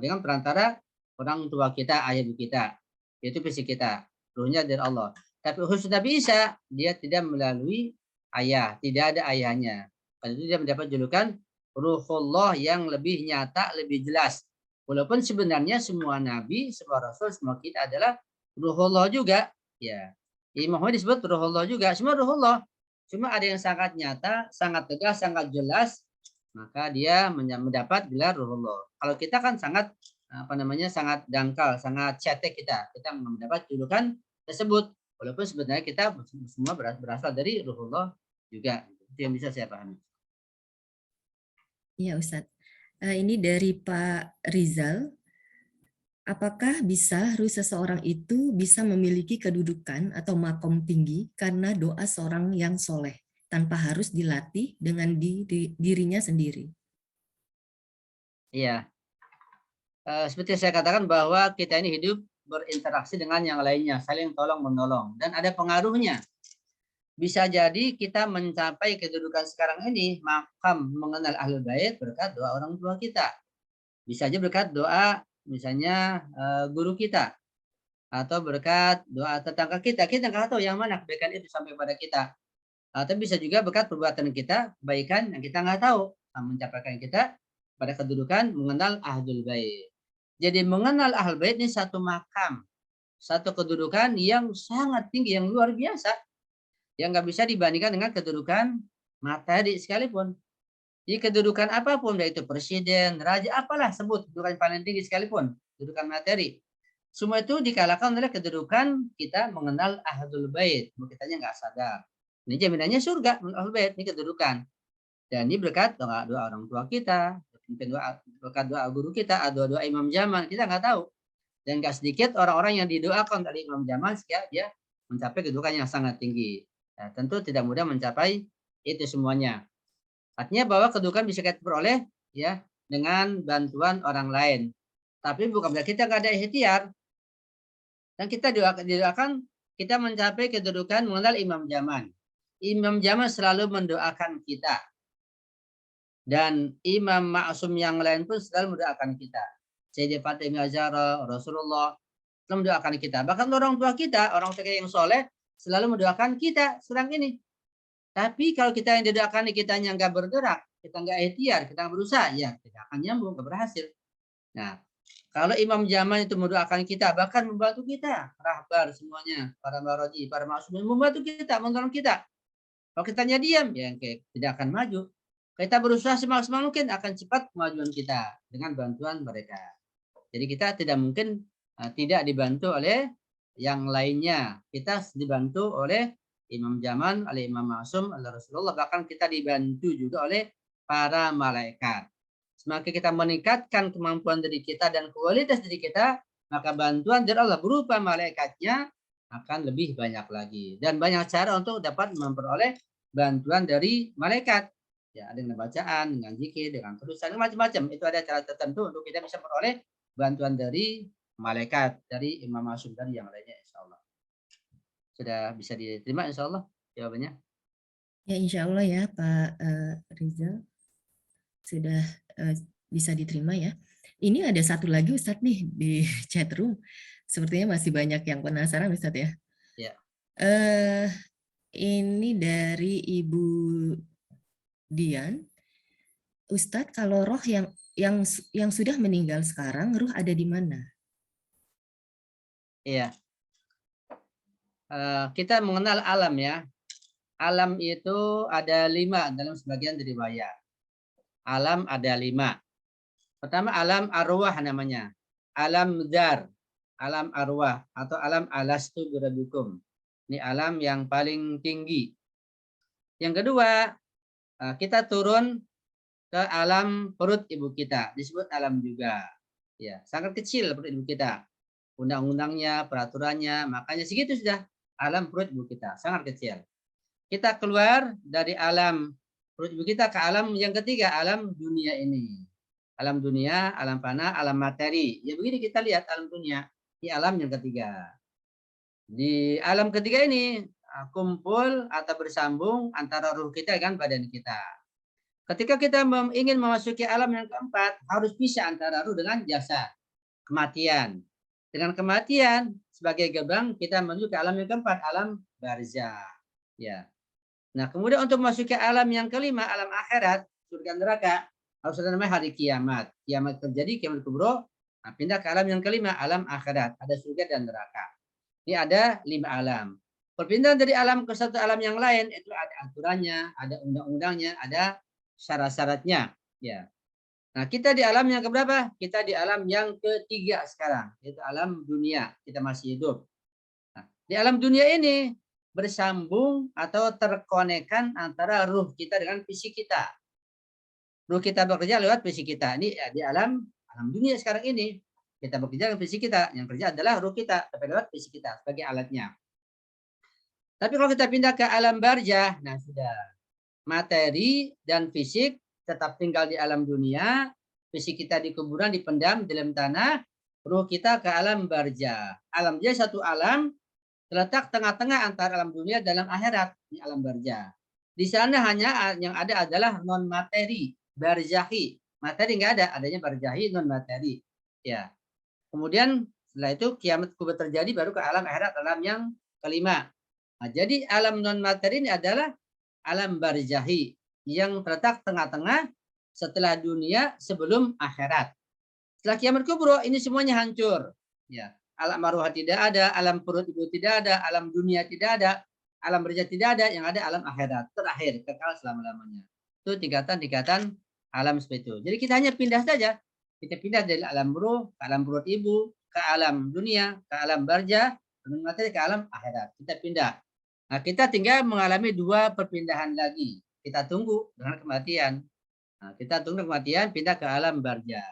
dengan perantara orang tua kita, ayah ibu kita. Itu fisik kita, ruhnya dari Allah. Tapi khusus Nabi Isa, dia tidak melalui ayah, tidak ada ayahnya. Karena itu dia mendapat julukan Ruhullah yang lebih nyata, lebih jelas. Walaupun sebenarnya semua nabi, semua rasul, semua kita adalah Ruhullah juga. Ya, Imam Muhammad disebut Ruhullah juga. Semua Ruhullah. Cuma ada yang sangat nyata, sangat tegas, sangat jelas, maka dia mendapat gelar Ruhullah. Kalau kita kan sangat sangat dangkal, sangat cetek kita mendapat julukan tersebut. Walaupun sebenarnya kita semua berasal dari Ruhullah juga. Itu yang bisa saya pahami. Iya Ustadz. Ini dari Pak Rizal. Apakah bisa ruh seseorang itu bisa memiliki kedudukan atau makom tinggi karena doa seorang yang soleh tanpa harus dilatih dengan dirinya sendiri? Iya. Seperti saya katakan bahwa kita ini hidup berinteraksi dengan yang lainnya, saling tolong menolong, dan ada pengaruhnya. Bisa jadi kita mencapai kedudukan sekarang ini, makam mengenal Ahlul Bait berkat doa orang tua kita. Bisa aja berkat doa misalnya guru kita. atau berkat doa tetangga kita. Kita nggak tahu yang mana kebaikan itu sampai pada kita. Atau bisa juga berkat perbuatan kita, kebaikan yang kita nggak tahu, mencapaikan kita pada kedudukan mengenal Ahlul Bait. Jadi mengenal Ahlul Bait ini satu makam, satu kedudukan yang sangat tinggi, yang luar biasa, yang nggak bisa dibandingkan dengan kedudukan materi sekalipun. Di kedudukan apapun, yaitu presiden, raja, apalah sebut kedudukan paling tinggi sekalipun, kedudukan materi. Semua itu dikalahkan oleh kedudukan kita mengenal Ahlul Bait. Kitanya nggak sadar. Ini jaminannya surga, Ahlul Bait, ini kedudukan. Dan ini berkat doa orang tua kita, mungkin berkat doa guru kita, doa Imam Jamal, kita nggak tahu. Dan nggak sedikit orang-orang yang didoakan dari Imam Jamal, dia mencapai kedudukan yang sangat tinggi. Nah, tentu tidak mudah mencapai itu semuanya. Artinya bahwa kedudukan bisa kita peroleh ya dengan bantuan orang lain. Tapi bukan berarti kita nggak ada ikhtiar. Dan kita didoakan kita mencapai kedudukan mengenal Imam Jamal. Imam Jamal selalu mendoakan kita. Dan imam maksum yang lain pun selalu mendoakan kita. Sayyidah Fatimah Zahra, Rasulullah selalu mendoakan kita. Bahkan orang tua kita, orang tua yang soleh selalu mendoakan kita sekarang ini. Tapi kalau kita yang didoakan kita yang nggak bergerak, kita nggak ikhtiar, kita berusaha, ya tidak akan nyambung, nggak berhasil. Nah, kalau Imam Jamal itu mendoakan kita, bahkan membantu kita, rahbar semuanya, para maroji, para maksum, membantu kita, menolong kita. Kalau kitanya diam, ya tidak akan maju. Kita berusaha semaksimal mungkin akan cepat kemajuan kita dengan bantuan mereka. Jadi kita tidak mungkin tidak dibantu oleh yang lainnya. Kita dibantu oleh Imam Jamal, oleh Imam Ma'sum, oleh Rasulullah, bahkan kita dibantu juga oleh para malaikat. Semakin kita meningkatkan kemampuan diri kita dan kualitas diri kita, maka bantuan dari Allah berupa malaikatnya akan lebih banyak lagi. Dan banyak cara untuk dapat memperoleh bantuan dari malaikat. Ya, dengan bacaan, dengan zikir, dengan tulisan, macam-macam. Itu ada cara tertentu untuk kita bisa memperoleh bantuan dari malaikat, dari Imam Ma'sum dan yang lainnya, insya Allah. Sudah bisa diterima insya Allah jawabannya? Ya insya Allah ya Pak Rizal. Sudah bisa diterima ya. Ini ada satu lagi Ustadz nih di chat room. Sepertinya masih banyak yang penasaran Ustadz ya. Ya. Ini dari Ibu Dian. Ustadz, kalau roh yang sudah meninggal sekarang, roh ada di mana? Iya. Kita mengenal alam ya. Alam itu ada 5 dalam sebagian dari riwayat. Alam ada 5. Pertama alam arwah namanya. Alam dar, alam arwah atau alam alastu birabbikum. Ini alam yang paling tinggi. Yang kedua, kita turun ke alam perut ibu kita, disebut alam juga. Ya, sangat kecil perut ibu kita. Undang-undangnya, peraturannya, makanya segitu sudah. Alam perut ibu kita sangat kecil. Kita keluar dari alam perut ibu kita ke alam yang ketiga, alam dunia ini. Alam dunia, alam fana, alam materi. Ya begini kita lihat alam dunia. Ini alam yang ketiga. Di alam ketiga ini kumpul atau bersambung antara ruh kita dengan badan kita. Ketika kita ingin memasuki alam yang keempat, harus bisa antara ruh dengan jasad, kematian. Dengan kematian sebagai gerbang kita menuju ke alam yang keempat, alam barzah. Ya. Nah, kemudian untuk memasuki alam yang kelima, alam akhirat, surga neraka, harus ada namanya hari kiamat. Kiamat terjadi, kiamat kubro, nah, pindah ke alam yang kelima, alam akhirat. Ada surga dan neraka. Ini ada 5 alam. Perpindahan dari alam ke satu alam yang lain, itu ada aturannya, ada undang-undangnya, ada syarat-syaratnya. Ya. Nah, kita di alam yang keberapa? Kita di alam yang ketiga sekarang, yaitu alam dunia. Kita masih hidup. Nah, di alam dunia ini bersambung atau terkonekkan antara ruh kita dengan fisik kita. Ruh kita bekerja lewat fisik kita. Ini ya, di alam dunia sekarang ini. Kita bekerja dengan fisik kita. Yang kerja adalah ruh kita, tapi lewat fisik kita sebagai alatnya. Tapi kalau kita pindah ke alam barzah, nah sudah. Materi dan fisik tetap tinggal di alam dunia, fisik kita di kuburan dipendam di dalam tanah, ruh kita ke alam barzah. Alam barzah satu alam terletak tengah-tengah antara alam dunia dan alam akhirat, di alam barzah. Di sana hanya yang ada adalah non materi, barzahi. Materi nggak ada, adanya barzahi non materi. Ya. Kemudian Setelah itu kiamat kubur terjadi, baru ke alam akhirat, alam yang kelima. Nah, jadi alam non materi ini adalah alam barzahi yang terletak tengah-tengah setelah dunia sebelum akhirat. Setelah kiamat kubro ini semuanya hancur. Ya, alam maruah tidak ada, alam perut ibu tidak ada, alam dunia tidak ada, alam barzah tidak ada, yang ada alam akhirat terakhir kekal selama-lamanya. Itu tingkatan-tingkatan alam seperti itu. Jadi kita hanya pindah saja. Kita pindah dari alam ruh ke alam perut ibu, ke alam dunia, ke alam barzah, materi ke alam akhirat. Kita pindah. Nah, kita tinggal mengalami dua perpindahan lagi. Kita tunggu dengan kematian. Nah, kita tunggu kematian, pindah ke alam barzah.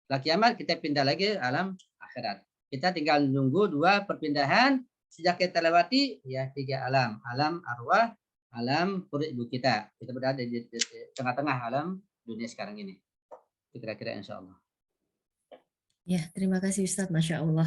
Setelah kiamat kita pindah lagi ke alam akhirat. Kita tinggal menunggu dua perpindahan. Sejak kita lewati ya 3 alam. Alam arwah, alam perut ibu kita. Kita berada di tengah-tengah alam dunia sekarang ini. Itu kira-kira insya Allah. Ya, terima kasih Ustadz, Masya Allah.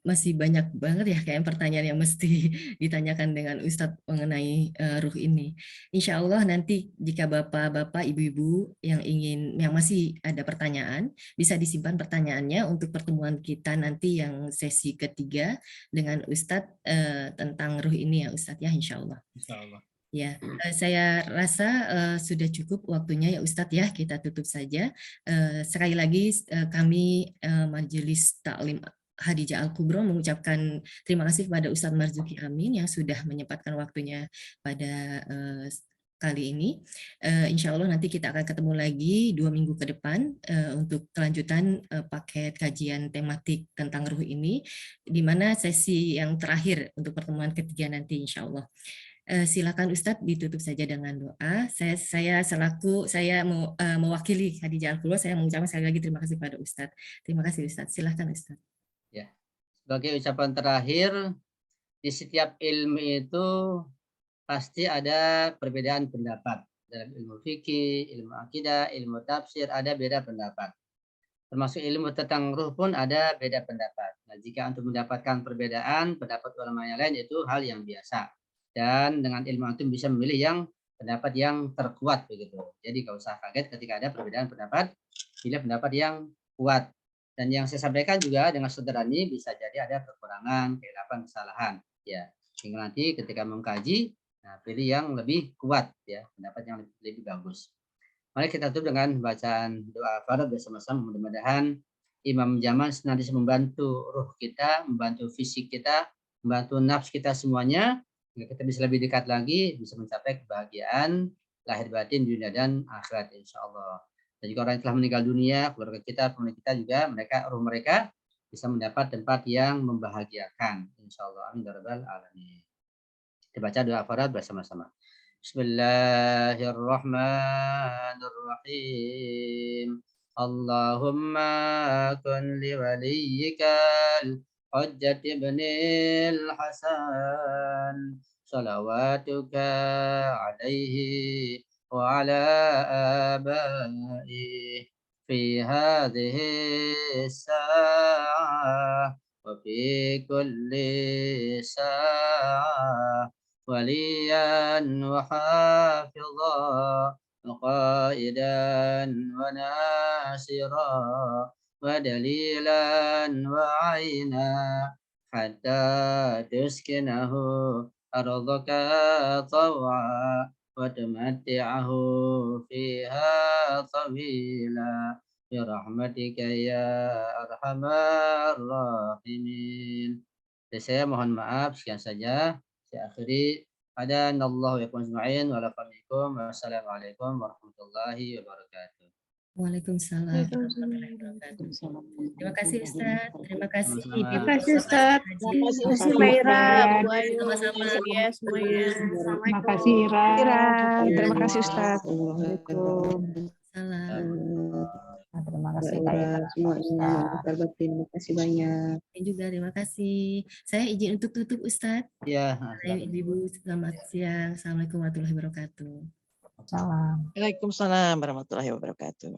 Masih banyak banget ya kayak pertanyaan yang mesti ditanyakan dengan Ustadz mengenai ruh ini. Insya Allah nanti jika Bapak-Bapak, Ibu-Ibu yang masih ada pertanyaan, bisa disimpan pertanyaannya untuk pertemuan kita nanti yang sesi ketiga dengan Ustadz tentang ruh ini ya Ustadz ya, Insya Allah. Insya Allah. Ya, saya rasa sudah cukup waktunya ya Ustadz ya, kita tutup saja. Sekali lagi kami Majelis Taklim Hadijah Al-Kubro mengucapkan terima kasih kepada Ustadz Marzuki Amin yang sudah menyempatkan waktunya pada kali ini. Insya Allah nanti kita akan ketemu lagi 2 minggu ke depan untuk kelanjutan paket kajian tematik tentang ruh ini, di mana sesi yang terakhir untuk pertemuan ketiga nanti insya Allah. Silakan Ustadz ditutup saja dengan doa. Saya mewakili Hadijah Al-Kubro, saya mengucapkan sekali lagi terima kasih pada Ustadz. Terima kasih Ustadz. Silakan Ustadz. Ya, sebagai ucapan terakhir, di setiap ilmu itu pasti ada perbedaan pendapat. Dalam ilmu fikih, ilmu akidah, ilmu tafsir ada beda pendapat. Termasuk ilmu tentang ruh pun ada beda pendapat. Nah, jika untuk mendapatkan perbedaan pendapat ulama yang lain itu hal yang biasa. Dan dengan ilmu antum bisa memilih yang pendapat yang terkuat begitu. Jadi gak usah kaget ketika ada perbedaan pendapat, pilih pendapat yang kuat. Dan yang saya sampaikan juga dengan sederhana ini bisa jadi ada kekurangan, kehilapan, kesalahan. Ya, sehingga nanti ketika mengkaji, nah, pilih yang lebih kuat ya, pendapat yang lebih bagus. Mari kita tutup dengan bacaan doa farad bersama-sama. Mudah-mudahan Imam Jamal senantiasa membantu ruh kita, membantu fisik kita, membantu nafs kita semuanya. Kita bisa lebih dekat lagi, bisa mencapai kebahagiaan lahir batin dunia dan akhirat insya Allah. Dan juga orang yang telah meninggal dunia, keluarga kita, keluarga kita juga, ruh mereka bisa mendapat tempat yang membahagiakan insya Allah. Amin ya rabbal alamin. Kita baca doa farad bersama-sama. Bismillahirrahmanirrahim. Allahumma kun liwaliyikal Hujjat ibnil Hasan salawatuka alaihi wa ala abaihi fi hadhihi sa'ah wa fi kulli sa'ah waliyan wa hafidha wa qaidan wa nasira ودليلا وعينا حتى تسكنه أرضك طوعا وتمتعه فيها طويلا برحمتك يا أرحم الراحمين. Saya mohon maaf, sekian saja. Saya akhiri. Hadanallahu wa yakum ajma'in wa lakum. Wassalamualaikum warahmatullahi wabarakatuh. Waalaikumsalam. Terima kasih Ustaz. Terima kasih. Terima kasih Ustaz. Terima kasih Mbak Ira, Bu Ayu, Sama-sama. ya semuanya. Terima kasih Ira. Terima kasih Ustaz. Salam. Terima kasih Kak Ira. Semuanya. Terima kasih banyak. Juga terima kasih. Saya izin untuk tutup Ustaz. Ya. Ibu, selamat siang. Assalamualaikum warahmatullahi wabarakatuh. Salam. Waalaikumsalam warahmatullahi wabarakatuh.